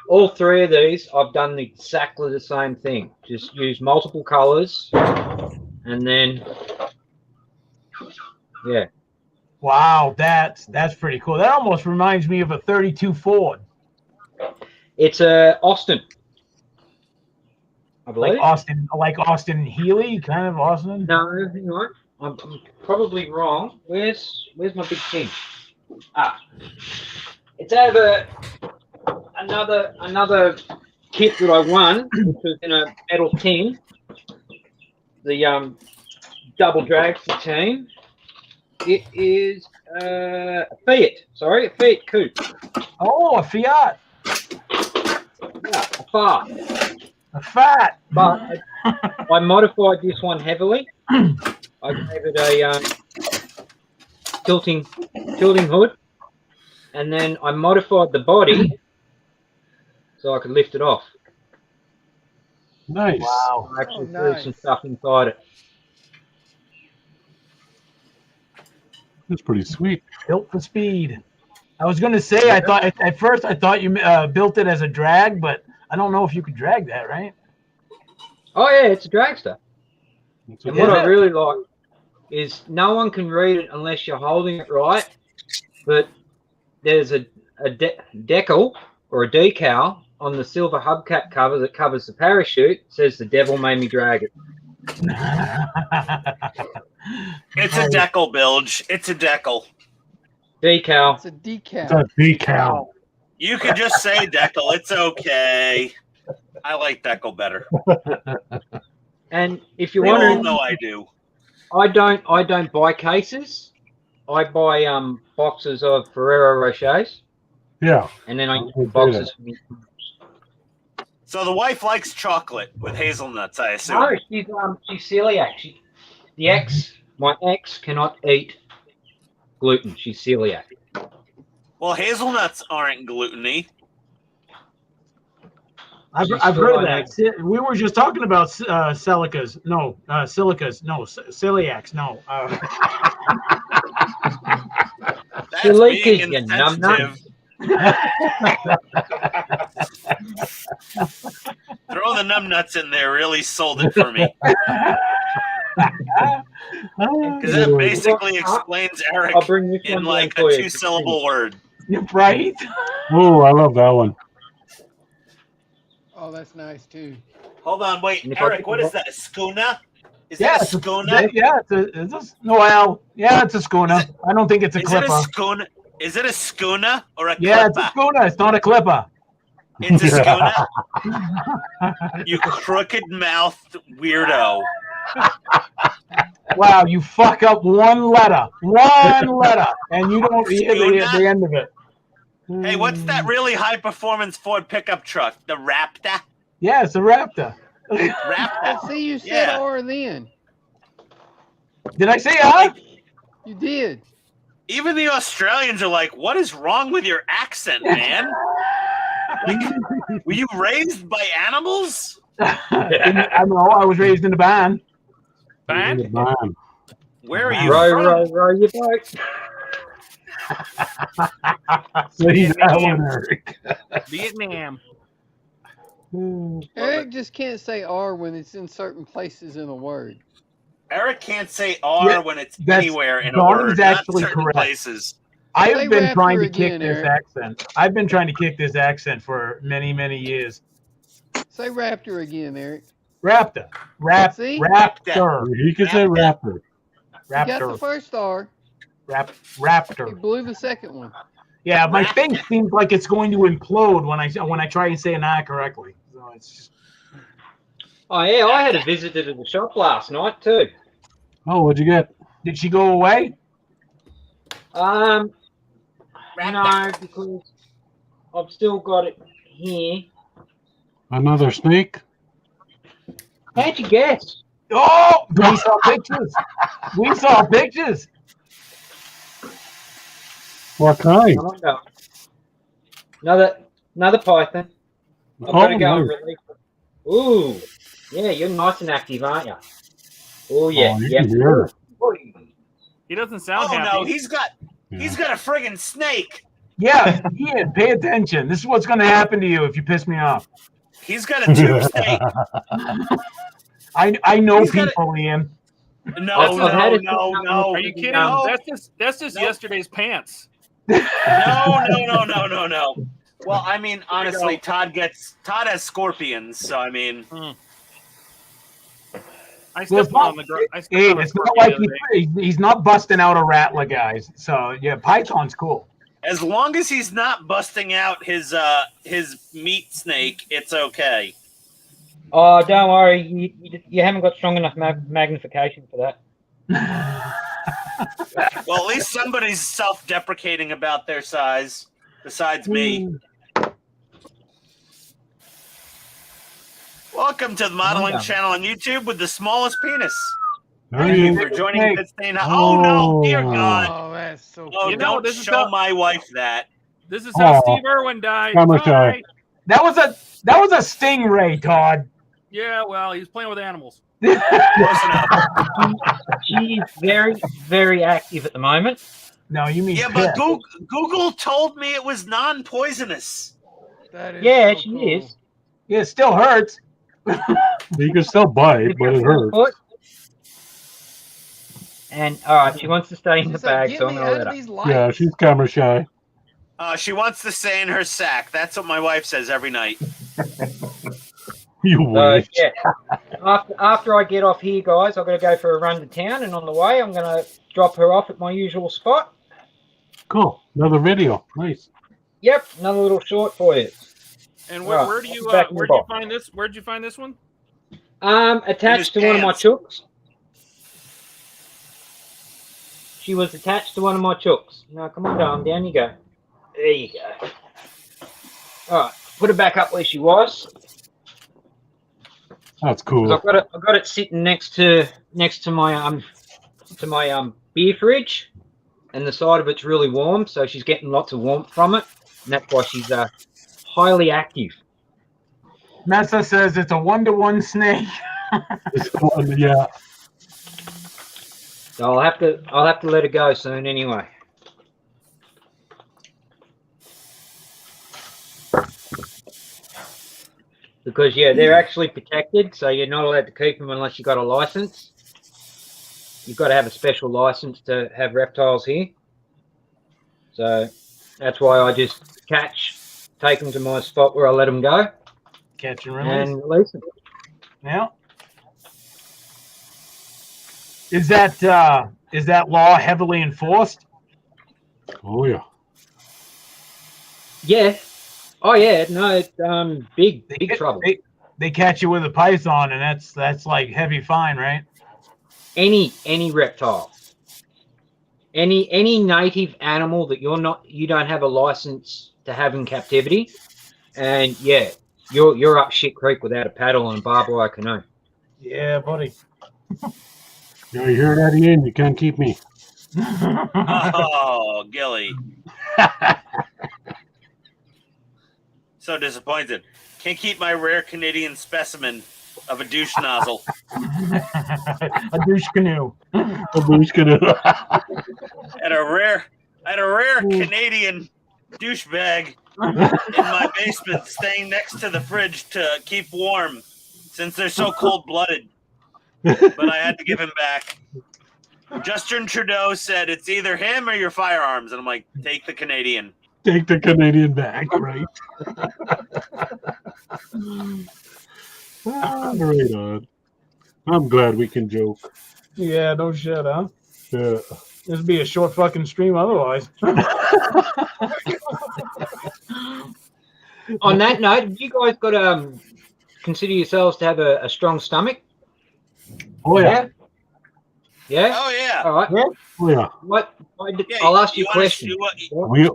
All 3 of these, I've done exactly the same thing. Just use multiple colors, and then, yeah. Wow, that's pretty cool. That almost reminds me of a 32 Ford. It's a Austin, I believe. Like Austin Healy, kind of Austin. No, hang on. I'm probably wrong. Where's my big thing? It's over. Another kit that I won, which was in a metal tin, the double drag for team. It is a Fiat. Sorry, a Fiat Coupe. Oh, a Fiat. Yeah, a Fat. A Fat. But I modified this one heavily. I gave it a tilting hood, and then I modified the body so I could lift it off. Nice. Wow. I actually threw some stuff inside it. That's pretty sweet. Built for speed. I was going to say, I thought at first you built it as a drag, but I don't know if you could drag that, right? Oh yeah, it's a dragster. And what I really like is no one can read it unless you're holding it right. But there's a decal or a decal on the silver hubcap cover that covers the parachute. It says the devil made me drag it. It's a decal, Bilge. It's a decal. Decal. It's a decal. It's a decal. You could just say decal. It's okay. I like decal better. And if you're We all wondering, know I do. I don't buy cases. I buy boxes of Ferrero Rochers. Yeah. And then I use boxes for me. So the wife likes chocolate with hazelnuts, I assume. No, she's celiac. My ex cannot eat gluten. She's celiac. Well, hazelnuts aren't gluten-y. I've heard that. We were just talking about silicas. No, silicas. No, celiacs. No. That's being insensitive. Throw the numbnuts in there really sold it for me. Because that basically explains Eric in like a 2-syllable word. Right? Oh, I love that one. Oh, that's nice too. Hold on, wait, Eric, what is that? A schooner? Is Yeah, that a schooner? Yeah, it's a schooner. I don't think it's a clipper. Is it a schooner or a Yeah, clipper? it's a schooner. It's not a clipper. It's a schooner. You crooked mouthed weirdo. Wow, you fuck up one letter, and you don't hear the end of it. Hey, what's that really high performance Ford pickup truck? The Raptor? Yeah, it's a Raptor. Raptor. See, you said Yeah. R then. Did I say R? You did. Even the Australians are like, what is wrong with your accent, man? Like, were you raised by animals? I know, I was raised in the barn. Barn? Where are you from? Row your boat. Vietnam. Eric just can't say R when it's in certain places in a word. Eric can't say R when it's anywhere in a Donnie's word, actually not certain correct. places. I've Say been Raptor trying to again, kick this Eric. accent. I've been trying to kick this accent for many, many years. Say Raptor again, Eric. Raptor. See? Raptor. He can say raptor. You got the Raptor. first R. You Raptor. blew the second one. Yeah, my thing seems like it's going to implode when I try and say an I correctly. So it's just... Oh yeah, I had a visitor to the shop last night too. Oh, what'd you get? Did she go away? No, because I've still got it here. Another snake? How'd you guess? Oh, we saw pictures. We saw pictures. What kind? Come on, go. Another python. I've got to go and release it. Ooh, yeah, you're nice and active, aren't you? Oh yeah, you yeah. can hear. He doesn't sound happy. No, he's got a friggin' snake. Yeah, Ian, pay attention. This is what's going to happen to you if you piss me off. He's got a tube snake. I know people, Ian. No. Are you kidding? That's just yesterday's pants. No. Well, I mean, honestly, Todd has scorpions, so I mean. I stepped on the ground. It's not like he's not busting out a rattler, guys. So yeah, Python's cool. As long as he's not busting out his meat snake, it's okay. Oh, don't worry, you haven't got strong enough magnification for that. Well, at least somebody's self-deprecating about their size, besides me. Welcome to the modeling channel on YouTube with the smallest penis. Thank you for joining PITSTAIN. Oh no, dear God! Oh, that's so cool. Oh, don't show my wife that. This is how Steve Irwin died. Right. That was a stingray, Todd. Yeah, well, he's playing with animals. She's very, very active at the moment. No, you mean but Google told me it was non-poisonous. Yeah, she is. Yeah, it still hurts. You can still bite, but it hurts. And all right, she wants to stay in the bag, so I'm gonna let her. Yeah, she's camera shy. She wants to stay in her sack. That's what my wife says every night. You wish. Yeah. After I get off here, guys, I've got to go for a run to town, and on the way, I'm going to drop her off at my usual spot. Cool. Another video. Nice. Yep, another little short for you. And where'd you find this? Where'd you find this one? Attached to one of my chooks. She was attached to one of my chooks. Now, come on, darling, down you go. There you go. All right, put her back up where she was. That's cool. I've got it sitting next to my beer fridge, and the side of it's really warm, so she's getting lots of warmth from it, and that's why she's highly active. Messa says it's a 1-to-1 snake. Yeah. So I'll have to let her go soon anyway. Because they're actually protected, so you're not allowed to keep them unless you've got a license. You've got to have a special license to have reptiles here. So that's why I just take them to my spot where I let them go. Catch and release. And release them. Yeah. Is that law heavily enforced? Oh yeah. Yeah. Oh yeah, no, it's big trouble. They catch you with a python, and that's like heavy fine, right? Any reptile, any native animal that you don't have a license to have in captivity, and yeah, you're up shit creek without a paddle and a barbed wire canoe. Yeah, buddy. Yeah, you hear that, Ian? You can't keep me. Oh, Gilly. So disappointed. Can't keep my rare Canadian specimen of a douche nozzle. A douche canoe. A douche canoe. And a rare Canadian douchebag in my basement, staying next to the fridge to keep warm, since they're so cold-blooded. But I had to give him back. Justin Trudeau said it's either him or your firearms, and I'm like, take the Canadian. Take the Canadian back, right? Right on. I'm glad we can joke. Yeah, no shit, huh? Yeah. This would be a short fucking stream otherwise. On that note, you guys got to consider yourselves to have a strong stomach? Oh yeah. Yeah. Oh yeah. All right. Yeah. Oh yeah. What? Yeah, I'll ask you a wanna question. We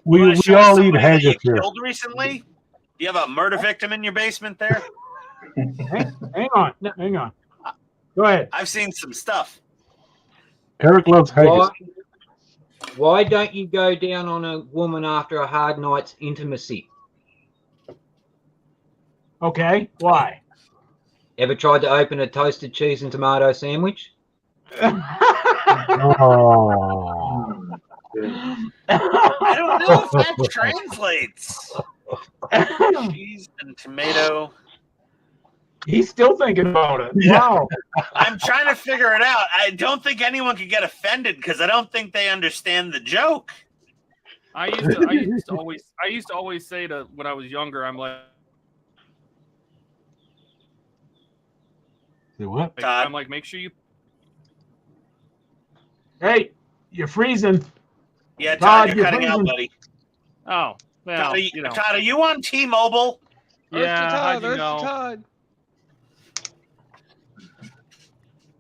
all eat haggis here. Killed recently? Do you have a murder victim in your basement there? Hang on. Go ahead. I've seen some stuff. Eric loves haggis. Why don't you go down on a woman after a hard night's intimacy? Okay. Why? Ever tried to open a toasted cheese and tomato sandwich? Oh. I don't know if that translates. Cheese and tomato. He's still thinking about it. Yeah. Wow. I'm trying to figure it out. I don't think anyone could get offended because I don't think they understand the joke. I used to always say to when I was younger, I'm like, What? I'm like, make sure you. Hey, you're freezing. Yeah, Todd, Todd, you're you're cutting out, freezing. buddy. Oh, well, Todd, are you on T-Mobile? Yeah, how'd you know? Todd.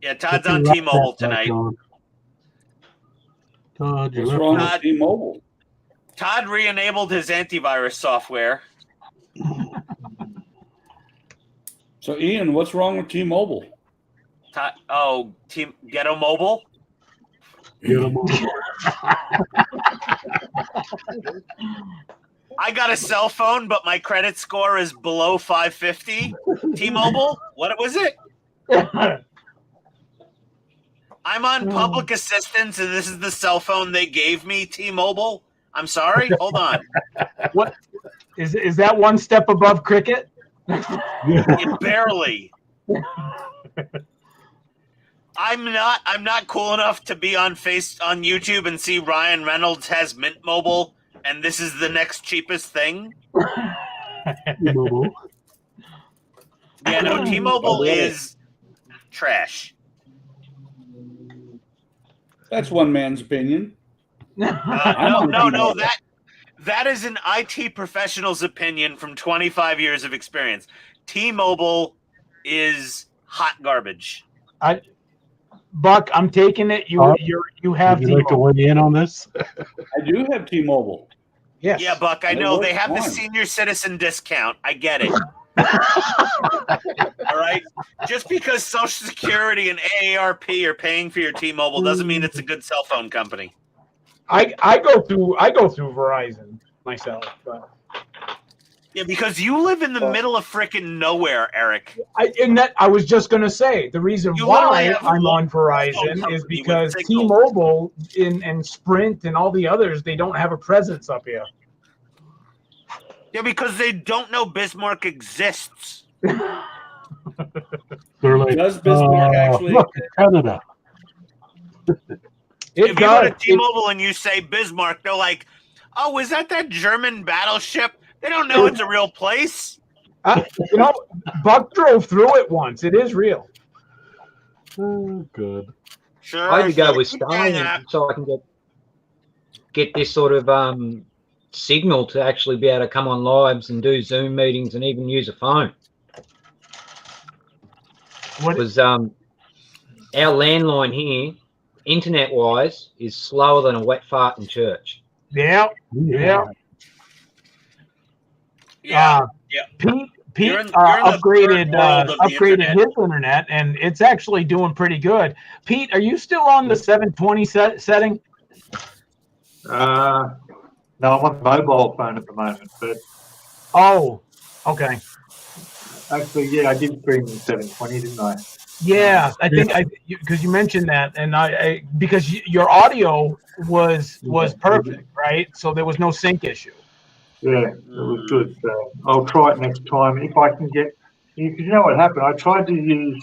Yeah, Todd's on T-Mobile tonight. Todd, What's wrong with T-Mobile? Todd re-enabled his antivirus software. So, Ian, what's wrong with T-Mobile? Todd, Ghetto Mobile? Get him on. I got a cell phone, but my credit score is below 550. T-Mobile? What was it? I'm on public assistance, and this is the cell phone they gave me, T-Mobile. I'm sorry. Hold on. What is that one step above cricket? Barely. I'm not cool enough to be on YouTube and see Ryan Reynolds has Mint Mobile, and this is the next cheapest thing. T-Mobile. Yeah, no, T-Mobile is trash. That's one man's opinion. No, that is an IT professional's opinion from 25 years of experience. T-Mobile is hot garbage. Buck, I'm taking it. You have Would you like to weigh in on this? I do have T-Mobile. Yes. Yeah, Buck, I And it know they works have the fine. senior citizen discount. I get it. All right. Just because Social Security and AARP are paying for your T-Mobile doesn't mean it's a good cell phone company. I go through Verizon myself. But Yeah, because you live in the middle of freaking nowhere, Eric. I was just gonna say the reason You literally why have a I'm on phone Verizon company is with because signal. T-Mobile and Sprint and all the others, they don't have a presence up here. Yeah, because they don't know Bismarck exists. They're like, Does Bismarck actually? look, Canada. If you go to T-Mobile and you say Bismarck, they're like, "Oh, is that German battleship?" They don't know it's a real place. Buck drove through it once. It is real. Oh, good. Sure. I had to go with Yeah. Stalin so I can get this sort of signal to actually be able to come on lives and do Zoom meetings and even use a phone. Because our landline here, internet-wise, is slower than a wet fart in church. Yeah. Pete upgraded his internet, and it's actually doing pretty good. Pete, are you still on the 720 setting? No, I'm on the mobile phone at the moment, but oh, okay. Actually, yeah, I did stream in 720, didn't I? Yeah, I think because you mentioned that, and because your audio was perfect, right? So there was no sync issue. Yeah, it was good. So I'll try it next time if I can get. You know what happened? I tried to use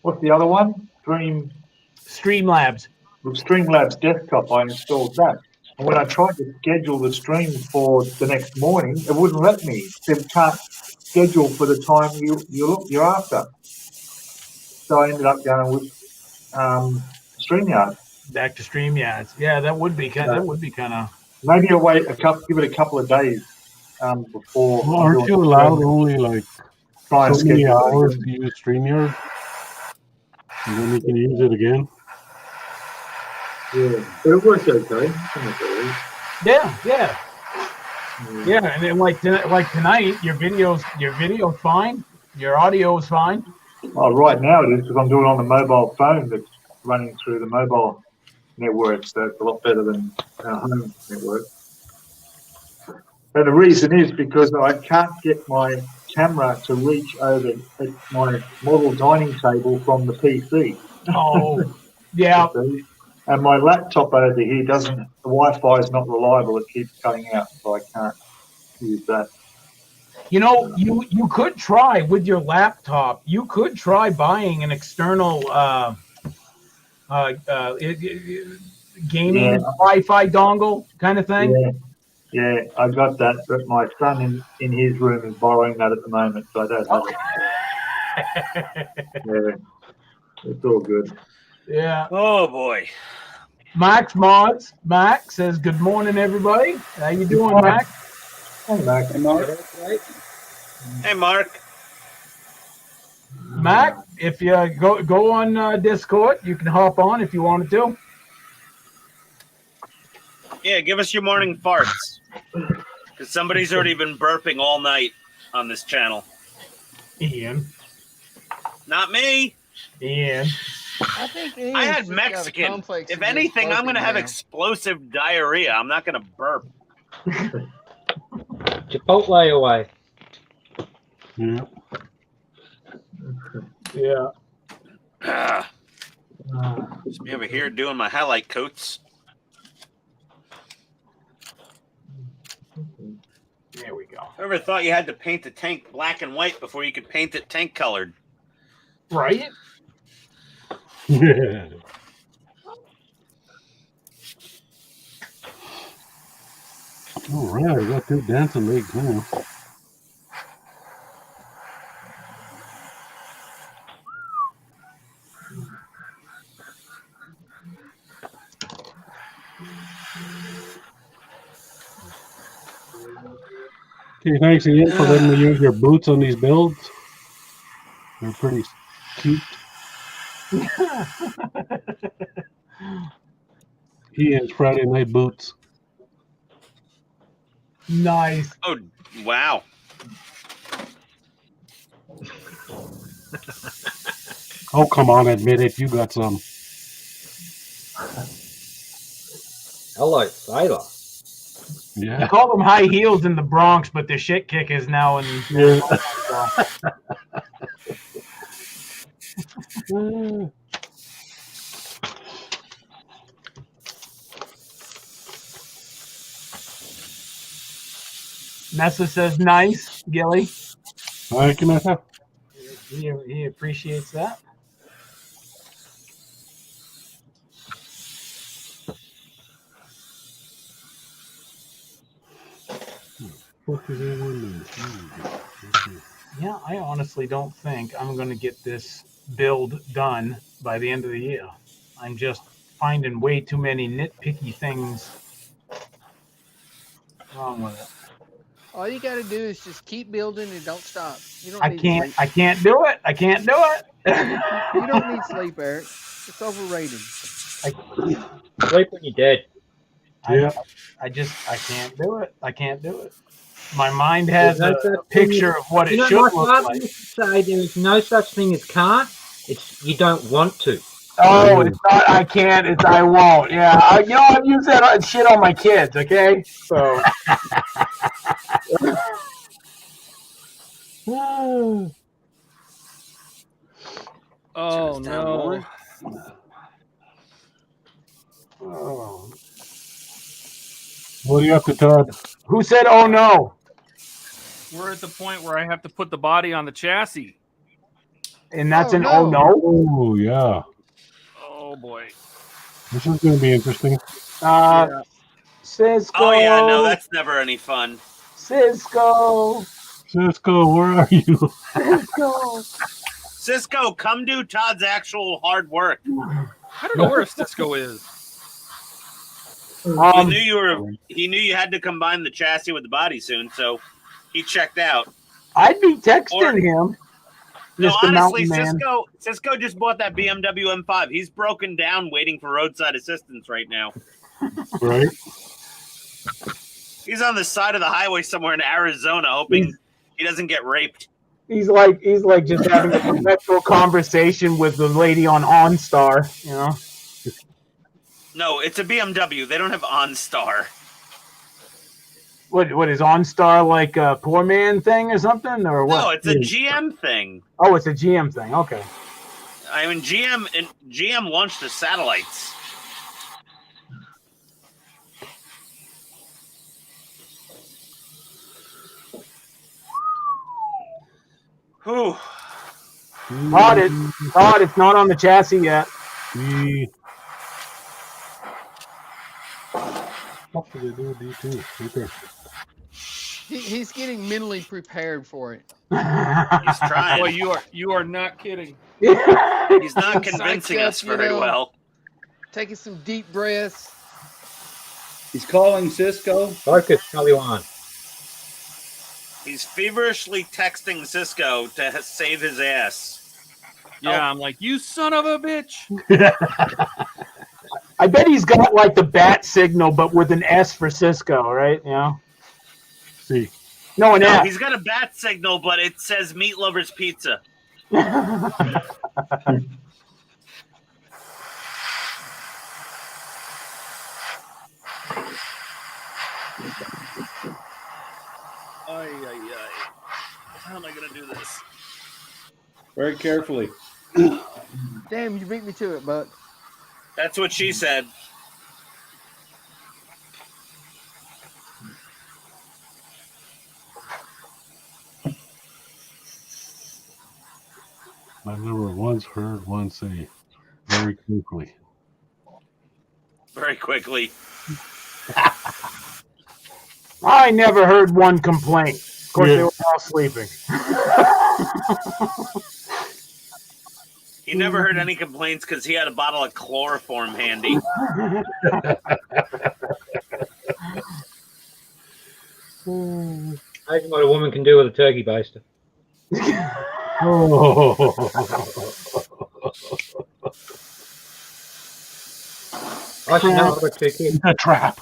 what's the other one? Streamlabs. With Streamlabs desktop, I installed that, and when I tried to schedule the stream for the next morning, it wouldn't let me. It said can't schedule for the time you're after. So I ended up going with StreamYard. Back to StreamYard. Yeah, that would be kind of. Maybe I'll wait give it a couple of days before. Well, aren't you allowed only like so many hours to use StreamYard? And then you can use it again. Yeah, but it works okay. Yeah, and then like tonight, your video's fine, your audio is fine. Oh, right now it is because I'm doing it on the mobile phone that's running through the mobile network, so it's a lot better than our home network. And the reason is because I can't get my camera to reach over my model dining table from the PC. Oh, yeah. And my laptop over here the Wi-Fi is not reliable. It keeps cutting out, so I can't use that. You know, you could try with your laptop. You could try buying an external gaming Wi-Fi dongle kind of thing. Yeah, I got that, but my son in his room is borrowing that at the moment, so I don't have it. Yeah, it's all good. Yeah. Oh boy. Max Mods. Max says, "Good morning, everybody. How you doing, Max?" Hey, Max. Hey, Mark. Hey, Mark. Mac, if you go on Discord, you can hop on if you wanted to. Yeah, give us your morning farts. Because somebody's already been burping all night on this channel. Ian. Not me. Ian. I think I had Mexican. If anything, I'm going to have explosive diarrhea. I'm not going to burp. Chipotle away. Yeah. Yeah. Just me over here doing my highlight coats. There we go. Whoever thought you had to paint the tank black and white before you could paint it tank colored? Right? Yeah. All right, I got 2 dancing legs now. Okay, thanks again for letting me use your boots on these builds. They're pretty cute. Ian's Friday night boots. Nice. Oh, wow. Oh, come on, admit it. You got some. Hello, sailor. Yeah. You call them high heels in the Bronx, but the shit kick is now in. Nessa says, "Nice, Gilly." Thank you, Nessa. He appreciates that. Yeah, I honestly don't think I'm going to get this build done by the end of the year. I'm just finding way too many nitpicky things. wrong with it? All you got to do is just keep building and don't stop. You don't I need can't. sleep. I can't do it. I can't do it. You don't need sleep, Eric. It's overrated. Sleep when you're dead. Yeah. I can't do it. I can't do it. My mind has There's no a such thing picture of what You it know, should my look father like. used to say there is no such thing as can't. It's you don't want to. Oh, it's not. I can't. It's I won't. Yeah. I've used that shit on my kids. Okay. So. Oh no. Oh. What are you up to, Todd? Who said, "Oh no"? We're at the point where I have to put the body on the chassis. And that's Oh, an no. oh no. Oh, yeah. Oh boy. This is going to be interesting. Yeah. Cisco. Oh yeah, no, that's never any fun. Cisco. Cisco, where are you? Cisco. Cisco, come do Todd's actual hard work. I don't know where Cisco is. He knew you had to combine the chassis with the body soon, so he checked out. I'd be texting him. No, Mr. honestly, Mountain Man. Cisco just bought that BMW M5. He's broken down waiting for roadside assistance right now. Right? He's on the side of the highway somewhere in Arizona hoping he doesn't get raped. He's like just having a perpetual conversation with the lady on OnStar, you know. No, it's a BMW. They don't have OnStar. What is OnStar, like a poor man thing or something, or what? No, it's a GM thing. Oh, it's a GM thing. Okay. I mean, GM launched the satellites. Whew. Todd, it's not on the chassis yet. What did they do with D2? Okay. He's getting mentally prepared for it. He's trying. Boy, you are not kidding. He's not convincing Psyched us up, very well. Taking some deep breaths. He's calling Cisco. Focus, Taliwan. He's feverishly texting Cisco to save his ass. Yeah, I'm like, you son of a bitch. I bet he's got like the bat signal, but with an S for Cisco, right? You know? See. No, an No, F. he's got a bat signal, but it says Meat Lover's Pizza. Ay, ay, ay. How am I going to do this? Very carefully. Damn, you beat me to it, Buck. That's what she said. I've never once heard one say very quickly. Very quickly. I never heard one complaint. Of course, they were all sleeping. He never heard any complaints because he had a bottle of chloroform handy. Imagine what a woman can do with a turkey baster. Oh. I should know. I've got 2 kids. A trap.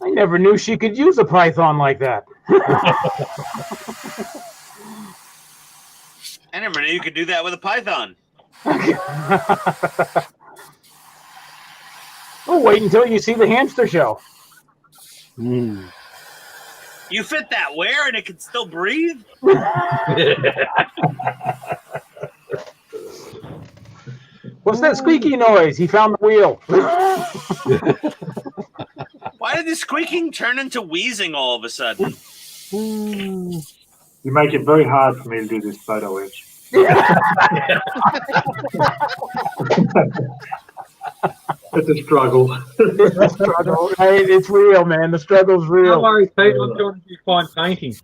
I never knew she could use a python like that. I never knew you could do that with a python. Oh, wait until you see the hamster show. Mm. You fit that where and it can still breathe? What's that squeaky noise? He found the wheel. Why did the squeaking turn into wheezing all of a sudden? You make it very hard for me to do this photo etch. It's a struggle. It's a struggle, right? It's real, man. The struggle's Don't real. worry, Pete. I'm trying to do fine painting.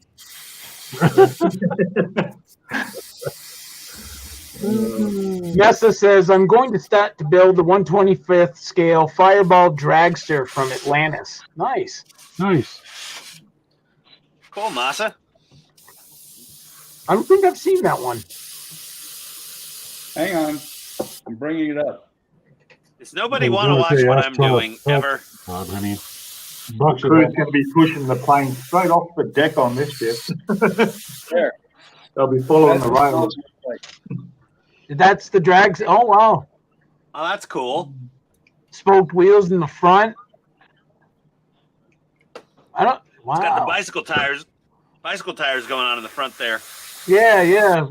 Nessa says, I'm going to start to build the 125th scale Fireball dragster from Atlantis. Nice. Nice. Cool, Masa. I don't think I've seen that one. Hang on. I'm bringing it up. Does nobody want to watch what I'm doing ever? God, honey. Crew's going to be pushing the plane straight off the deck on this ship. There. They'll be following the rails. That's the drags. Oh, wow. Oh, that's cool. Spoked wheels in the front. I don't. Wow. It's got the bicycle tires going on in the front there. Yeah, yeah.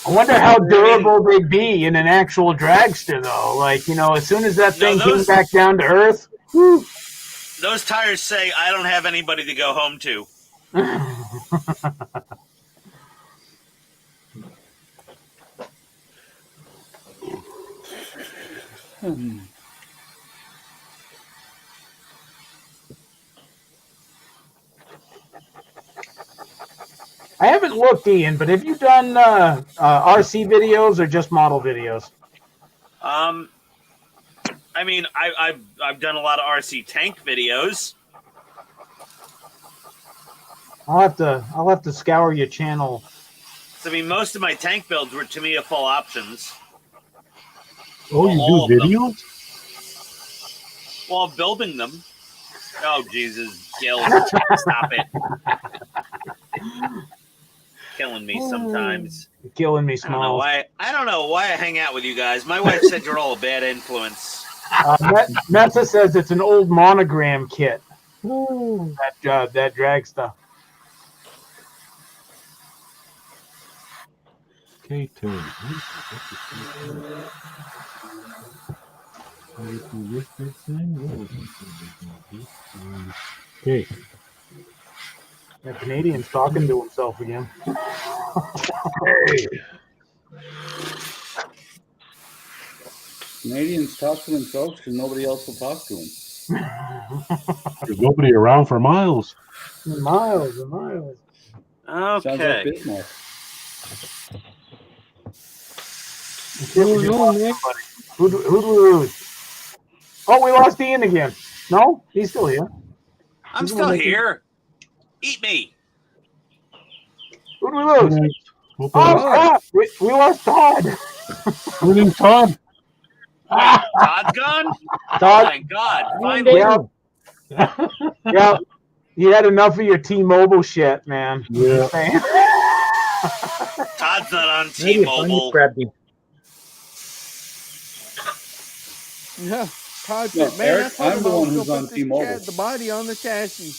I wonder how durable they'd be in an actual dragster, though. Like, you know, as soon as that thing came back down to earth. Whew. Those tires say, I don't have anybody to go home to. I haven't looked, Ian, but have you done RC videos or just model videos? I mean, I've done a lot of RC tank videos. I'll have to scour your channel. So, I mean, most of my tank builds were Tamiya full options. Oh, you do videos? While building them. Oh, Jesus, Gil, stop it. Killing me sometimes. You're killing me, Smalls. I don't know why I hang out with you guys. My wife said you're all a bad influence. Mesa says it's an old monogram kit. That drag stuff. K-turn. Okay. The Canadian's talking to himself again. Hey. Canadians talk to themselves because nobody else will talk to them. There's nobody around for miles. Miles and miles. Okay. Sounds like Bismarck. Who do we lose? Oh, we lost Ian again. No, he's still here. I'm still here. Eat me. Who do we lose? Oh, crap. We lost Todd. Who named Todd? Todd's gone? Todd. Oh, thank God. Finally. Yeah. You had enough of your T-Mobile shit, man. Yeah. Todd's not on T-Mobile. Yeah, Todd No, said, man, Eric, I thought I'm the I one was who's gonna on put this T-Mobile. the body on the chassis.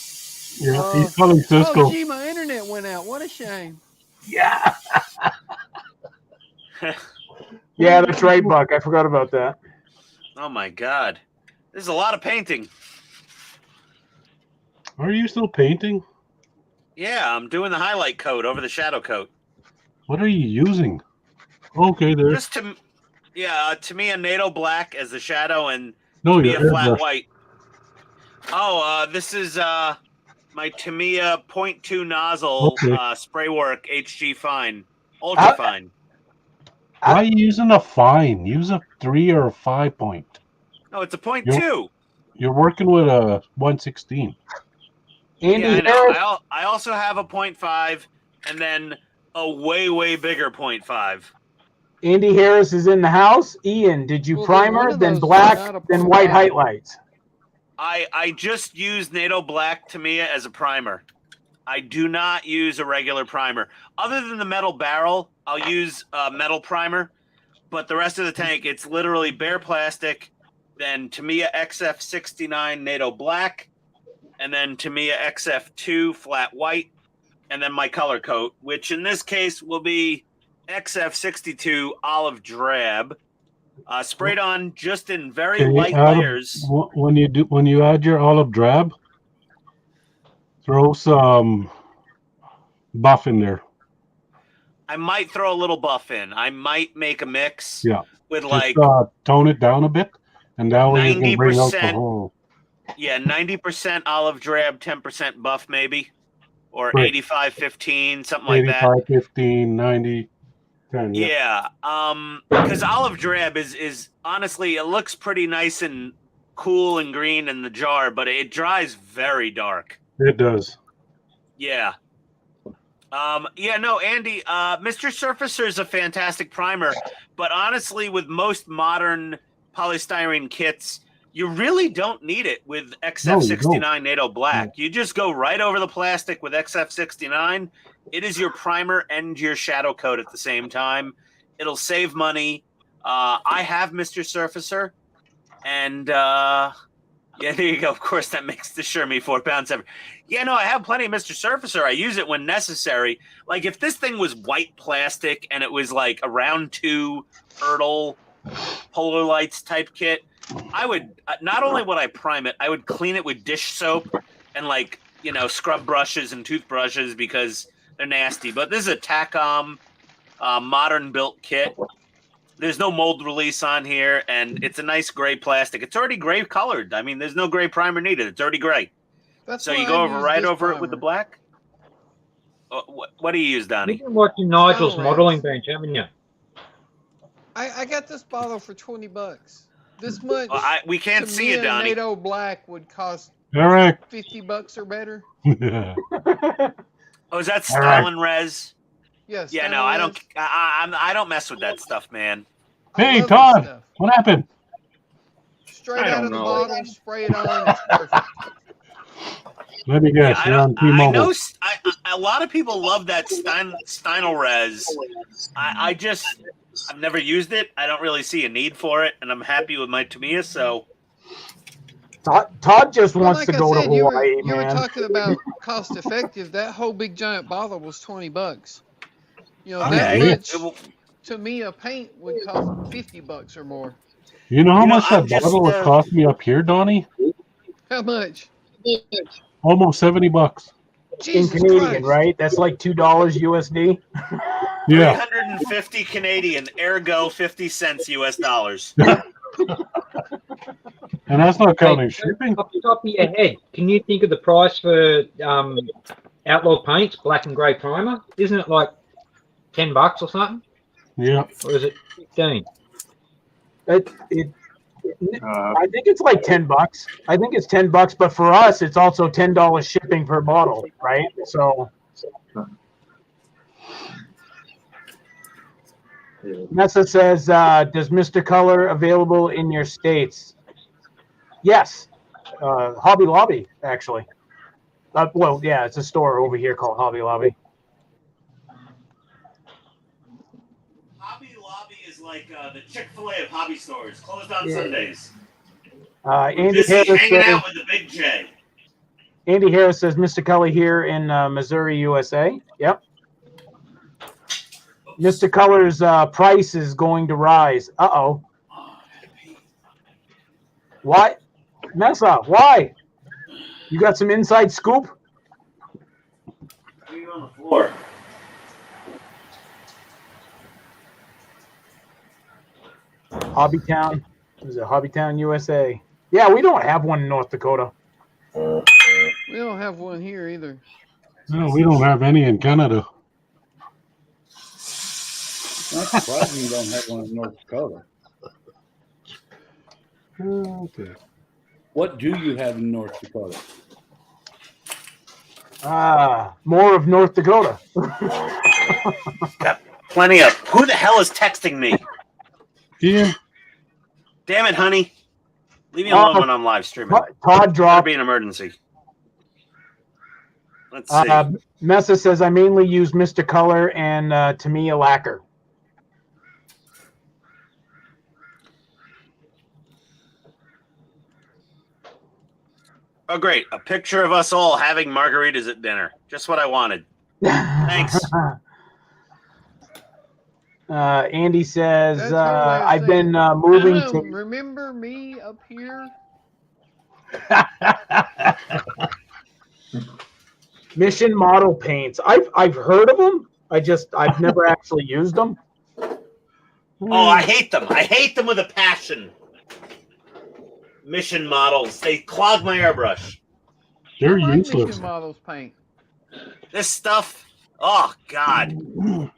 Yeah, he's calling Cisco. Oh, gee, my internet went out. What a shame. Yeah. Yeah, that's right, Buck. I forgot about that. Oh, my God. This is a lot of painting. Are you still painting? Yeah, I'm doing the highlight coat over the shadow coat. What are you using? Okay, there. Just to, yeah, Tamiya NATO black as the shadow and No, Tamiya your flat airbrush. white. Oh, this is my Tamiya 0.2 nozzle spray work HG fine, ultra fine. Why are you using a fine? Use a 3 or a 5 point. No, it's a 0.2. You're working with a 1/16. Andy Yeah, I Harris. know. I also have a 0.5 and then a way bigger 0.5. Andy Harris is in the house. Ian, did you Well, then one primer, of then those black, is not a then 0.5. white highlights? I just use NATO black Tamiya as a primer. I do not use a regular primer. Other than the metal barrel, I'll use a metal primer. But the rest of the tank, it's literally bare plastic, then Tamiya XF69 NATO black, and then Tamiya XF2 flat white, and then my color coat, which in this case will be XF62 olive drab, sprayed on just in very light layers. When you add your olive drab, throw some buff in there. I might throw a little buff in. I might make a mix. Yeah. With Just, like tone it down a bit, and that way you can bring out the 90%. whole. Yeah, 90% olive drab, 10% buff maybe, or Right. 85-15, something like that. 85, 15, 90, 10. Yeah, because olive drab is honestly, it looks pretty nice and cool and green in the jar, but it dries very dark. It does. Yeah. Yeah, no, Andy, Mr. Surfacer is a fantastic primer, but honestly, with most modern polystyrene kits, you really don't need it with XF69 NATO Black. You just go right over the plastic with XF69. It is your primer and your shadow coat at the same time. It'll save money. I have Mr. Surfacer, and yeah, there you go. Of course, that makes the Shermie 4 pounds ever. Yeah, no, I have plenty of Mr. Surfacer. I use it when necessary. Like if this thing was white plastic and it was like a round 2 Ertl Polar Lights type kit, I would not only would I prime it, I would clean it with dish soap and like, you know, scrub brushes and toothbrushes because they're nasty. But this is a Tacom modern built kit. There's no mold release on here, and it's a nice gray plastic. It's already gray colored. I mean, there's no gray primer needed. It's already gray. So you go over right over it with the black? What do you use, Donnie? You've been watching Nigel's modeling bench, haven't you? I got this bottle for $20. This much. We can't see it, Donnie. NATO Black would cost Eric. $50 or better. Oh, is that Stalin Res? Yes. Yeah, no, I don't. I don't mess with that stuff, man. Hey, Todd, what happened? Straight out of the bottle, spray it on. It's perfect. Let me guess. You're on I T-Mobile. know a lot of people love that Steinel Res. I've never used it. I don't really see a need for it, and I'm happy with my Tamiya. So Todd just wants to go to Hawaii, you were talking about cost effective. That whole big giant bottle was $20. You know, that much Tamiya paint would cost $50 or more. You know how much that bottle would cost me up here, Donnie? How much? Almost $70. In Canadian, right? That's like $2 USD. Yeah. 350 Canadian, ergo 50 cents US dollars. And that's not counting shipping. Off the top of your head, can you think of the price for Outlaw Paints black and grey primer? Isn't it like $10 or something? Yeah. Or is it 15? I think it's like $10. I think it's $10, but for us, it's also $10 shipping per bottle, right? So. Nessa says, does Mr. Color available in your states? Yes. Hobby Lobby, actually. Well, yeah, it's a store over here called Hobby Lobby. Hobby Lobby is like the Chick-fil-A of hobby stores, closed on Sundays. Andy Busy Harris hanging says, out with the Big J. Andy Harris says, Mr. Color here in Missouri, USA. Yep. Mr. Color's price is going to rise. Uh-oh. What? Messa, why? You got some inside scoop? What are you on the floor? Hobbytown. Is it Hobbytown, USA? Yeah, we don't have one in North Dakota. We don't have one here either. No, we don't have any in Canada. Not surprising you don't have one in North Dakota. Okay. What do you have in North Dakota? More of North Dakota. Got plenty of. Who the hell is texting me? Ian. Damn it, honey. Leave me alone when I'm live streaming. Todd dropped. Be an emergency. Let's see. Messa says, I mainly use Mr. Color and Tamiya lacquer. Oh, great. A picture of us all having margaritas at dinner. Just what I wanted. Thanks. Andy says, I've been moving to... Remember me up here? Mission model paints. I've heard of them. I've never actually used them. Oh, I hate them. I hate them with a passion. Mission models. They clog my airbrush. They're I like useless. Mission models paint. This stuff. Oh God.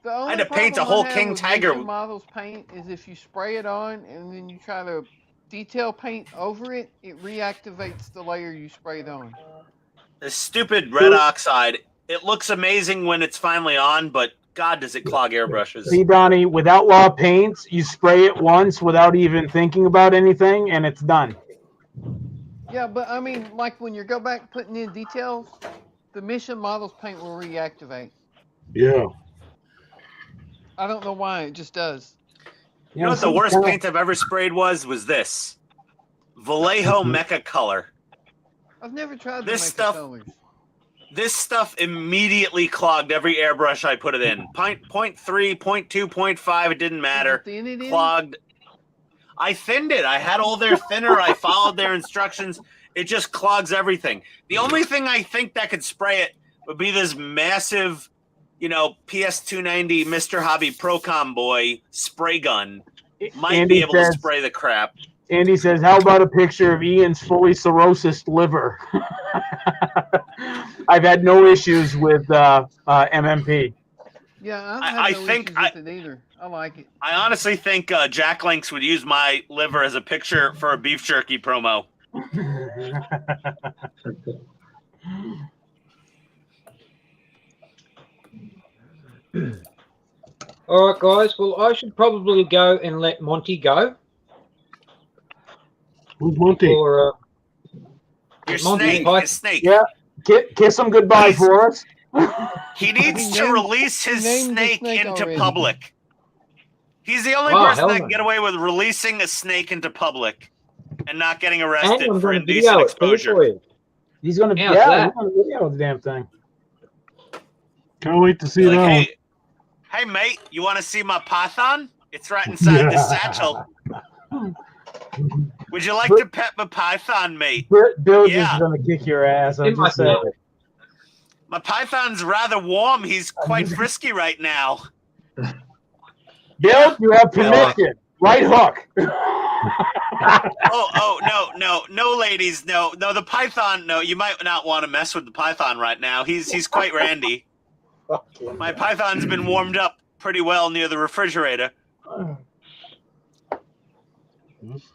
I had to paint a whole King Tiger. Mission models paint is if you spray it on and then you try to detail paint over it, it reactivates the layer you sprayed on. The stupid red oxide. It looks amazing when it's finally on, but God, does it clog airbrushes. See, Donnie, with Outlaw paints, you spray it once without even thinking about anything, and it's done. Yeah, but I mean, like when you go back putting in details, the Mission Models paint will reactivate. Yeah. I don't know why, it just does. You know what the worst paint I've ever sprayed was this. Vallejo Mecha Color. I've never tried This to stuff- colors. This stuff immediately clogged every airbrush I put it in. 0.3, 0.2, 0.5, it didn't matter. Did you thin it in? Clogged. I thinned it. I had all their thinner. I followed their instructions. It just clogs everything. The only thing I think that could spray it would be this massive, PS290 Mr. Hobby Procom Boy spray gun. Might be able to spray the crap. Andy says, how about a picture of Ian's fully cirrhosis liver? I've had no issues with MMP. Yeah, I think issues with it either. I like it. I honestly think Jack Links would use my liver as a picture for a beef jerky promo. All right, guys. Well, I should probably go and let Monty go. Who's Monty? Or, Your Monty, snake, hi. his snake. Yeah, kiss him goodbye for us. He needs He to named- release his he named the snake snake into already. public. He's the only Oh, person hell that no. can get away with releasing a snake into public and not getting And arrested I'm for going to indecent video it too exposure. for you. He's gonna, How's yeah, that? he's gonna video the damn thing. Can't wait to see Like, that hey, mate, you want to see my python? It's right inside this Yeah. satchel. Would you like to pet my python, mate? Bill Yeah. just gonna kick your ass. I'm In my just saying. throat. My python's rather warm. He's quite frisky right now. Bill, you have permission. Right hook. No, ladies, no, the python. No, you might not want to mess with the python right now. He's quite randy. My python's been warmed up pretty well near the refrigerator.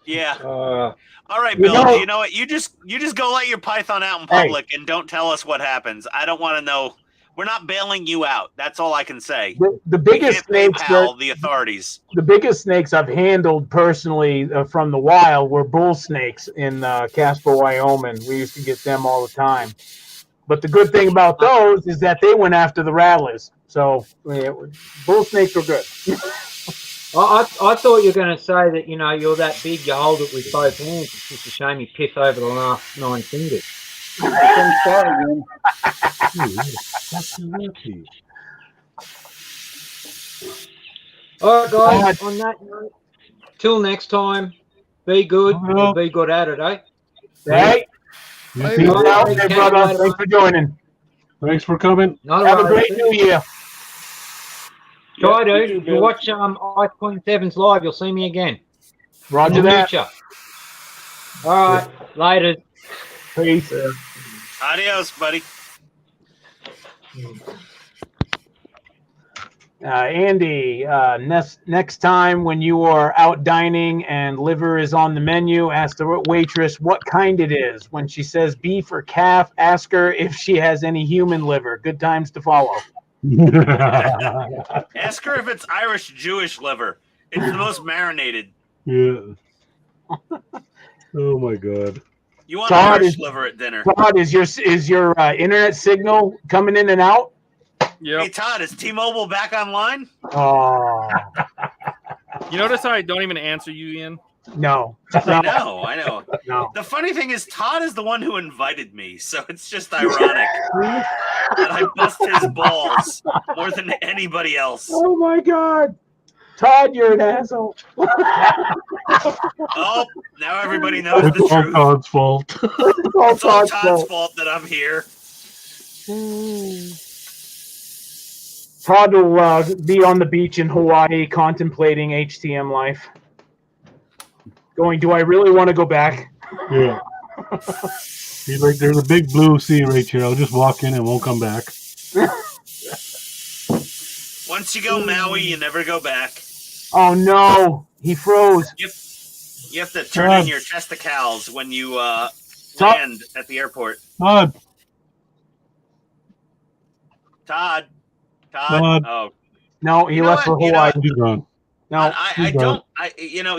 Yeah. All right, Bill. You know what? You just go let your python out in public and don't tell us what happens. I don't want to know. We're not bailing you out. That's all I can say. The biggest We can't snakes PayPal the authorities. The biggest snakes I've handled personally from the wild were bull snakes in Casper, Wyoming. We used to get them all the time. But the good thing about those is that they went after the rattlers. So bull snakes were good. I thought you were going to say that, you're that big, you hold it with both hands. It's just a shame you piss over the last 9 fingers. All right, guys, on that note, till next time, be good. Or be good at it, eh? Hey, Hey, brother. Thanks for joining. Thanks for coming. Have a great new year. Try to. If you watch Ice Queen 7's live, you'll see me again. Roger In the that. future. All right, later. Peace. Adios, buddy. Andy, next time when you are out dining and liver is on the menu, ask the waitress what kind it is. When she says beef or calf, ask her if she has any human liver. Good times to follow. Ask her if it's Irish Jewish liver. It's the most marinated. Yeah. Oh my God. You want Todd Irish is- liver at dinner? Todd, is your internet signal coming in and out? Hey Todd, is T-Mobile back online? Oh, You notice how I don't even answer you, Ian? no. I know. No. The funny thing is, Todd is the one who invited me, so it's just ironic that I bust his balls more than anybody else. Oh my God. Todd, you're an asshole. Oh, now everybody knows It's the all truth. Todd's fault. It's all Todd's fault that I'm here. Todd will be on the beach in Hawaii contemplating HTM life. Going, do I really want to go back? Yeah. He's like, there's a big blue sea right here. I'll just walk in and won't come back. Once you go Maui, you never go back. Oh no, he froze. You have to turn in your testicles when you land at the airport. Todd. Todd. Oh. No, he left for Hawaii. He's gone. No, I don't.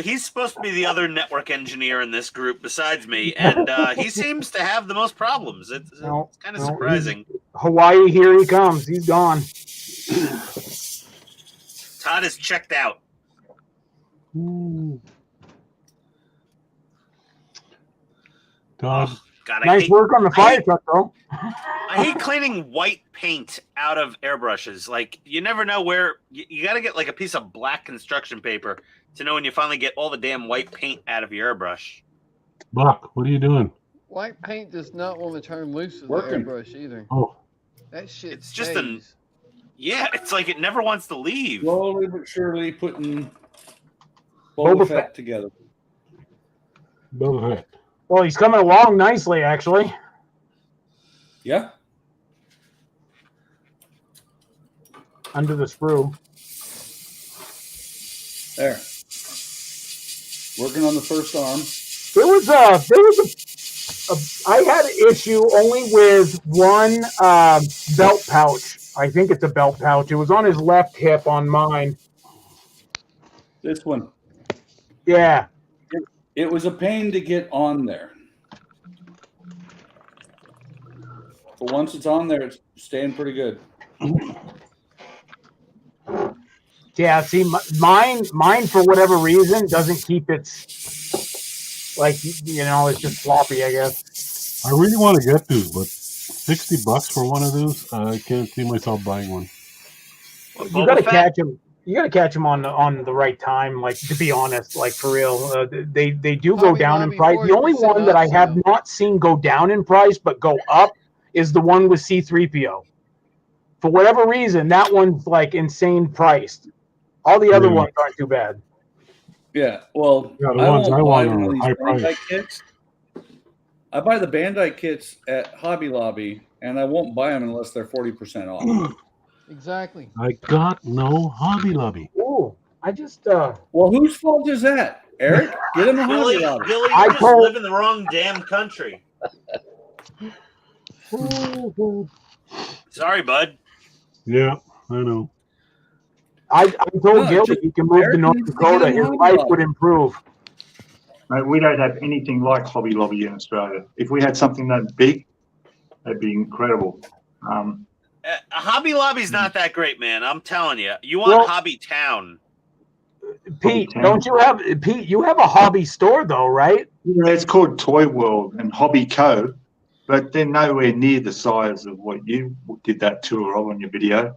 He's supposed to be the other network engineer in this group besides me, and he seems to have the most problems. It's kind of surprising. Hawaii, here he comes. He's gone. Todd is checked out. Todd. God, nice work on the fire truck, though. I hate cleaning white paint out of airbrushes. Like, you never know where you got to get like a piece of black construction paper to know when you finally get all the damn white paint out of your airbrush. Buck, what are you doing? White paint does not want to turn loose of the Working. airbrush either. Oh, That shit. It's just stays. yeah. It's like it never wants to leave. Slowly but surely putting Boba Boba Fett. Fett together. Boba Fett. Well, he's coming along nicely, actually. Yeah. Under the sprue. There. Working on the first arm. I had an issue only with one belt pouch. I think it's a belt pouch. It was on his left hip on mine. This one. Yeah. It was a pain to get on there. But once it's on there, it's staying pretty good. Yeah, see, mine for whatever reason doesn't keep its, like, it's just floppy, I guess. I really want to get these, but $60 for one of those, I can't see myself buying one. You got to catch them. You got to catch them on the right time. Like, to be honest, like for real, they do go down in price. The only one that I have not seen go down in price but go up is the one with C-3PO. For whatever reason, that one's like insane priced. All the other ones aren't too bad. Yeah, well, Yeah, the I ones won't I buy want one of are these high Bandai price. kits. I buy the Bandai kits at Hobby Lobby, and I won't buy them unless they're 40% off. Exactly. I got no Hobby Lobby. Ooh, I just Well, whose fault is that, Eric? Get him a Hobby Lobby. Gilly, you just live in the wrong damn country. Sorry, bud. Yeah, I know. I told Gilly you can move to North Dakota. His life would improve. Mate, we don't have anything like Hobby Lobby in Australia. If we had something that big, that'd be incredible. Hobby Lobby's not that great, man. I'm telling you. You want Hobby Town. Pete, you have a hobby store though, right? Yeah, it's called Toy World and Hobby Co. But they're nowhere near the size of what you did that tour of on your video.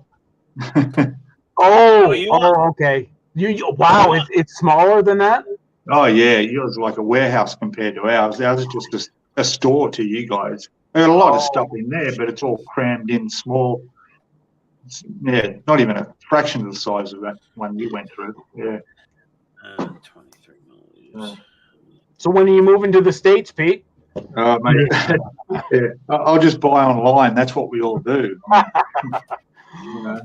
Okay. Wow, it's smaller than that? Oh, yeah. Yours is like a warehouse compared to ours. Ours is just a store to you guys. They got a lot of stuff in there, but it's all crammed in small. Yeah, not even a fraction of the size of that one we went through. Yeah. 23 millimeters. So when are you moving to the States, Pete? Mate, yeah, I'll just buy online. That's what we all do. You know.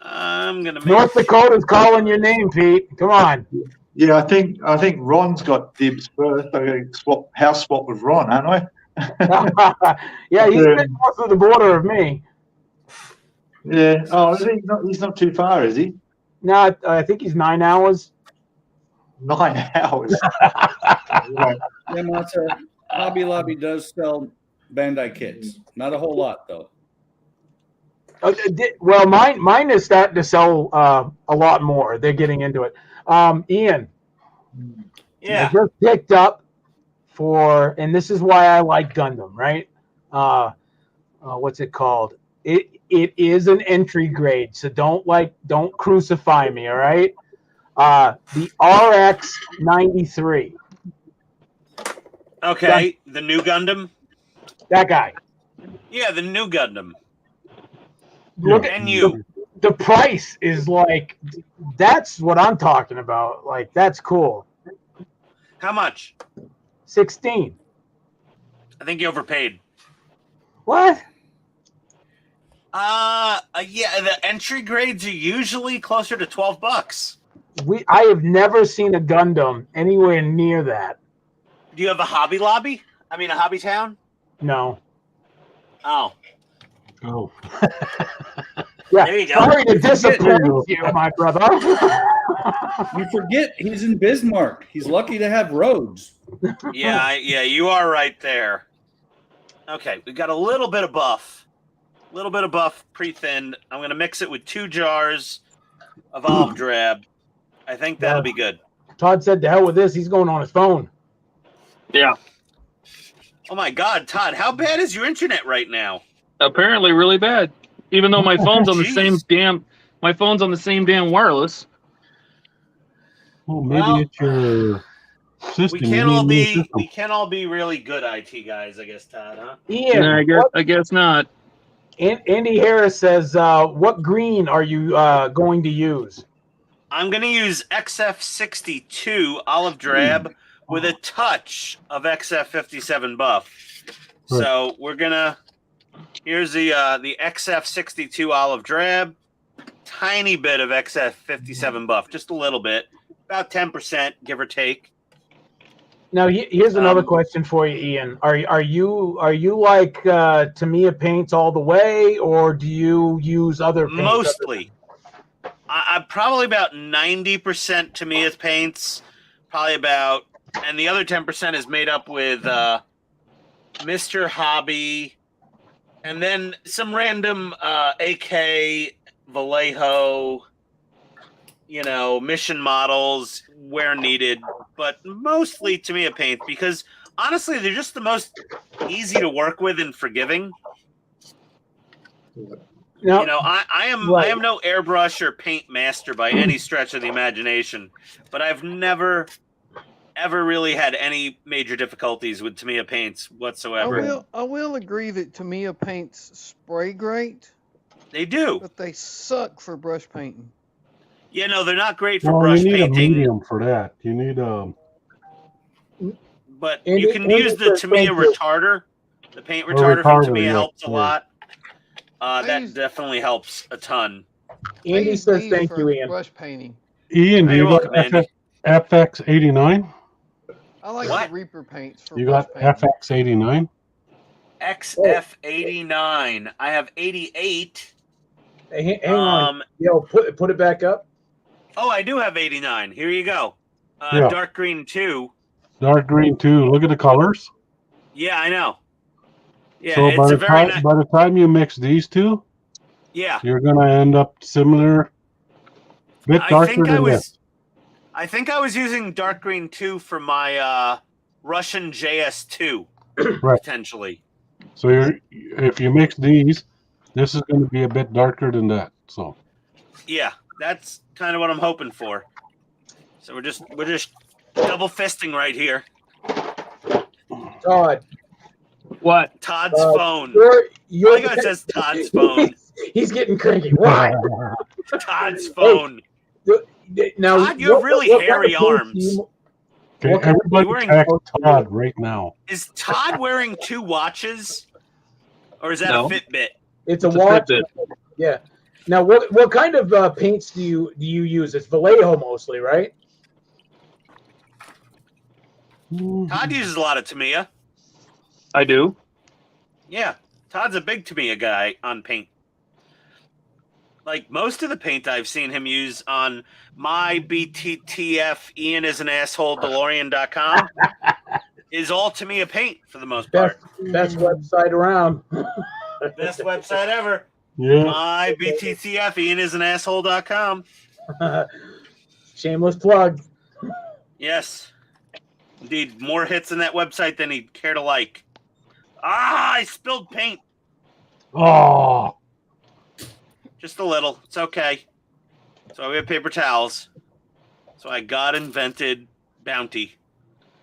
I'm gonna. North Dakota's calling your name, Pete. Come on. Yeah, I think Ron's got dibs first. I got house swap with Ron, aren't I? Yeah, he's been north of the border of me. Yeah. Oh, he's not too far, is he? No, I think he's 9 hours. 9 hours. Right. Yeah, Matza, Hobby Lobby does sell Bandai kits. Not a whole lot, though. Well, mine is starting to sell a lot more. They're getting into it. Ian. Yeah. I just picked up and this is why I like Gundam, right? What's it called? It is an entry grade, so don't crucify me, all right? The RX-93. Okay, the new Gundam. That guy. Yeah, the new Gundam. Look at you. The price is like, that's what I'm talking about. Like, that's cool. How much? 16. I think you overpaid. What? Yeah, the entry grades are usually closer to $12. I have never seen a Gundam anywhere near that. Do you have a Hobby Lobby? I mean, a Hobby Town? No. Oh. Oh. Yeah. There you go. Sorry to disappoint you, my brother. You forget he's in Bismarck. He's lucky to have roads. Yeah, you are right there. Okay, we got a little bit of buff. A little bit of buff pre-thinned. I'm going to mix it with 2 jars of olive drab. I think that'll be good. Todd said, "To hell with this." He's going on his phone. Yeah. Oh my God, Todd, how bad is your internet right now? Apparently, really bad. Even though my phone's on the same damn, wireless. Well, maybe it's your system. We can't all be really good IT guys, I guess, Todd, huh? Ian, I guess not. Andy Harris says, "What green are you going to use?" I'm going to use XF62 olive drab with a touch of XF57 buff. Right. So we're going to, here's the XF62 olive drab, tiny bit of XF57 buff, just a little bit, about 10%, give or take. Now, here's another question for you, Ian. Are you like Tamiya paints all the way, or do you use other paints? Mostly. I'm probably about 90% Tamiya paints, probably about, and the other 10% is made up with Mr. Hobby, and then some random AK, Vallejo, mission models where needed, but mostly Tamiya paint because honestly, they're just the most easy to work with and forgiving. No, I am no airbrush or paint master by any stretch of the imagination, but I've never ever really had any major difficulties with Tamiya paints whatsoever. I will agree that Tamiya paints spray great. They do, but they suck for brush painting. Yeah, no, they're not great for brush you need painting. a medium for that. You need But you can use the Tamiya retarder. The paint retarder from Tamiya helps a lot. That definitely helps a ton. Andy says thank you, Ian. Brush painting. Ian, do you got FX89? I like the Reaper paints for You brush got painting. FX89? XF89. I have 88. Hey, hang on. Yo, put it back up. Oh, I do have 89. Here you go. Yeah. Dark green 2. Dark green too. Look at the colors. Yeah, I know. Yeah, So it's by a the time you mix these two, yeah, you're gonna end up similar. Bit darker than this. I think I was using dark green 2 for my Russian JS2 Right. potentially. So if you mix these, this is going to be a bit darker than that. So Yeah, that's kind of what I'm hoping for. So we're just double fisting right here. Todd. What? Todd's phone. Your guy says Todd's phone. He's getting cranky. Why? Todd's phone. Now, Todd, you have really hairy arms. okay, everybody check Todd right now. Is Todd wearing 2 watches? Or is that a Fitbit? It's a watch. Yeah. Now, what kind of paints do you use? It's Vallejo mostly, right? Todd uses a lot of Tamiya. I do. Yeah, Todd's a big Tamiya guy on paint. Like most of the paint I've seen him use on my BTTF Ian is an asshole DeLorean.com is all Tamiya paint for the most part. Best website around. Best website ever. Yeah. My BTTF Ian is an asshole.com. Shameless plug. Yes. Indeed, more hits on that website than he'd care to like. Ah, I spilled paint. Oh. Just a little. It's okay. So we have paper towels. So I got invented Bounty.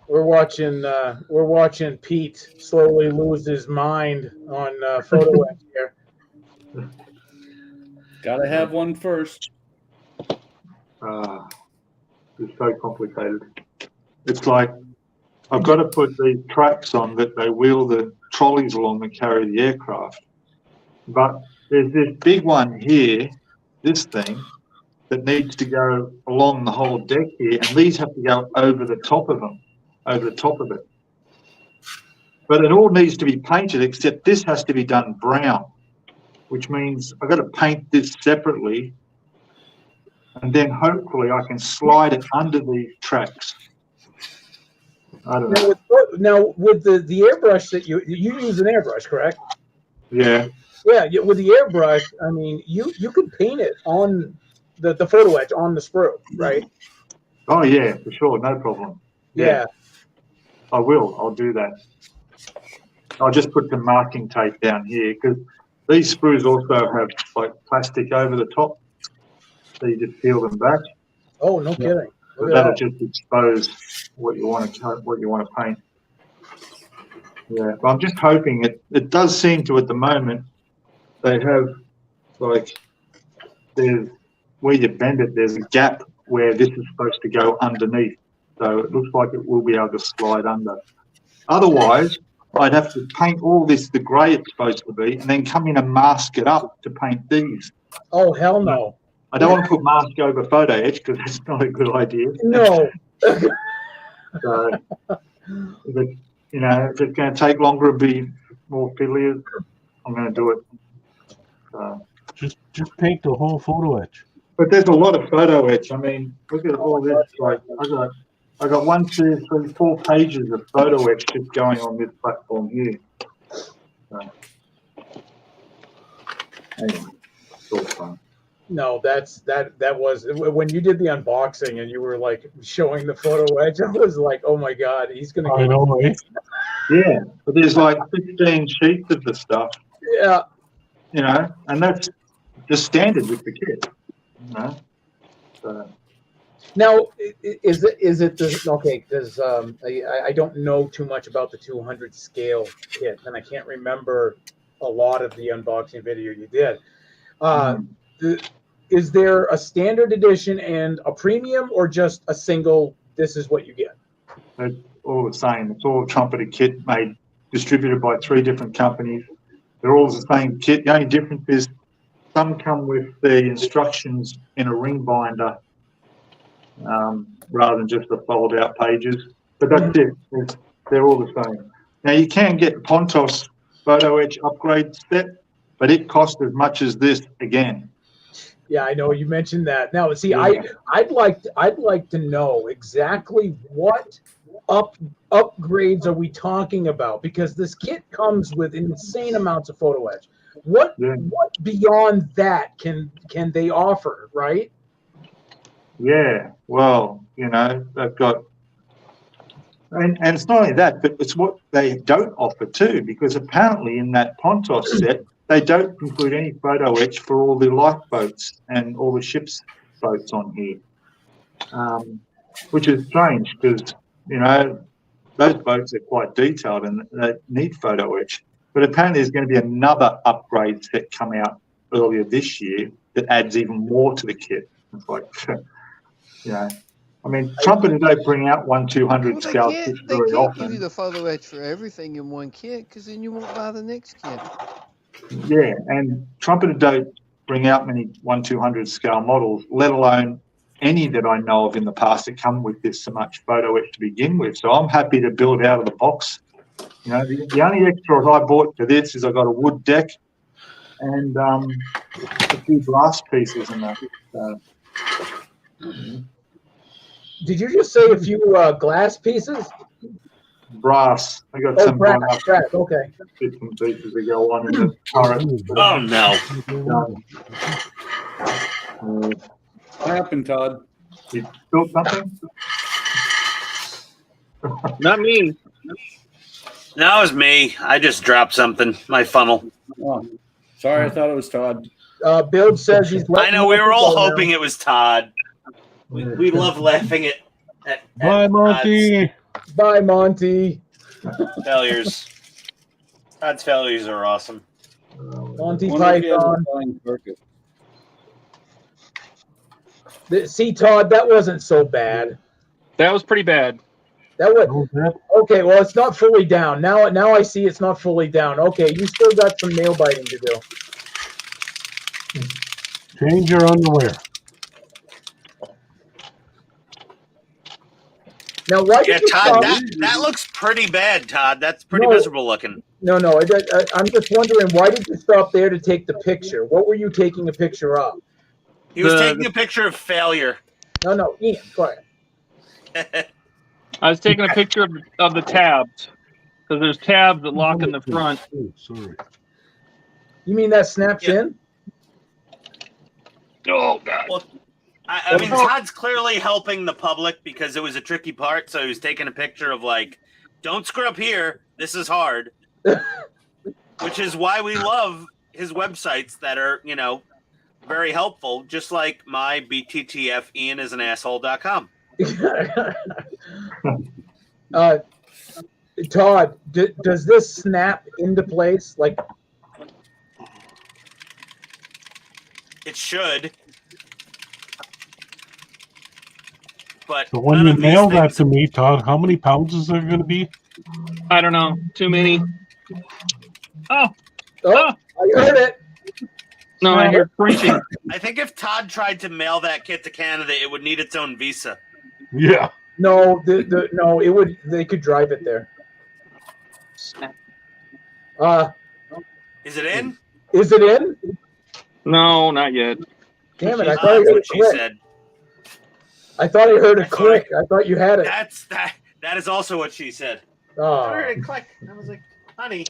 We're watching Pete slowly lose his mind on photo edit here. Gotta have one first. It's so complicated. It's like I've got to put these tracks on that they wheel the trolleys along and carry the aircraft. But there's this big one here, this thing, that needs to go along the whole deck here, and these have to go over the top of them, over the top of it. But it all needs to be painted, except this has to be done brown, which means I've got to paint this separately, and then hopefully I can slide it under these tracks. I don't know. Now with the airbrush that you use an airbrush, correct? Yeah. Yeah, with the airbrush, I mean, you could paint it on the photo etch on the sprue, right? Oh yeah, for sure, no problem. Yeah. I will. I'll do that. I'll just put the masking tape down here because these sprues also have like plastic over the top, so you just peel them back. Oh, no kidding. But that'll just expose what you want to paint. Yeah, but I'm just hoping it does seem to at the moment they have like there's where you bend it, there's a gap where this is supposed to go underneath. So it looks like it will be able to slide under. Otherwise, I'd have to paint all this the grey it's supposed to be and then come in and mask it up to paint these. Oh, hell no. I don't want to put mask over photo etch because that's not a good idea. No. So, if it's going to take longer and be more fiddly, I'm going to do it. Just paint the whole photo etch. But there's a lot of photo etch. I mean, look at all this. Like I got 1, 2, 3, 4 pages of photo etch just going on this platform here. So, anyway, it's all fun. No, that was when you did the unboxing and you were like showing the photo edge. I was like, oh my god, he's gonna. I know, right? Yeah, but there's like 15 sheets of the stuff. Yeah. You know, and that's just standard with the kit. You know. So. Now, is it okay? Because I don't know too much about the 200 scale kit, and I can't remember a lot of the unboxing video you did. Is there a standard edition and a premium, or just a single? This is what you get. It's all the same. It's all a trumpeted kit made, distributed by 3 different companies. They're all the same kit. The only difference is some come with the instructions in a ring binder rather than just the fold-out pages. But that's it. They're all the same. Now, you can get Pontos photo etch upgrade set, but it costs as much as this again. Yeah, I know you mentioned that. Now, see, yeah. I'd like to know exactly what upgrades are we talking about, because this kit comes with insane amounts of photo etch. What beyond that can they offer, right? Yeah, well, you know, they've got, and it's not only that, but it's what they don't offer too, because apparently in that Pontos set, they don't include any photo etch for all the lifeboats and all the ship's boats on here, which is strange because, you know, those boats are quite detailed and they need photo etch. But apparently there's going to be another upgrade set come out earlier this year that adds even more to the kit. It's like, you know, I mean, Trumpeter don't bring out 1/200 scale kits very often. They can't give you the photo etch for everything in one kit, because then you won't buy the next kit. Yeah, and Trumpeter don't bring out many 1/200 scale models, let alone any that I know of in the past that come with this so much photo etch to begin with. So I'm happy to build out of the box. You know, the only extras I bought for this is I got a wood deck and a few glass pieces and that. Did you just say a few glass pieces? Brass. I got some brass. Okay. Bits and pieces that go on in the turret. Oh no! What happened, Todd? You built something? Not me. That was me. I just dropped something. My funnel. Oh, sorry, I thought it was Todd. Build says he's. I know. We were all hoping it was Todd. We love laughing at Bye, Monty. Bye, Monty. Failures. Todd's failures are awesome. Monty Python. See, Todd, that wasn't so bad. That was pretty bad. That was okay. Well, it's not fully down now. Now I see it's not fully down. Okay, you still got some nail biting to do. Change your underwear. Now, why Yeah, did you Todd, stop? that looks pretty bad, Todd. That's pretty No. miserable looking. No, I'm just wondering, why did you stop there to take the picture? What were you taking a picture of? He was taking a picture of failure. No, Ian, quiet. I was taking a picture of the tabs because there's tabs that lock in the front. Oh, sorry. You mean that snaps in? Oh God. Well, I mean, Todd's clearly helping the public because it was a tricky part. So he was taking a picture of like, don't screw up here. This is hard. Which is why we love his websites that are, you know, very helpful. Just like my BTTF Ian is an asshole.com. Todd, does this snap into place? Like, it should. But So when you mail that to me, Todd, how many pounds is there going to be? I don't know. Too many. Oh, I heard it. No, I hear crunching. I think if Todd tried to mail that kit to Canada, it would need its own visa. Yeah. No, no, it would. They could drive it there. Is it in? Is it in? No, not yet. Damn it! I thought I heard it click. I thought I heard it click. I thought you had it. That is also what she said. Oh. I heard it click. I was like, honey,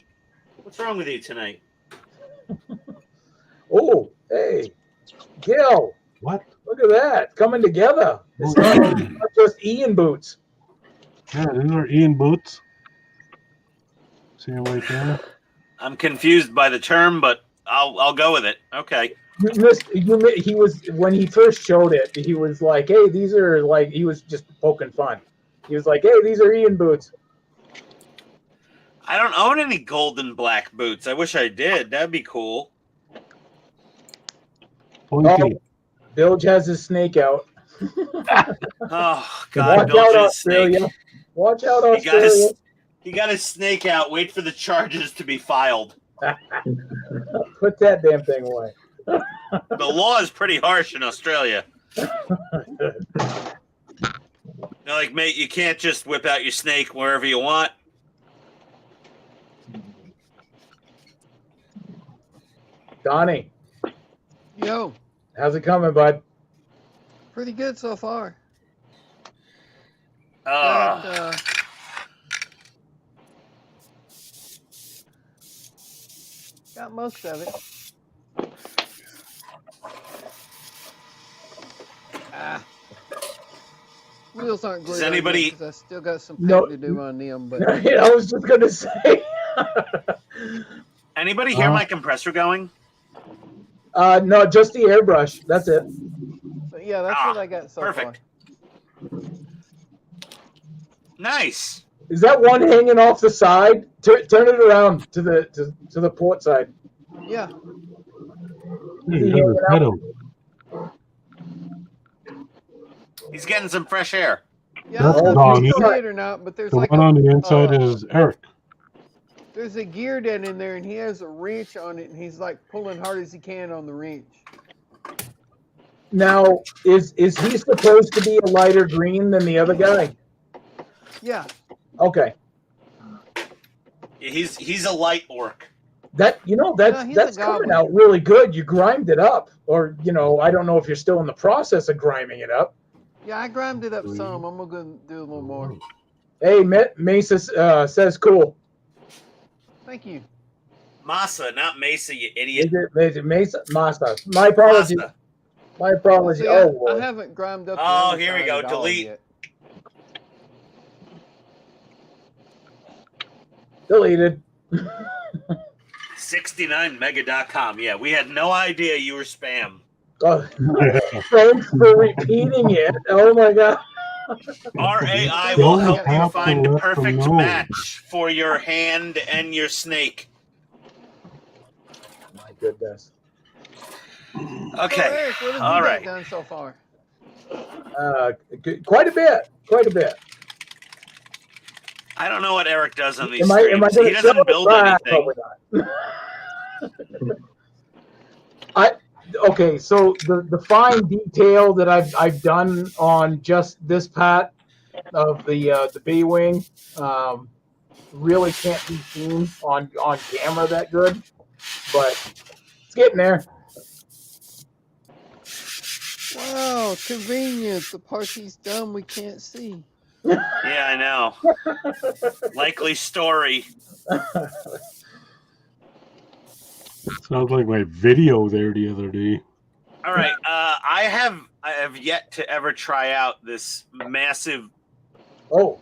what's wrong with you tonight? Oh, hey, Gil. What? Look at that. Coming together. It's not just Ian boots. Yeah, these are Ian boots. See him right there? I'm confused by the term, but I'll go with it. Okay. He was, when he first showed it, he was like, hey, these are like, he was just poking fun. He was like, hey, these are Ian boots. I don't own any golden black boots. I wish I did. That'd be cool. Oh, Bilge has his snake out. Oh, God. Watch out, Australia. Watch out, Australia. He got his snake out. Wait for the charges to be filed. Put that damn thing away. The law is pretty harsh in Australia. They're like, mate, you can't just whip out your snake wherever you want. Donnie. Yo. How's it coming, bud? Pretty good so far. Got most of it. Wheels aren't glued. Does anybody? I still got some paint to do on them. But I was just gonna say. Anybody hear my compressor going? No, just the airbrush. That's it. So, yeah, that's what I got so perfect. far. Nice. Is that one hanging off the side? Turn it around to the port side. Yeah. He's getting some fresh air. Yeah, I don't know if you can see it or not, but there's The like one on the inside is Eric. There's a gear down in there, and he has a wrench on it, and he's like pulling hard as he can on the wrench. Now, is he supposed to be a lighter green than the other guy? Yeah. Okay. He's a light orc. That's coming out really good. You grimed it up, or I don't know if you're still in the process of griming it up. Yeah, I grimed it up some. I'm gonna go do a little more. Hey, Mesa says cool. Thank you. Masa, not Mesa, you idiot. Is it Mesa? Masa. My apologies. Masa. My apologies. See, I haven't grimed up. Oh, here we go. Delete. Yet. Deleted. 69mega.com. Yeah, we had no idea you were spam. Thanks for repeating it. Oh my god. RAI will help you find the perfect match for your hand and your snake. My goodness. Okay. So Eric, what have all you right. done so far? Quite a bit. Quite a bit. I don't know what Eric does on these Am I streams. He doesn't build anything. Okay, so the fine detail that I've done on just this pat of the B wing. Really can't be seen on camera that good, but it's getting there. Wow, convenient. The part he's done we can't see. Yeah, I know. Likely story. Sounds like my video there the other day. All right. I have yet to ever try out this massive. Oh,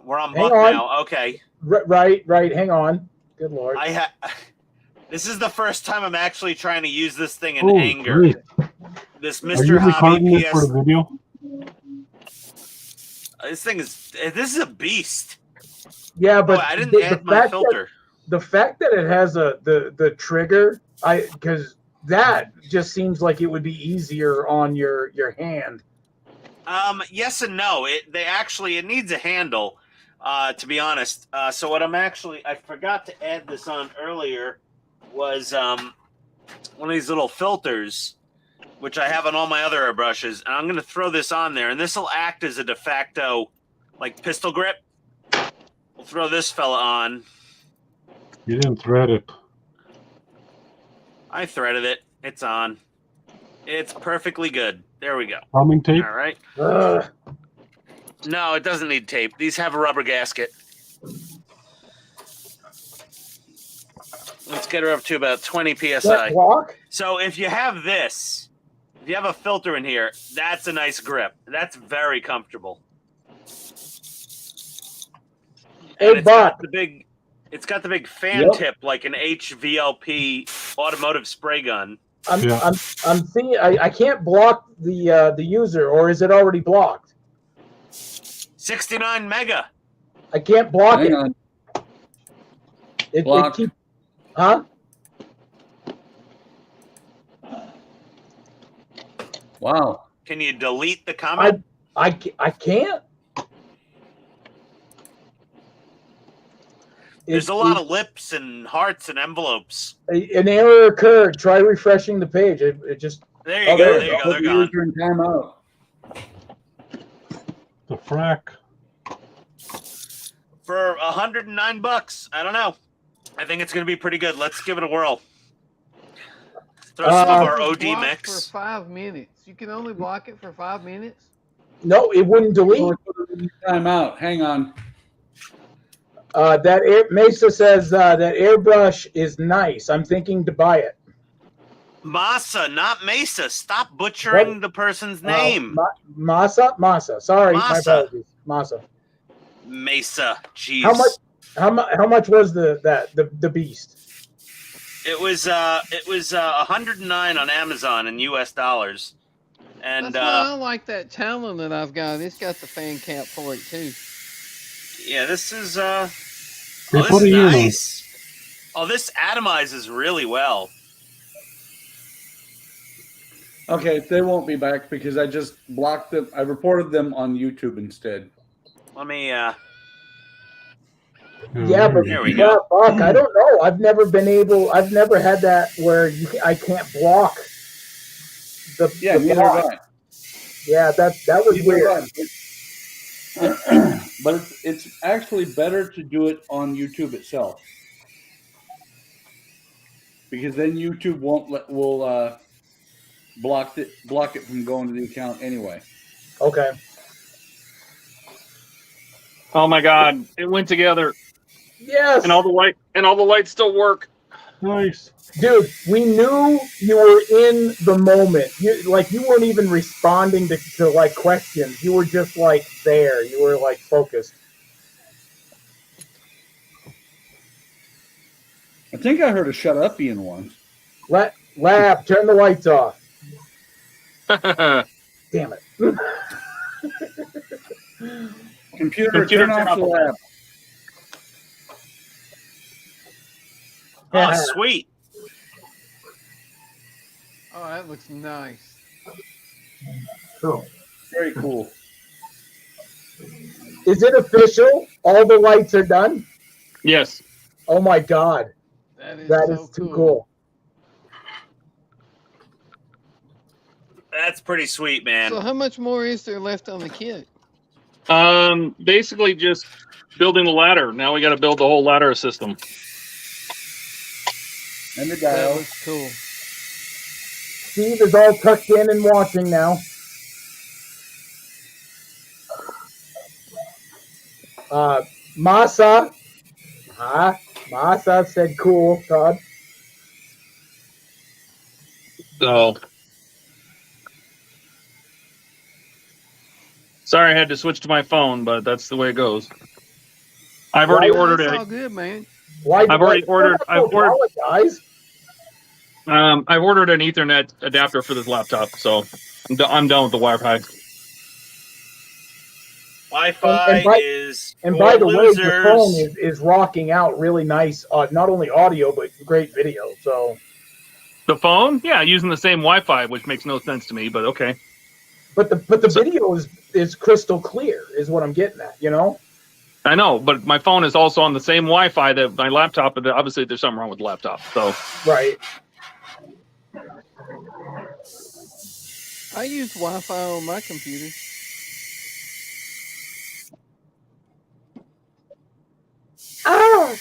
we're on hang Buck on. now. Okay. Right. Hang on. Good Lord. This is the first time I'm actually trying to use this thing in Oh, anger. great. This Are you Mr. recording Hobby this for PS. the video? This is a beast. Yeah, but I didn't add my filter. The fact that it has the trigger, because that just seems like it would be easier on your hand. Yes and no. It needs a handle. To be honest. So what I forgot to add this on earlier was one of these little filters, which I have on all my other airbrushes, and I'm going to throw this on there, and this will act as a de facto, like, pistol grip. We'll throw this fella on. You didn't thread it. I threaded it. It's on. It's perfectly good. There we go. Plumbing tape? All right. No, it doesn't need tape. These have a rubber gasket. Let's get her up to about 20 PSI. So if you have this, if you have a filter in here, that's a nice grip. That's very comfortable. And it's got the big fan tip like an HVLP automotive spray gun. I'm seeing. I can't block the user, or is it already blocked? 69 mega. I can't block Hang it. on. It keep, huh? Wow. Can you delete the comment? I can't. There's a lot of lips and hearts and envelopes. An error occurred. Try refreshing the page. It just. There you go. There you go. They're gone. Return timeout. The frack. For $109. I don't know. I think it's going to be pretty good. Let's give it a whirle. Throw some of our OD Block mix. for 5 minutes. You can only block it for 5 minutes. No, it wouldn't delete. Timeout. Hang on. Mesa says that airbrush is nice. I'm thinking to buy it. Masa, not Mesa. Stop butchering the person's name. Masa. Sorry, my Masa. apologies. Masa. Mesa. Jeez. How much was the beast? It was 109 on Amazon in US dollars. And That's why I like that Talon that I've got. It's got the fan cap for it too. yeah, this is They this put is a unit. nice. Oh, this atomizes really well. Okay, they won't be back because I just blocked them. I reported them on YouTube instead. Let me Yeah, but There we go. Buck, I don't know. I've never had that where I can't block the Neither block. have I. Yeah, that was Neither weird. have I. But it's actually better to do it on YouTube itself, because then YouTube will block it from going to the account anyway. Okay. Oh my God! It went together. Yes. And all the lights still work. Nice. Dude, we knew you were in the moment. You weren't even responding to like questions. You were just like there. You were like focused. I think I heard a "shut up" Ian once. Lab, turn the lights off. Damn it. Computer, turn off the lab. Oh, sweet. Oh, that looks nice. Cool. Very cool. Is it official? All the lights are done? Yes. Oh my God. That is too cool. That's pretty sweet, man. So how much more is there left on the kit? Basically just building the ladder. Now we got to build the whole ladder system. And the That dial. looks cool. Steve is all tucked in and watching now. Masa. Masa said cool, Todd. So, sorry I had to switch to my phone, but that's the way it goes. I've already ordered It's it. all good, man. Why? I've already ordered. I've ordered. I've ordered an Ethernet adapter for this laptop, so I'm done with the Wi-Fi. Wi-Fi is And for by the way, losers. your phone is rocking out really nice, not only audio but great video. So The phone, yeah, using the same Wi-Fi, which makes no sense to me, but okay. But the video is crystal clear, is what I'm getting at. You know. I know, but my phone is also on the same Wi-Fi that my laptop. But obviously, there's something wrong with the laptop. So right. I use Wi-Fi on my computer. Ah!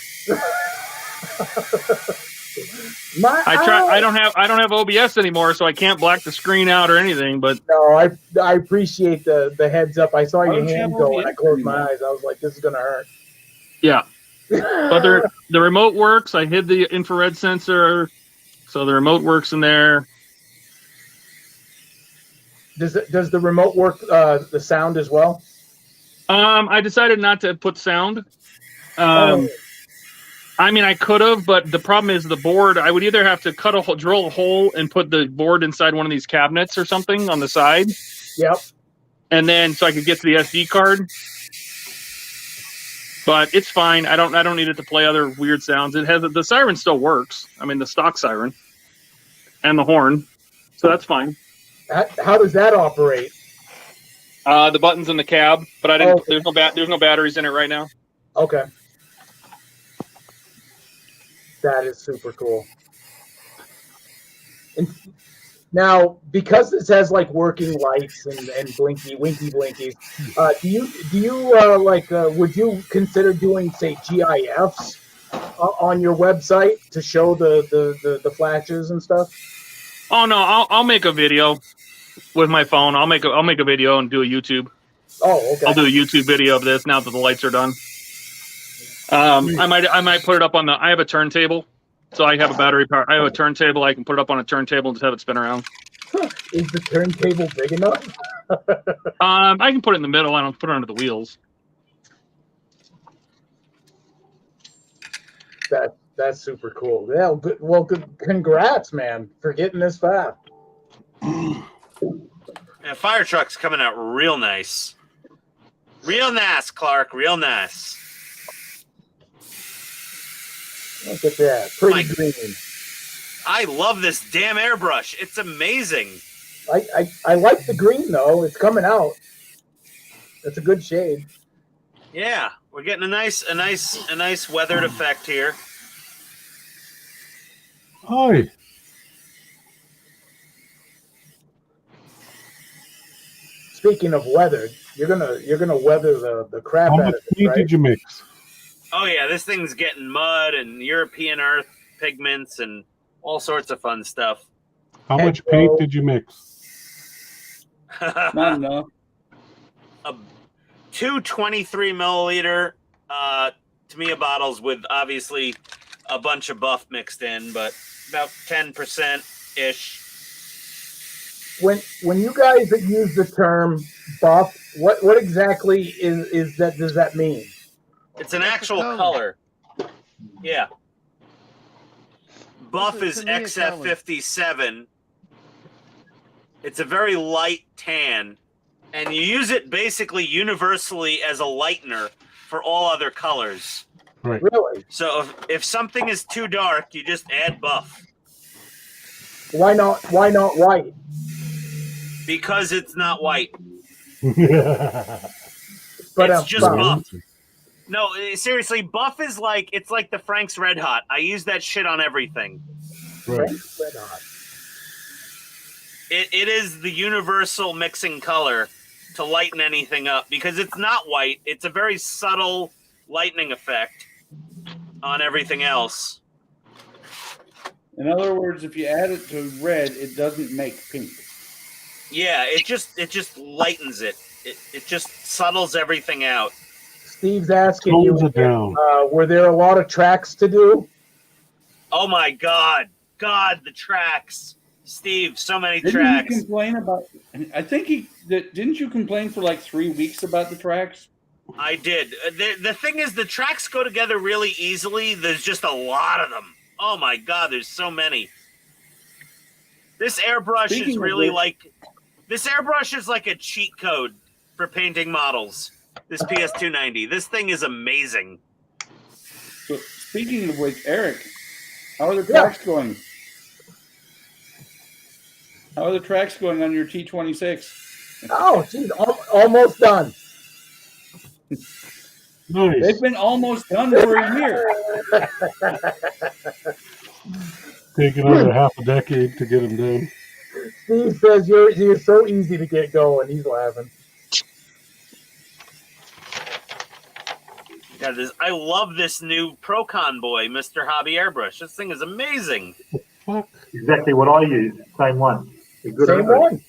I don't have OBS anymore, so I can't black the screen out or anything. But no, I appreciate the heads up. I saw your hand go, and I closed my anymore? eyes. I was like, this is gonna hurt. yeah, but the remote works. I hid the infrared sensor, so the remote works in there. Does the remote work the sound as well? I decided not to put sound. Oh. I mean, I could have, but the problem is the board. I would either have to drill a hole and put the board inside one of these cabinets or something on the side. Yep. And then so I could get to the SD card. But it's fine. I don't need it to play other weird sounds. It has the siren still works. I mean, the stock siren and the horn, so that's fine. How does that operate? The buttons in the cab, but I didn't. Okay. There's no batteries in it right now. Okay. That is super cool. And now, because this has like working lights and winky blinkies, do you would you consider doing, say, GIFs on your website to show the flashes and stuff? Oh no, I'll make a video with my phone. I'll make a video and do a YouTube. Oh, okay. I'll do a YouTube video of this now that the lights are done. I might put it up on the. I have a turntable, so I have a battery power. I have a turntable. I can put it up on a turntable and just have it spin around. Is the turntable big enough? I can put it in the middle. I don't put it under the wheels. That's super cool. Yeah, good. Congrats, man, for getting this fast. Yeah, fire truck's coming out real nice. Real nice, Clark. Real nice. Look at that. Pretty green. I love this damn airbrush. It's amazing. I like the green though. It's coming out. It's a good shade. Yeah, we're getting a nice weathered effect here. Hi. Speaking of weathered, you're gonna weather the crap How out much of it, paint right? did you mix? Oh yeah, this thing's getting mud and European earth pigments and all sorts of fun stuff. How much paint did you mix? Not enough. 2 23 milliliter Tamiya bottles with obviously a bunch of buff mixed in, but about 10% ish. When you guys use the term buff, what exactly is that? Does that mean? It's an actual color. Yeah. Buff is XF57. It's a very light tan, and you use it basically universally as a lightener for all other colors. Right. Really? So if something is too dark, you just add buff. Why not white? Because it's not white. But It's just buff. No, seriously, buff is like, it's like the Frank's Red Hot. I use that shit on everything. Right. Red Hot. It is the universal mixing color to lighten anything up because it's not white. It's a very subtle lightening effect on everything else. In other words, if you add it to red, it doesn't make pink. Yeah, it just lightens it. It just subtles everything out. Steve's asking Tones you, it down. were there a lot of tracks to do? Oh my God, the tracks, Steve, so many Didn't tracks. you complain about? I think didn't you complain for like 3 weeks about the tracks? I did. The thing is, the tracks go together really easily. There's just a lot of them. Oh my God, there's so many. This airbrush Speaking is of really which- like, this airbrush is like a cheat code for painting models. This PS290. This thing is amazing. So speaking of which, Eric, how are the tracks going? How are the tracks going on your T26? Oh, geez, almost done. Nice. They've been almost done for a year. Taking over half a decade to get them done. Steve says you're so easy to get going. He's laughing. Yeah, I love this new Pro Convoy, Mr. Hobby Airbrush. This thing is amazing. Fuck. Exactly what I use. Same one. A good Same airbrush. one.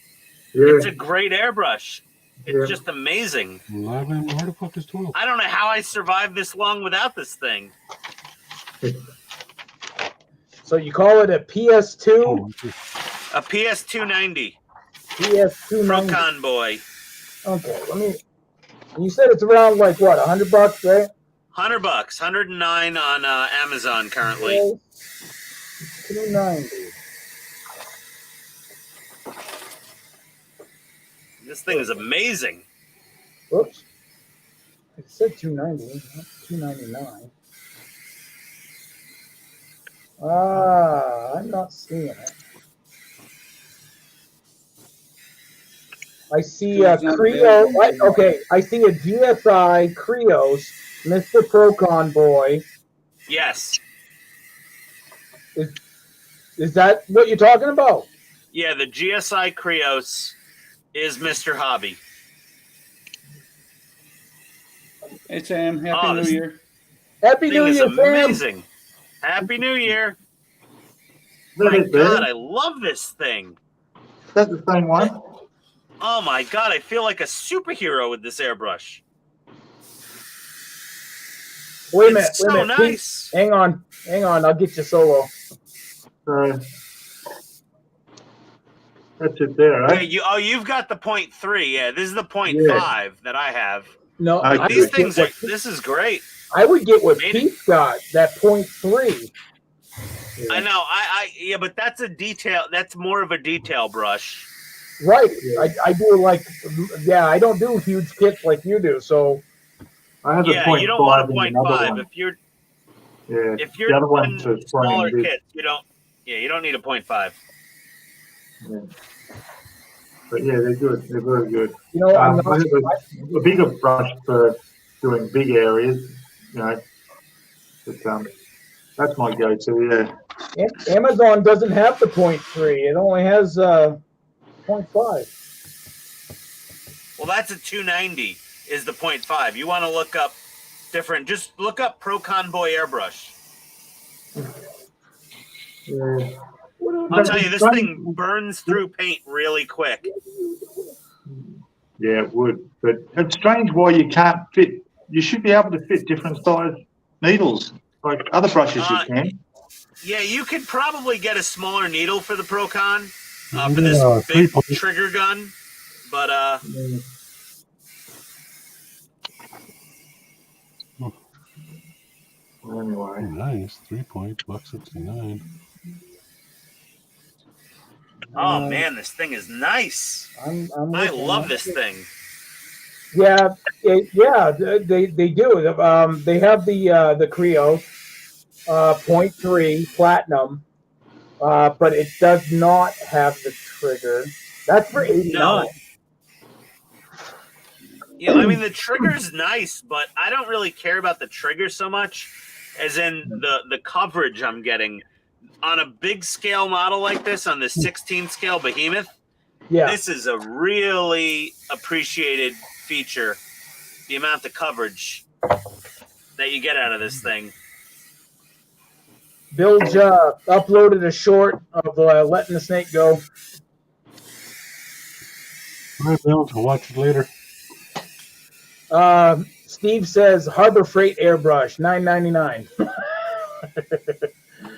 Yeah. It's a great airbrush. It's just amazing. 11. Where the fuck is 12? I don't know how I survived this long without this thing. So you call it a PS2? Oh, A PS290 Pro PS290. Convoy. Okay, let me. You said it's around like what, $100, right? $100, 109 on Amazon currently. Okay. 290. This thing is amazing. Whoops. It said 290, not 299. I'm not seeing it. I see a Creo. Okay, I see a GSI Creos Mr. Pro Convoy. Yes. Is that what you're talking about? Yeah, the GSI Creos is Mr. Hobby. Hey Sam, Happy New Year. Happy This New thing is Year, Sam. amazing. Happy New Year. That My is God, there. I love this thing. That's the same one. Oh my God, I feel like a superhero with this airbrush. Wait a minute. It's Wait a so minute. nice. Hang on. I'll get you solo. So that's it there, Yeah, right? you've got the 0.3. Yeah, this is the 0.5 that I have. No, I These would things get are. This is great. I would get what Maybe. Pete got, that 0.3. I know. Yeah, but that's a detail. That's more of a detail brush. Right. I do like, I don't do huge kits like you do, so. I have Yeah, you don't want a 0.5 if you're Yeah. if you're The other one's doing a smaller spraying kits. You don't. Yeah, you don't need a 0.5. Yeah. But yeah, they're good. They're very good. You know, I'm I not, have a bigger brush for doing big areas, you know. But that's my go-to. Yeah. Amazon doesn't have the 0.3. It only has 0.5. Well, that's a 290. Is the 0.5. You want to look up different? Just look up Pro Convoy airbrush. Yeah. I'll tell you, this thing burns through paint really quick. Yeah, it would. But it's strange why you can't fit. You should be able to fit different size needles like other brushes you can. Yeah, you could probably get a smaller needle for the Procon for this big trigger gun, but Anyway, nice. 3 point, $169. oh man, this thing is nice. I love this thing. Yeah, they do. They have the Creo 0.3 platinum, but it does not have the trigger. That's for 89. No. Yeah, I mean the trigger's nice, but I don't really care about the trigger so much as in the coverage I'm getting on a big scale model like this, on this 16 scale behemoth. Yeah. This is a really appreciated feature. The amount of coverage that you get out of this thing. Bilge uploaded a short of letting the snake go. All right, Bill. I'll watch it later. Steve says Harbor Freight airbrush, $9.99.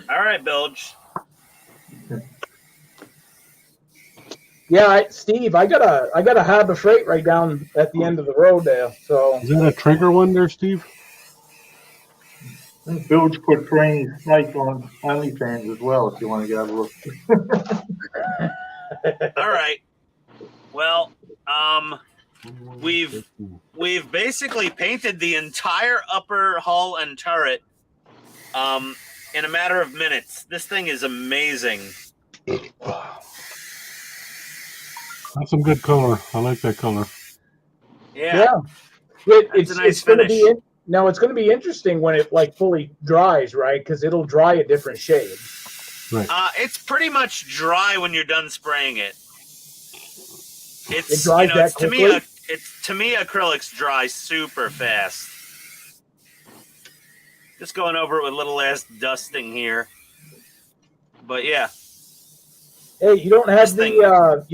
All right, Bilge. Yeah, Steve, I got a Harbor Freight right down at the end of the road there. So Is that a trigger one there, Steve? Bilge put Training Snake on OnlyFans as well, if you want to go have a look. All right. Well, we've basically painted the entire upper hull and turret in a matter of minutes. This thing is amazing. That's some good color. I like that color. Yeah. It's going to be now. It's going to be interesting when it like fully dries, right? Because it'll dry a different shade. Right. It's pretty much dry when you're done spraying it. It dries that quickly? To me, acrylics dry super fast. Just going over it with a little less dusting here. But yeah. Hey, you don't have what's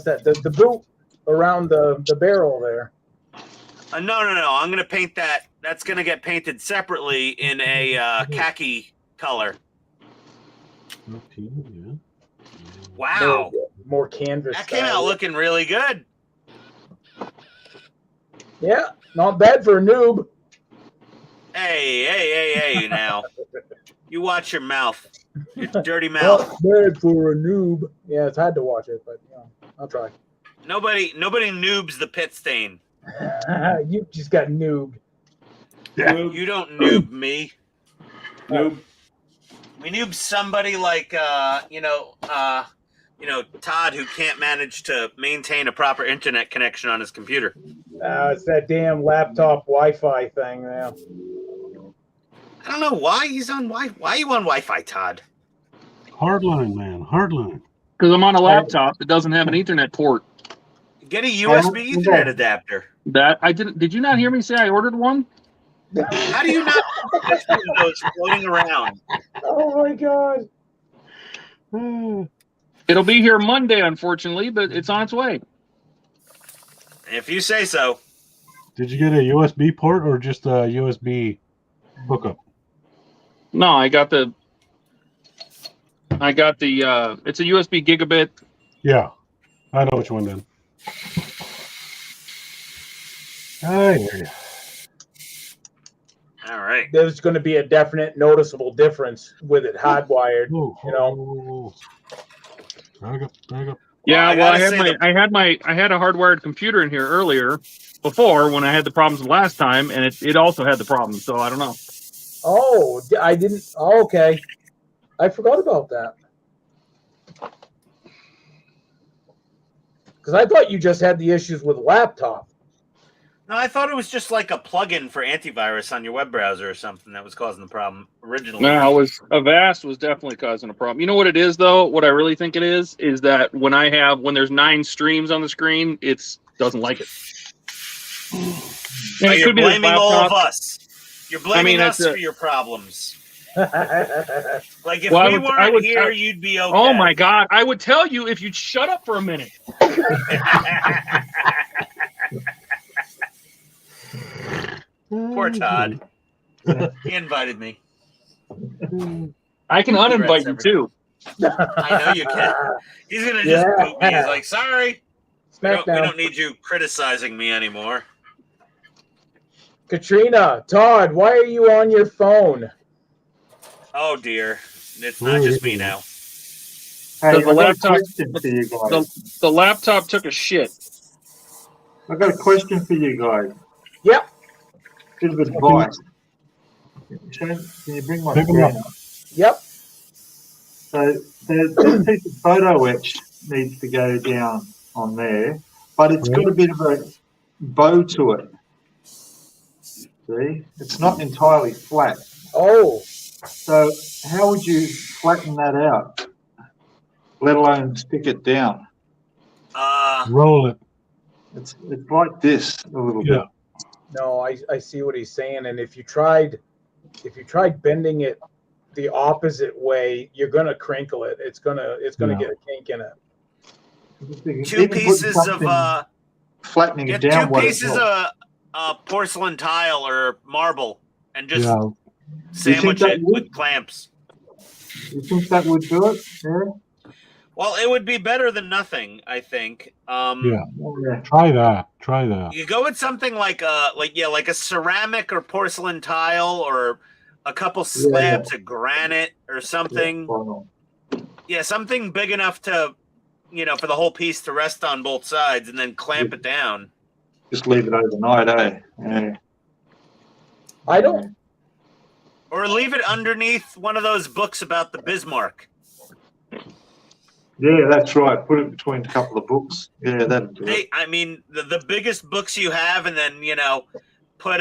that? The boot around the barrel there. No. I'm going to paint that. That's going to get painted separately in a khaki color. Okay, yeah. Wow. More canvas. That came out looking really good. Yeah, not bad for a noob. Hey, now. You watch your mouth. Your dirty mouth. Not bad for a noob. Yeah, it's hard to watch it, but I'll try. Nobody noobs the pit stain. You just got noob. Yeah. You don't noob me. Noob. We noob somebody like Todd, who can't manage to maintain a proper internet connection on his computer. It's that damn laptop Wi-Fi thing now. I don't know why he's on Why are you on Wi-Fi, Todd? Hardline, man. Hardline. Because I'm on a laptop that doesn't have an Ethernet port. Get a USB Ethernet adapter. That I didn't. Did you not hear me say I ordered one? How do you not have those floating around? Oh my god. It'll be here Monday, unfortunately, but it's on its way. If you say so. Did you get a USB port or just a USB hookup? No, I got the. It's a USB gigabit. Yeah, I know which one then. I hear you. All right. There's going to be a definite noticeable difference with it hardwired. Back up. Yeah, well, I had a hardwired computer in here earlier before when I had the problems last time, and it also had the problem. So I don't know. Oh, I didn't. Oh, okay, I forgot about that. Because I thought you just had the issues with the laptop. No, I thought it was just like a plugin for antivirus on your web browser or something that was causing the problem originally. No, Avast was definitely causing a problem. You know what it is though? What I really think it is that when there's 9 streams on the screen, it doesn't like it. So you're blaming all of us. You're blaming us for your problems. Like if we weren't here, you'd be okay. Oh my god, I would tell you if you'd shut up for a minute. Poor Todd. He invited me. I can uninvite you too. I know you can. He's gonna just boot me. He's like, sorry. We don't need you criticizing me anymore. Katrina, Todd, why are you on your phone? Oh dear. It's not just me now. Hey, the laptop took a shit. I've got a question for you guys. Yep. Bit of advice. Can you bring my screen up? Yep. So this piece of photo etch needs to go down on there, but it's got a bit of a bow to it. See? It's not entirely flat. Oh. So how would you flatten that out? let alone stick it down. Roll it. It's like this a little bit. No, I see what he's saying, and if you tried bending it the opposite way, you're gonna crinkle it. It's gonna get a kink in it. Two pieces of flattening get it down. two pieces of porcelain tile or marble and just sandwich it with clamps. You think that would do it? Yeah. Well, it would be better than nothing, I think. Try that. Try that. You go with something like a ceramic or porcelain tile, or a couple slabs of granite or something. Yeah, something big enough to, for the whole piece to rest on both sides, and then clamp it down. Just leave it overnight, eh? Yeah. I don't. Or leave it underneath one of those books about the Bismarck. Yeah, that's right. Put it between a couple of books. Yeah, that'd do it. I mean, the biggest books you have, and then put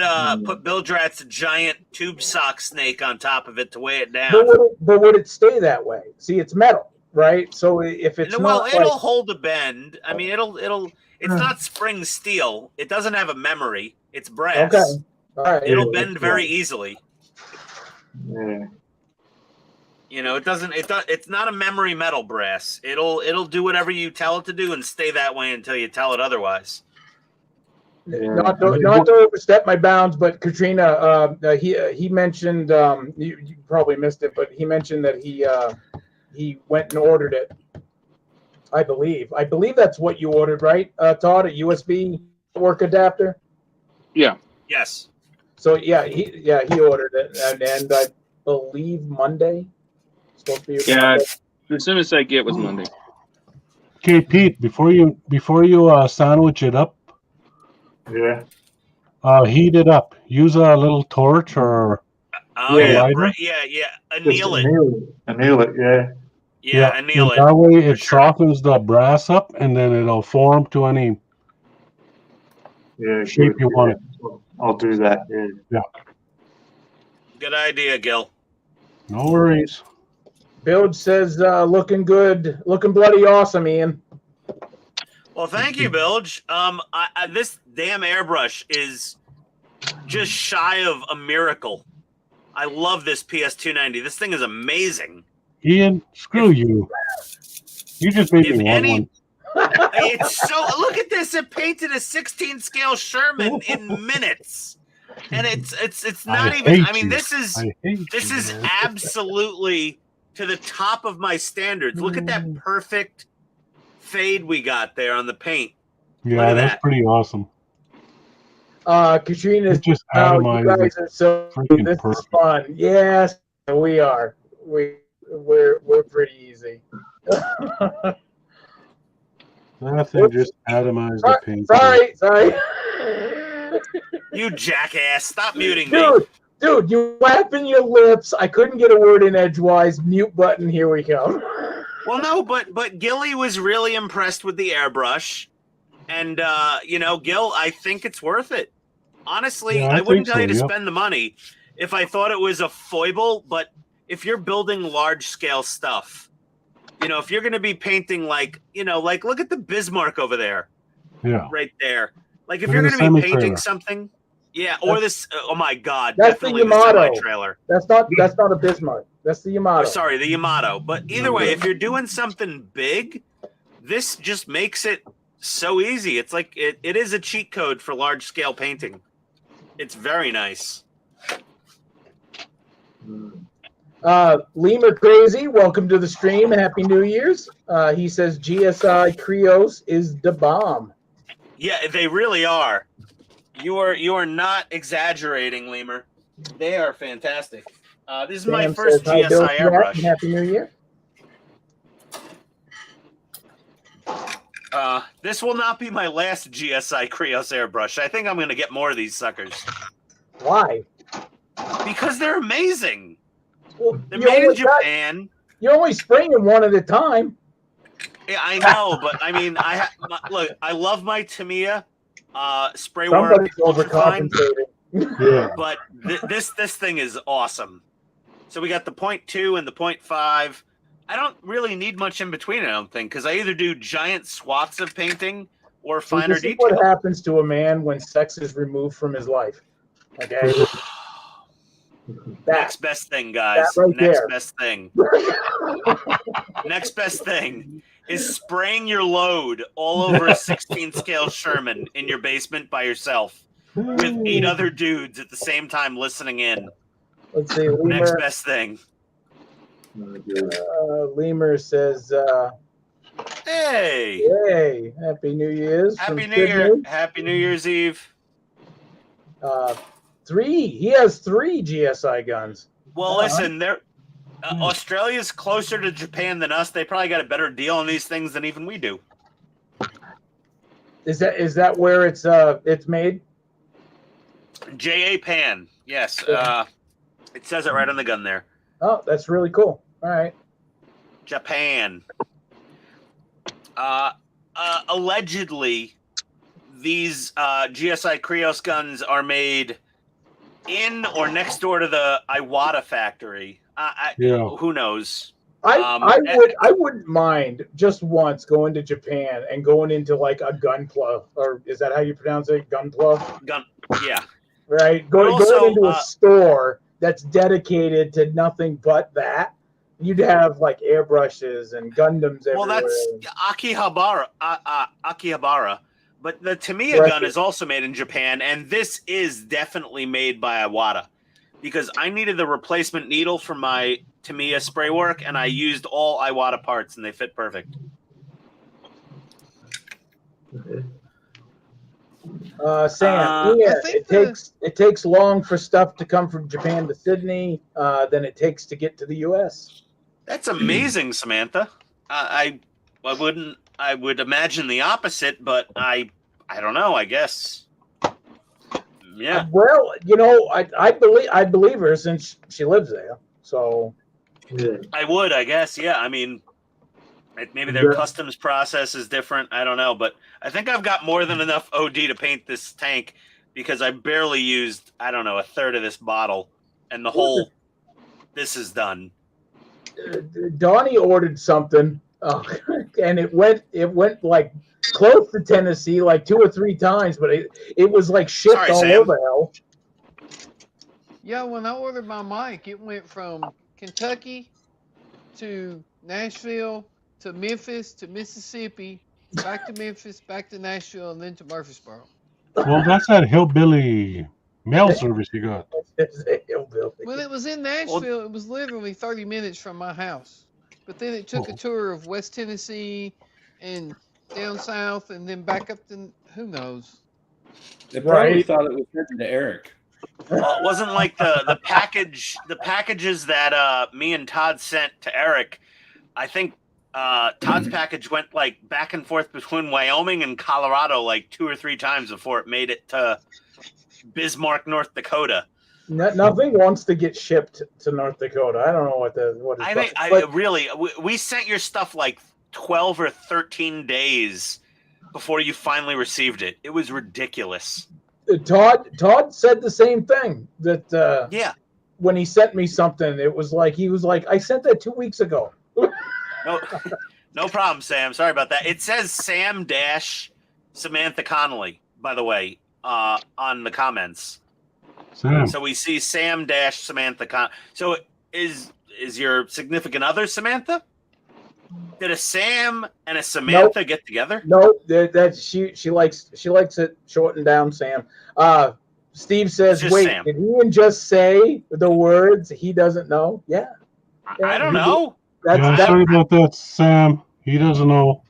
Bildrat's giant tube sock snake on top of it to weigh it down. But would it stay that way? See, it's metal, right? So if it's it'll hold a bend. I mean, it's not spring steel. It doesn't have a memory. It's brass. Okay. All right. It'll bend very easily. Yeah. It's not a memory metal brass. It'll do whatever you tell it to do and stay that way until you tell it otherwise. Not to overstep my bounds, but Katrina, he mentioned, you probably missed it, but he mentioned that he went and ordered it. I believe that's what you ordered, right, Todd? A USB work adapter. Yeah. Yes. So he ordered it, and I believe Monday. Yeah, as soon as I get was Monday. Okay, Pete. Before you sandwich it up, heat it up. Use a little torch or lighter. Anneal it. Anneal it. Yeah. Yeah, anneal it. That way it softens the brass up, and then it'll form to any shape you want it. I'll do that. Yeah. Good idea, Gil. No worries. Bilge says, looking good, looking bloody awesome, Ian. Well, thank you, Bilge. This damn airbrush is just shy of a miracle. I love this PS290. This thing is amazing. Ian, screw you. You just made me want one. It's so, look at this. It painted a 16 scale Sherman in minutes. And it's not even, I mean, this is absolutely to the top of my standards. Look at that perfect fade we got there on the paint. Yeah, that's pretty awesome. Katrina, you guys are so this is fun. Yes, we are. We're pretty easy. Nothing, just atomize the paint. Sorry. You jackass! Stop muting me. Dude, you flapping your lips. I couldn't get a word in edgewise. Mute button. Here we come. Well, no, but Gilly was really impressed with the airbrush, and Gil, I think it's worth it. Honestly, I wouldn't tell you to spend the money if I thought it was a foible. But if you're building large scale stuff, if you're going to be painting like look at the Bismarck over there, right there. Like if you're going to be painting something. Yeah, or this. Oh my God! That's definitely the Yamato trailer. That's not a Bismarck. That's the Yamato. Oh, sorry, the Yamato. But either way, if you're doing something big, this just makes it so easy. It's like it is a cheat code for large scale painting. It's very nice. Lemur Crazy, welcome to the stream. Happy New Year's. He says GSI Krios is the bomb. Yeah, they really are. You are not exaggerating, Lemur. They are fantastic. This is my first GSI airbrush. Happy New Year. This will not be my last GSI Krios airbrush. I think I'm going to get more of these suckers. Why? Because they're amazing. Well, they're made in Japan. You're only spraying one at a time. Yeah, I know, but I mean, look. I love my Tamiya spray work. Somebody's overcompensating. But this thing is awesome. So we got the 0.2 and the 0.5. I don't really need much in between, I don't think, because I either do giant swaths of painting or So finer this is detail. what happens to a man when sex is removed from his life. Okay. Next best thing, guys. That right Next there. best thing. Next best thing is spraying your load all over a 16 scale Sherman in your basement by yourself with 8 other dudes at the same time listening in. Let's see. Lemur, Next best thing. Lemur says, Hey. "Hey, Happy New Year's." Happy from New Year. Sydney. Happy New Year's Eve. 3. He has 3 GSI guns. Well, listen, Australia's closer to Japan than us. They probably got a better deal on these things than even we do. Is that where it's made? Japan. Yes. It says it right on the gun there. Oh, that's really cool. All right. Japan. Allegedly, these GSI Krios guns are made in or next door to the Iwata factory. Who knows? I wouldn't mind just once going to Japan and going into like a Gunpla, or is that how you pronounce it? Gunpla? Yeah. Right. Going into a store that's dedicated to nothing but that. You'd have like airbrushes and Gundams everywhere. Well, that's Akihabara. But the Tamiya gun is also made in Japan, and this is definitely made by Iwata. Because I needed the replacement needle for my Tamiya spray work, and I used all Iwata parts, and they fit perfect. Sam, it takes long for stuff to come from Japan to Sydney than it takes to get to the U.S. That's amazing, Samantha. I would imagine the opposite, but I don't know. I guess. Yeah. Well, I believe her since she lives there. So. I would, I guess. Yeah. I mean, maybe their customs process is different. I don't know, but I think I've got more than enough OD to paint this tank because I barely used, I don't know, a third of this bottle, and the whole. This is done. Donnie ordered something, and it went like close to Tennessee, like 2 or 3 times, but it was like shipped all over hell. Yeah, when I ordered my mic, it went from Kentucky to Nashville to Memphis to Mississippi, back to Memphis, back to Nashville, and then to Murfreesboro. Well, that's that hillbilly mail service you got. When it was in Nashville, it was literally 30 minutes from my house. But then it took a tour of West Tennessee and down south and then back up to who knows. They probably thought it was written to Eric. Well, it wasn't like the packages that me and Todd sent to Eric. I think Todd's package went like back and forth between Wyoming and Colorado like 2 or 3 times before it made it to Bismarck, North Dakota. Nothing wants to get shipped to North Dakota. I don't know what I think we sent your stuff like 12 or 13 days before you finally received it. It was ridiculous. Todd said the same thing that when he sent me something, he was like, I sent that 2 weeks ago. No problem, Sam. Sorry about that. It says Sam Samantha Connolly, by the way, on the comments. Sam. So we see Sam Samantha Connolly. So is your significant other Samantha? Did a Sam and a Samantha get together? No, that she likes it shortened down, Sam. Steve says, "Wait, Sam. did he just say the words he doesn't know?" Yeah. I don't know. Sorry about that, Sam. He doesn't know.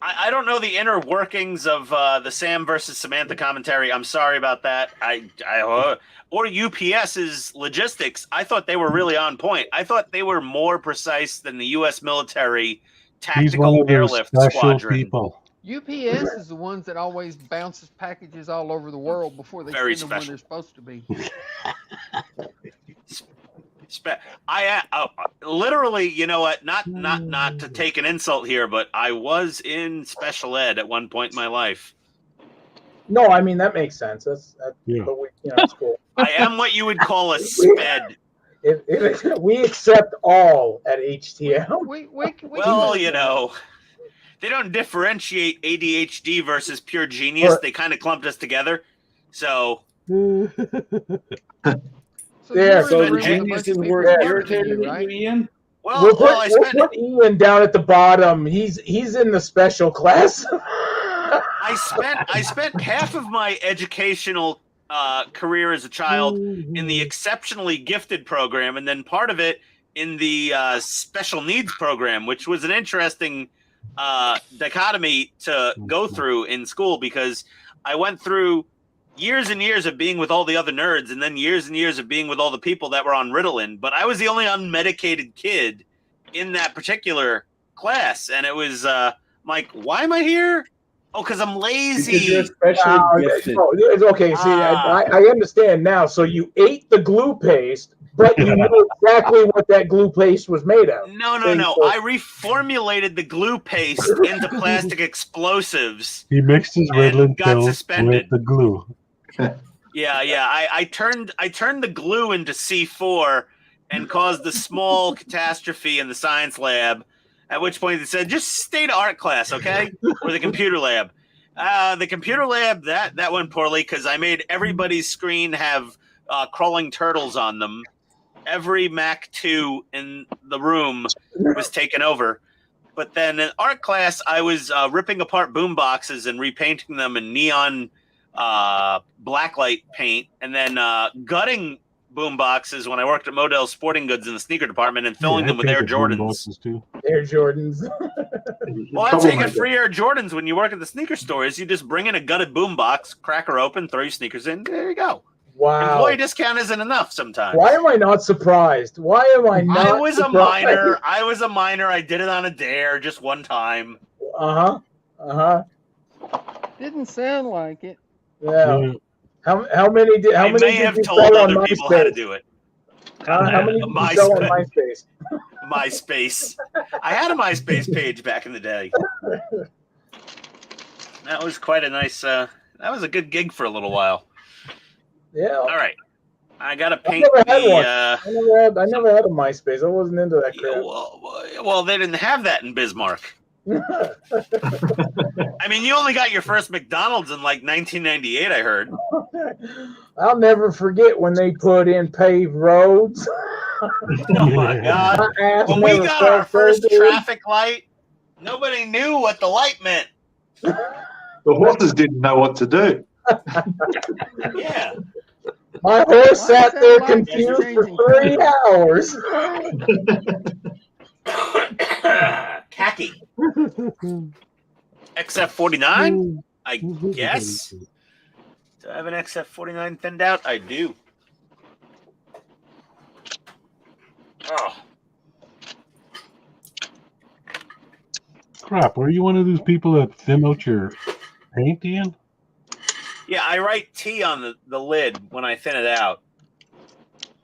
I don't know the inner workings of the Sam versus Samantha commentary. I'm sorry about that. Or UPS's logistics. I thought they were really on point. I thought they were more precise than the U.S. military tactical airlift squadron. People. UPS is the ones that always bounces packages all over the world before they send them where they're supposed to be. Literally, you know what? Not to take an insult here, but I was in special ed at one point in my life. No, I mean that makes sense. That's yeah. But it's cool. I am what you would call a sped. We accept all at HTM. Well, you know, they don't differentiate ADHD versus pure genius. They kind of clumped us together. So. There. So genius is worth irritating you, Ian? We'll put Ian down at the bottom. He's in the special class. I spent half of my educational career as a child in the exceptionally gifted program, and then part of it in the special needs program, which was an interesting dichotomy to go through in school, because I went through years and years of being with all the other nerds, and then years and years of being with all the people that were on Ritalin. But I was the only unmedicated kid in that particular class, and it was like, why am I here? Oh, because I'm lazy. Because you're especially gifted. It's okay. See, I understand now. So you ate the glue paste, but you knew exactly what that glue paste was made of. No. I reformulated the glue paste into plastic explosives. He mixed his Ritalin got pills suspended. with the glue. Yeah. I turned the glue into C4 and caused a small catastrophe in the science lab. At which point they said, just stay to art class, okay? Or the computer lab. The computer lab, that went poorly because I made everybody's screen have crawling turtles on them. Every Mac 2 in the room was taken over. But then in art class, I was ripping apart boom boxes and repainting them in neon blacklight paint, and then gutting boom boxes when I worked at Modell's Sporting Goods in the sneaker department and filling them with Air Jordans. Air Jordans. Well, that's how you get free Air Jordans when you work at the sneaker stores. You just bring in a gutted boom box, crack her open, throw your sneakers in. There you go. Wow. Employee discount isn't enough sometimes. Why am I not surprised? Why am I not I was surprised? I was a minor. I did it on a dare just one time. Didn't sound like it. Yeah. How many did I many may did have you told sell on other people how to MySpace? do it. How many did you sell on MySpace? MySpace. I had a MySpace page back in the day. That was quite a nice. That was a good gig for a little while. Yeah. All right. I gotta I paint never had the. one. I never had a MySpace. I wasn't into that crap. Well, they didn't have that in Bismarck. I mean, you only got your first McDonald's in like 1998, I heard. I'll never forget when they put in paved roads. Oh my God! When we got our first traffic light, nobody knew what the light meant. The horses didn't know what to do. Yeah. My horse sat there confused for 3 hours. Khaki. XF49, I guess. Do I have an XF49 thinned out? I do. Oh. Crap, are you one of those people that thin out your paint, Ian? Yeah, I write T on the lid when I thin it out.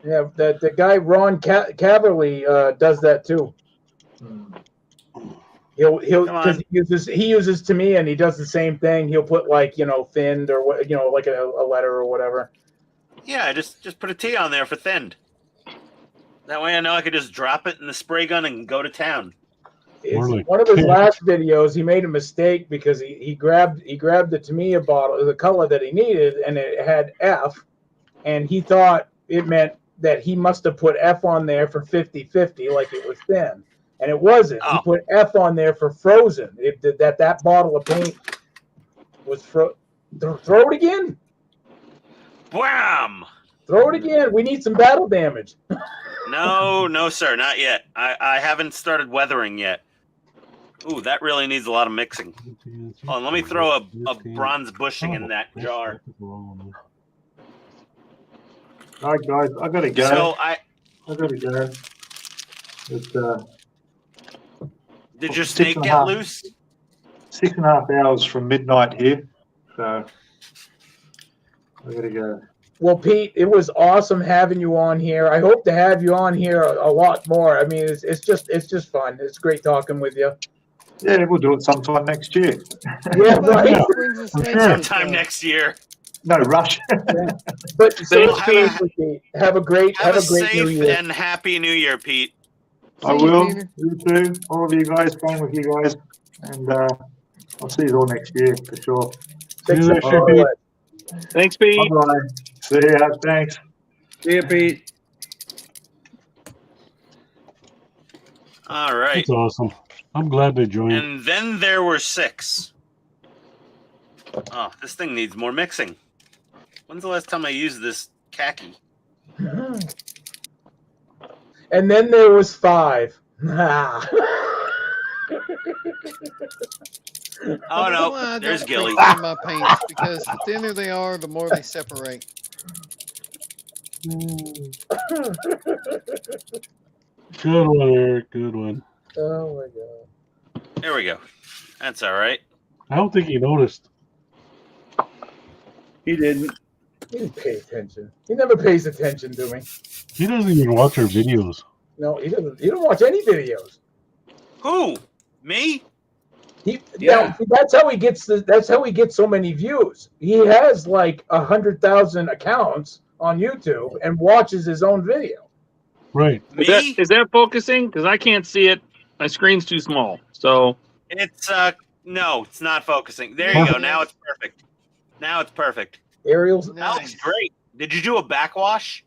Yeah, the guy Ron Caverly does that too. He'll because he uses to me, and he does the same thing. He'll put like thinned or like a letter or whatever. Yeah, just put a T on there for thinned. That way I know I could just drop it in the spray gun and go to town. One of his last videos, he made a mistake because he grabbed the Tamiya bottle, the color that he needed, and it had F, and he thought it meant that he must have put F on there for 50-50, like it was thin, and it wasn't. He put F on there for frozen. That bottle of paint was throw it again. Wham! Throw it again. We need some battle damage. No, sir, not yet. I haven't started weathering yet. Ooh, that really needs a lot of mixing. Oh, let me throw a bronze bushing in that jar. All right, guys, I gotta go. So I gotta go. It's, did your snake get loose? 6.5 hours from midnight here, so I gotta go. Well, Pete, it was awesome having you on here. I hope to have you on here a lot more. I mean, it's just fun. It's great talking with you. Yeah, we'll do it sometime next year. Yeah, right. Sometime next year. no rush. But Well, have a great have a great New safe Year. and happy New Year, Pete. I See you, will. Peter. You too. All of you guys. Same with you guys. And I'll see you all next year for sure. See you next All year, right. Pete. Thanks, Pete. Bye. See ya. Thanks. See you, Pete. All right. That's awesome. I'm glad they joined. And then there were 6. Oh, this thing needs more mixing. When's the last time I used this khaki? And then there was 5. Oh no, Well, I there's don't Gilly. mix in my paints because the thinner they are, the more they separate. Good one, Eric. Good one. Oh my god. There we go. That's all right. I don't think he noticed. He didn't. He didn't pay attention. He never pays attention to me. He doesn't even watch our videos. No, he doesn't. He don't watch any videos. Who? Me? Yeah. That's how he gets. That's how he gets so many views. He has like 100,000 accounts on YouTube and watches his own video. Right. Is that focusing? Because I can't see it. My screen's too small. So It's no, it's not focusing. There you go. Now it's perfect. Now it's perfect. Ariel's That looks great. Did you do a backwash?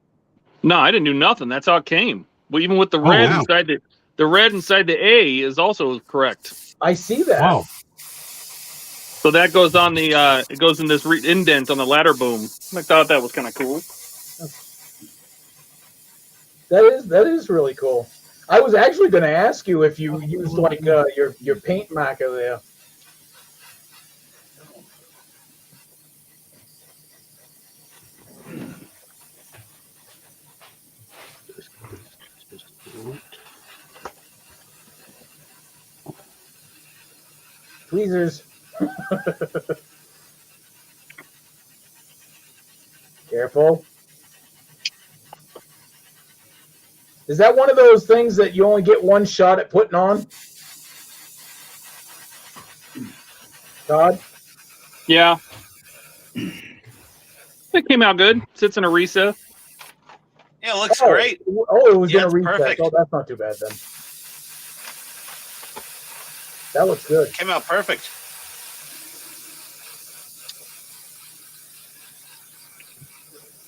no, I didn't do nothing. That's how it came. Well, even with the red wow. inside the red inside the A is also correct. I see that. Wow. So that goes on the it goes in this indent on the ladder boom. I thought that was kind of cool. That is really cool. I was actually going to ask you if you used like your paint marker there. Tweezers. Careful. Is that one of those things that you only get one shot at putting on? Todd? Yeah. It came out good. Sits in a recess. Yeah, it looks great. Oh, it was Yeah, in a it's recess. perfect. Oh, that's not too bad then. That looks good. Came out perfect.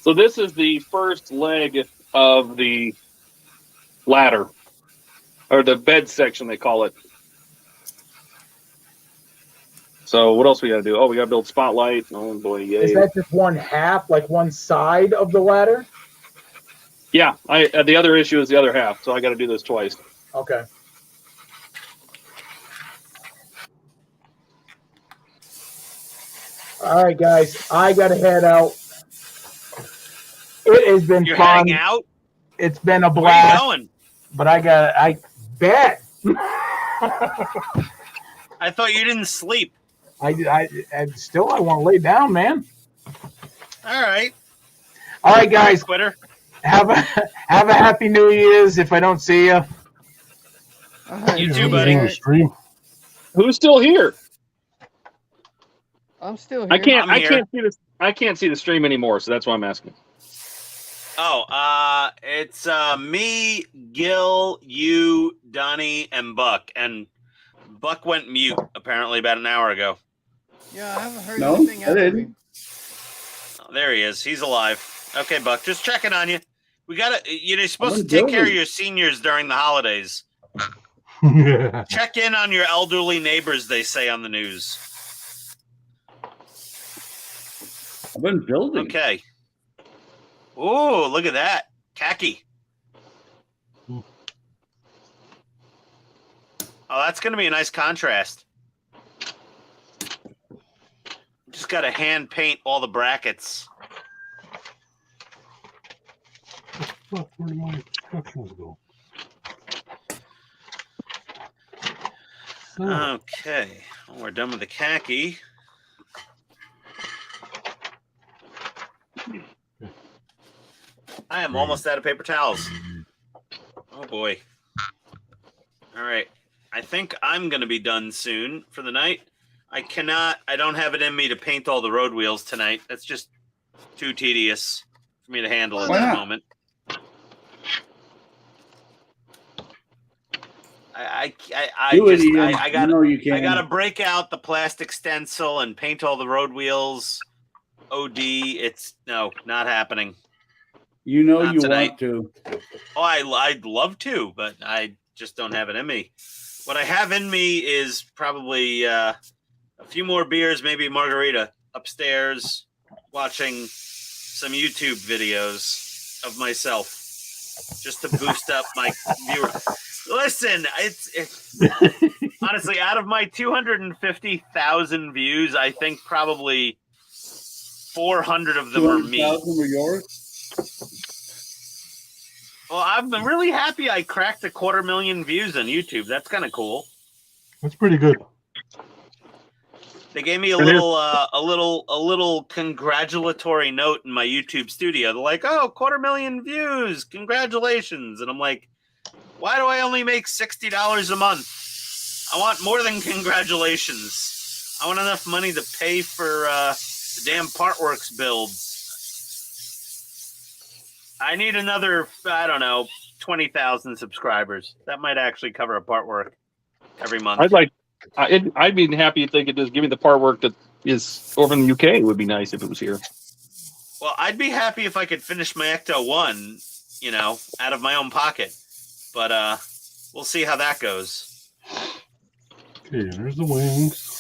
So this is the first leg of the ladder, or the bed section, they call it. So what else we got to do? Oh, we got to build spotlight. Oh boy, yay! Is that just one half, like one side of the ladder? Yeah, the other issue is the other half, so I got to do this twice. Okay. All right, guys, I gotta head out. It has been You're fun. heading out? It's been a Where blast. are you going? But I bet. I thought you didn't sleep. I want to lay down, man. All right. All right, guys. Quitter. Have a happy New Year's. If I don't see you. You too, buddy. Stream. Who's still here? I'm still here. I can't here. see this. I can't see the stream anymore, so that's why I'm asking. Oh, it's me, Gil, you, Donnie, and Buck. And Buck went mute apparently about an hour ago. Yeah, I haven't heard No, anything I out of didn't. him. Oh, there he is. He's alive. Okay, Buck, just checking on you. We gotta. You're supposed I'm to take care of building. your seniors during the holidays. Yeah. Check in on your elderly neighbors. They say on the news. I've been building. Okay. Oh, look at that. Khaki. Oh, that's going to be a nice contrast. Just got to hand paint all the brackets. Fuck, where did my instructions go? Okay. Well, we're done with the khaki. I am almost out of paper towels. Oh, boy. All right. I think I'm going to be done soon for the night. I don't have it in me to paint all the road wheels tonight. That's just too tedious for me to handle at Why this not? moment. I Do it, just Ian. I You got know you can. I got to break out the plastic stencil and paint all the road wheels. OD, it's no, not happening. You know Not you tonight. want to. Oh, I'd love to, but I just don't have it in me. What I have in me is probably a few more beers, maybe a margarita upstairs, watching some YouTube videos of myself just to boost up my viewer. Listen, it's honestly, out of my 250,000 views, I think probably 400 of them are me. 200,000 were yours? Well, I'm really happy I cracked 250,000 views on YouTube. That's kind of cool. That's pretty good. They gave me a little congratulatory note in my YouTube studio. They're like, "Oh, 250,000 views, congratulations!" And I'm like, "Why do I only make $60 a month? I want more than congratulations. I want enough money to pay for the damn Partworks builds. I need another, I don't know, 20,000 subscribers. That might actually cover a Partwork every month." I'd be happy if they could just give me the part work that is over in the UK. It would be nice if it was here. Well, I'd be happy if I could finish my Ecto 1, you know, out of my own pocket. But we'll see how that goes. Okay, there's the wings.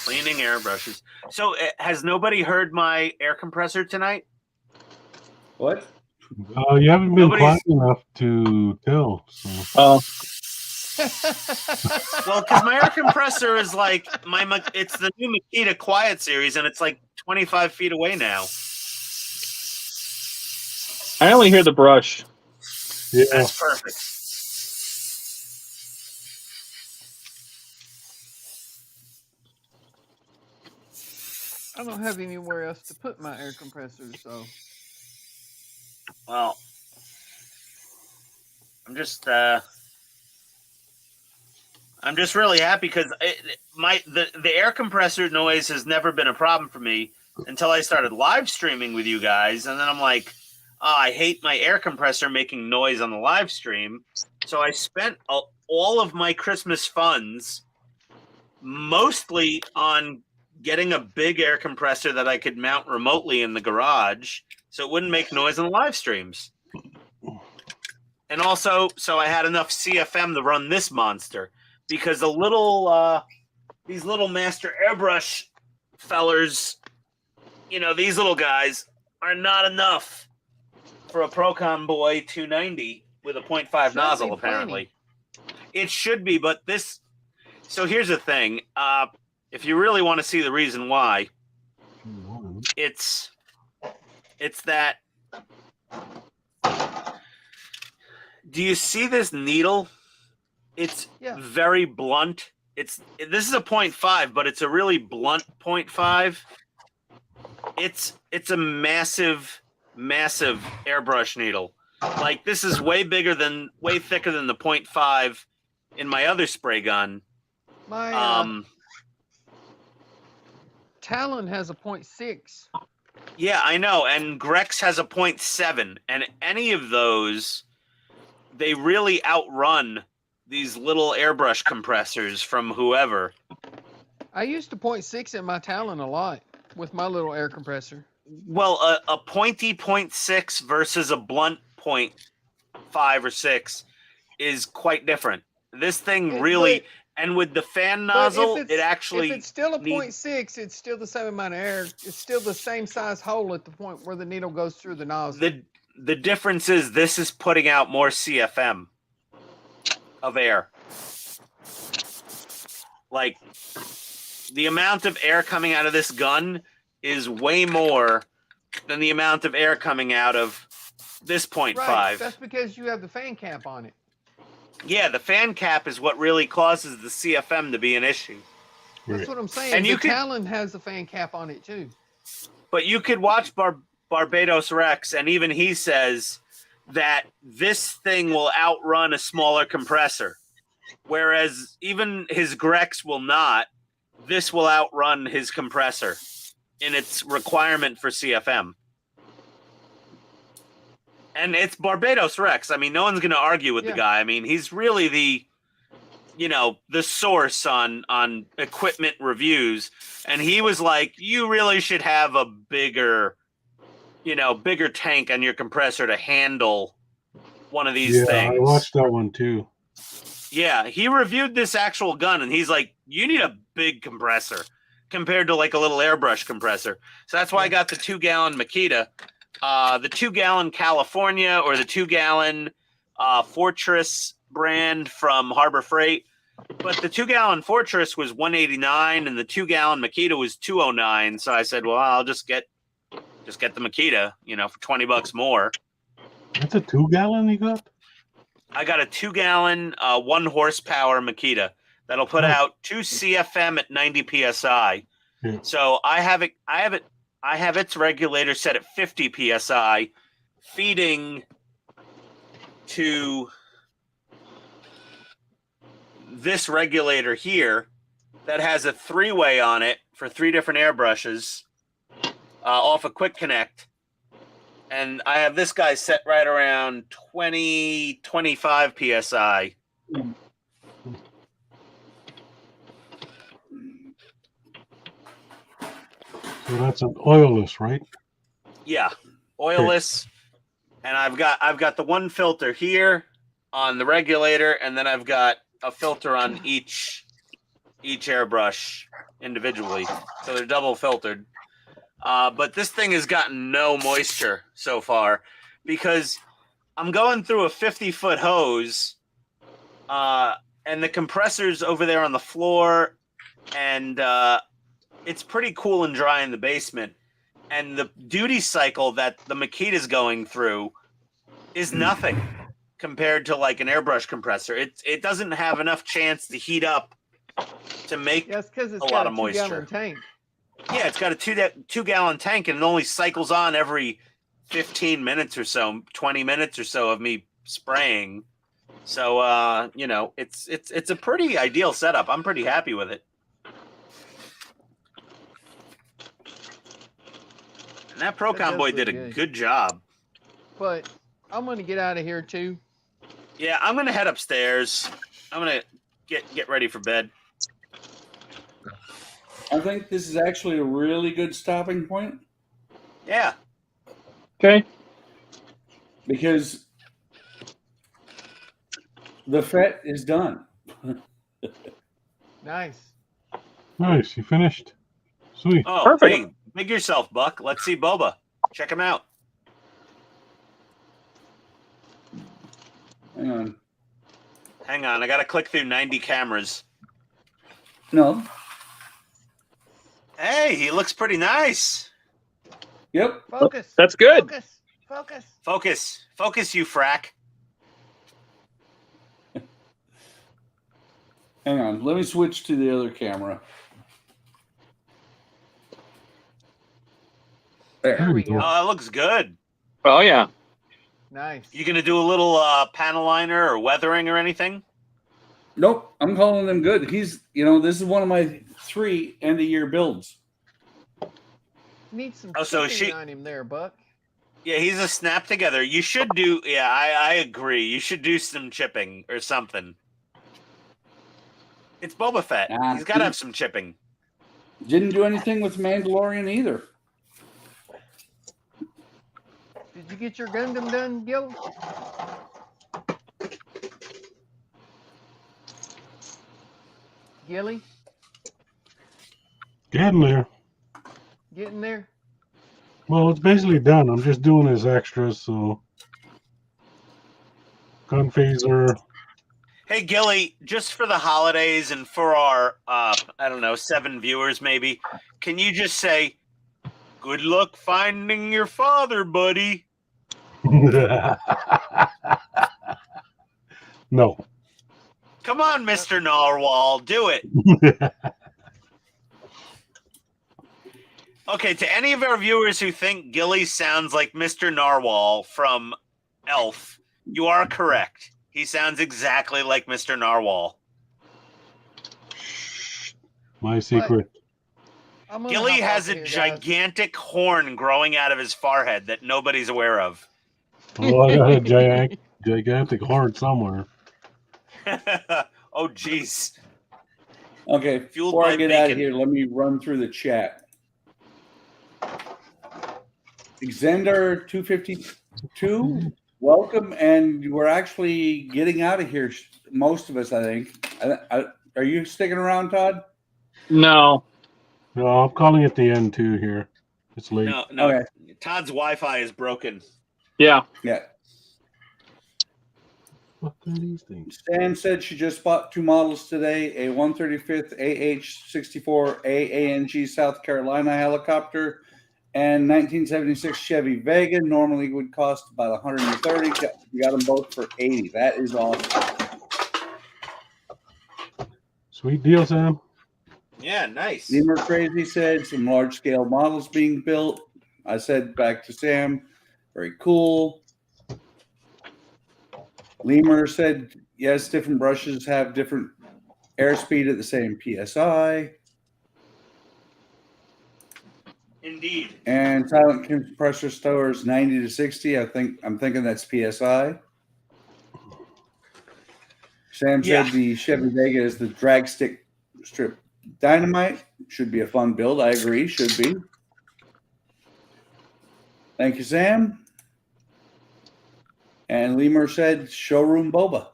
Cleaning airbrushes. So has nobody heard my air compressor tonight? What? You haven't been quiet enough to tell. So. Well, because my air compressor is like it's the new Makita Quiet series, and it's like 25 feet away now. I only hear the brush. Yeah. That's perfect. I don't have anywhere else to put my air compressor, so. Well, I'm just really happy because the air compressor noise has never been a problem for me until I started live streaming with you guys, and then I'm like, oh, I hate my air compressor making noise on the live stream. So I spent all of my Christmas funds mostly on getting a big air compressor that I could mount remotely in the garage so it wouldn't make noise on the live streams. And also, so I had enough CFM to run this monster because these little master airbrush fellers, you know, these little guys are not enough for a Procon Boy 290 with a 0.5 nozzle, apparently. It should be, but this... So here's the thing. If you really want to see the reason why, it's that... Do you see this needle? It's very blunt. This is a 0.5, but it's a really blunt 0.5. It's a massive airbrush needle. Like, this is way thicker than the 0.5 in my other spray gun. My Talon has a 0.6. Yeah, I know, and Grex has a 0.7, and any of those, they really outrun these little airbrush compressors from whoever. I used a 0.6 in my Talon a lot with my little air compressor. Well, a pointy 0.6 versus a blunt 0.5 or 6 is quite different. This thing really, and with the fan nozzle, it actually... If it's still a 0.6, it's still the same amount of air. It's still the same size hole at the point where the needle goes through the nozzle. The difference is this is putting out more CFM of air. Like, the amount of air coming out of this gun is way more than the amount of air coming out of this 0.5. Right, that's because you have the fan cap on it. Yeah, the fan cap is what really causes the CFM to be an issue. That's what I'm saying. And the Talon has the fan cap on it too. But you could watch Barbados Rex, and even he says that this thing will outrun a smaller compressor, whereas even his Grex will not. this will outrun his compressor in its requirement for CFM. And it's Barbados Rex. I mean, no one's going to argue with the guy. I mean, he's really the source on equipment reviews. And he was like, you really should have a bigger tank on your compressor to handle one of these things. I watched that one too. Yeah, he reviewed this actual gun, and he's like, you need a big compressor compared to like a little airbrush compressor. So that's why I got the 2-gallon Makita, the 2-gallon California, or the 2-gallon Fortress brand from Harbor Freight. But the 2-gallon Fortress was $189, and the 2-gallon Makita was $209. So I said, well, I'll just get the Makita, for $20 more. That's a 2-gallon you got? I got a 2-gallon, 1 horsepower Makita that'll put out 2 CFM at 90 psi. Yeah. So I have its regulator set at 50 psi, feeding to this regulator here that has a 3-way on it for 3 different airbrushes off a quick connect. And I have this guy set right around 25 psi. So that's an oilless, right? Yeah, oilless. And I've got the one filter here on the regulator, and then I've got a filter on each airbrush individually. So they're double filtered. But this thing has gotten no moisture so far because I'm going through a 50-foot hose, and the compressor's over there on the floor, and it's pretty cool and dry in the basement. And the duty cycle that the Makita's going through is nothing compared to like an airbrush compressor. It doesn't have enough chance to heat up to make a lot of moisture. Tank. Yeah, it's got a 2-gallon tank, and it only cycles on every 15 minutes or so, 20 minutes or so of me spraying. So, it's a pretty ideal setup. I'm pretty happy with it. And that Procon boy did a good job. But I'm going to get out of here too. Yeah, I'm going to head upstairs. I'm going to get ready for bed. I think this is actually a really good stopping point. Yeah. Okay. Because the FET is done. Nice. Nice, you finished. Sweet. Oh, Perfect. Hey, big yourself, Buck. Let's see Boba. Check him out. Hang on. I got to click through 90 cameras. No. Hey, he looks pretty nice. Yep. Focus. That's good. Focus, you frack. Hang on. Let me switch to the other camera. There we go. Oh, it looks good. Oh, yeah. Nice. You going to do a little panel liner or weathering or anything? Nope. I'm calling them good. This is one of my 3 end-of-year builds. Need some so chipping on him there, Buck. Yeah, he's a snap together. You should do, I agree. You should do some chipping or something. It's Boba Fett. He's got to have some chipping. Didn't do anything with Mandalorian either. Did you get your Gundam done, Gil? Gilly? Getting there. Getting there? Well, it's basically done. I'm just doing his extras, so gun phaser. Hey, Gilly, just for the holidays and for our, 7 viewers maybe, can you just say, good luck finding your father, buddy? No. Come on, Mr. Narwhal, do it. Okay, to any of our viewers who think Gilly sounds like Mr. Narwhal from Elf, you are correct. He sounds exactly like Mr. Narwhal. My secret. Gilly has a gigantic horn growing out of his forehead that nobody's aware of. Oh, I got a gigantic horn somewhere. Oh, jeez. Okay, Fueled before by I get out of bacon. here, let me run through the chat. Xander 252, welcome, and we're actually getting out of here. Most of us, I think. Are you sticking around, Todd? No. No, I'm calling it the end too here. It's late. No. Okay. Todd's Wi-Fi is broken. Yeah. Yeah. What are these things? Sam said she just bought 2 models today: a 135th AH-64 AANG South Carolina helicopter and 1976 Chevy Vega. Normally would cost about 130. We got them both for 80. That is awesome. Sweet deal, Sam. Yeah, nice. Lemur Crazy said some large-scale models being built. I said back to Sam, very cool. Lemur said, yes, different brushes have different airspeed at the same PSI. Indeed. And silent compressor stores 90 to 60. I'm thinking that's PSI. Sam said the Chevy Vega is the drag stick strip dynamite. Should be a fun build. I agree. Should be. Thank you, Sam. And Lemur said showroom boba.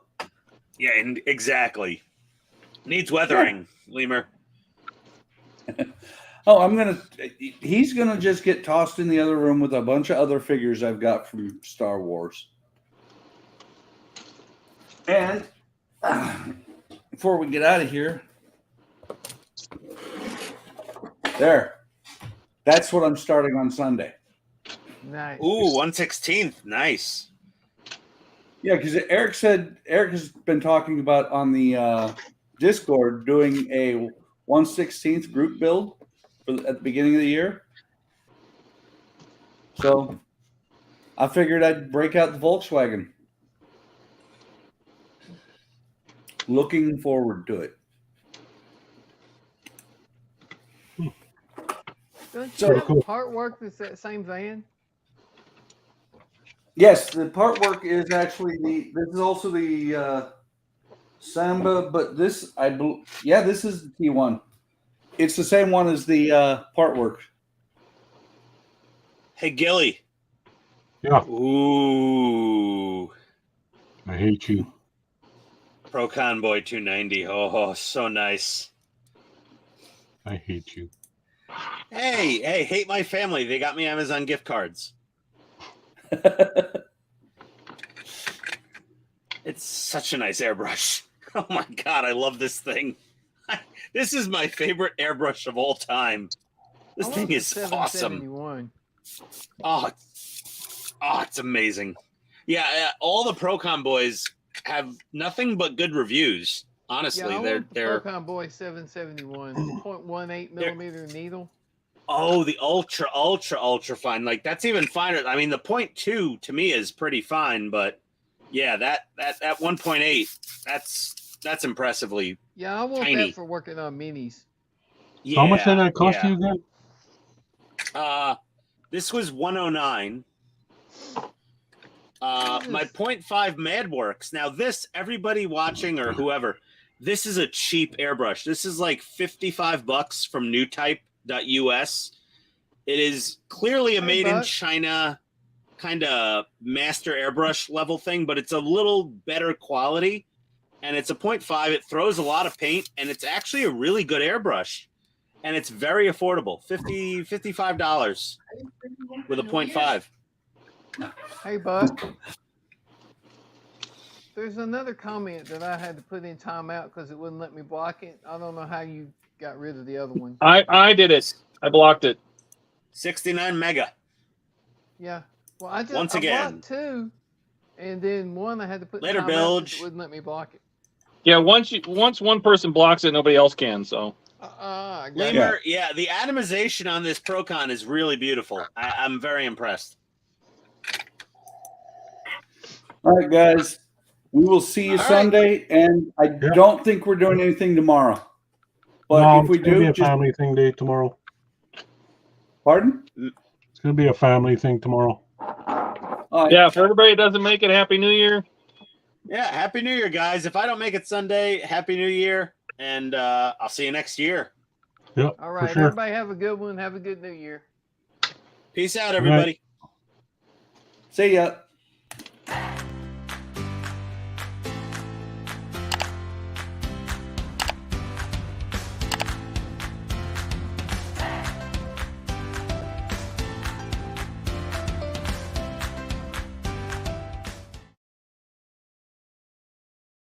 Yeah, exactly. Needs weathering, Lemur. Oh, he's gonna just get tossed in the other room with a bunch of other figures I've got from Star Wars. And before we get out of here, that's what I'm starting on Sunday. Nice. Ooh, 1/16. Nice. Yeah, because Eric has been talking about on the Discord doing a 1/16 group build at the beginning of the year. So I figured I'd break out the Volkswagen. Looking forward to it. Don't you have part work that's that same van? Yes, the part work is actually this is also the Samba, but this is the T1. It's the same one as the part work. Hey, Gilly. Yeah. Ooh. I hate you. Pro Convoy 290. Oh, so nice. I hate you. Hey, hate my family. They got me Amazon gift cards. It's such a nice airbrush. Oh my God, I love this thing. This is my favorite airbrush of all time. This thing is awesome. Oh, it's amazing. Yeah, all the Procon boys have nothing but good reviews. Honestly, yeah, they're Procon Boy 771 0.18 millimeter needle. Oh, the ultra fine. Like that's even finer. I mean, the 0.2 to me is pretty fine, but yeah, that 1.8, that's impressively I want tiny. that for working on minis. Yeah, how much did that cost you again? This was $109. My 0.5 MadWorks. Now this, everybody watching or whoever, this is a cheap airbrush. This is like $55 from newtype.us. It is clearly a made in China kind of master airbrush level thing, but it's a little better quality. And it's a 0.5. It throws a lot of paint, and it's actually a really good airbrush. And it's very affordable. $55 with a 0.5. Hey, Buck. There's another comment that I had to put in timeout because it wouldn't let me block it. I don't know how you got rid of the other one. I did it. I blocked it. 69 mega. Yeah. Well, I Once again. blocked two, and then one I had to put Later, timeout Bilge. 'cause it wouldn't let me block it. Yeah, once one person blocks it, nobody else can. So. Lemur, yeah, the atomization on this Procon is really beautiful. I'm very impressed. All right, guys. We will see you Sunday, and I don't think we're doing anything tomorrow. But No, if we it's gonna be do, a just family thing day tomorrow. pardon. It's gonna be a family thing tomorrow. Yeah, for everybody that doesn't make it, Happy New Year. Yeah, Happy New Year, guys. If I don't make it Sunday, Happy New Year, and I'll see you next year. Yep. All right, sure. everybody have a good one. Have a good New Year. Peace out, everybody. See ya.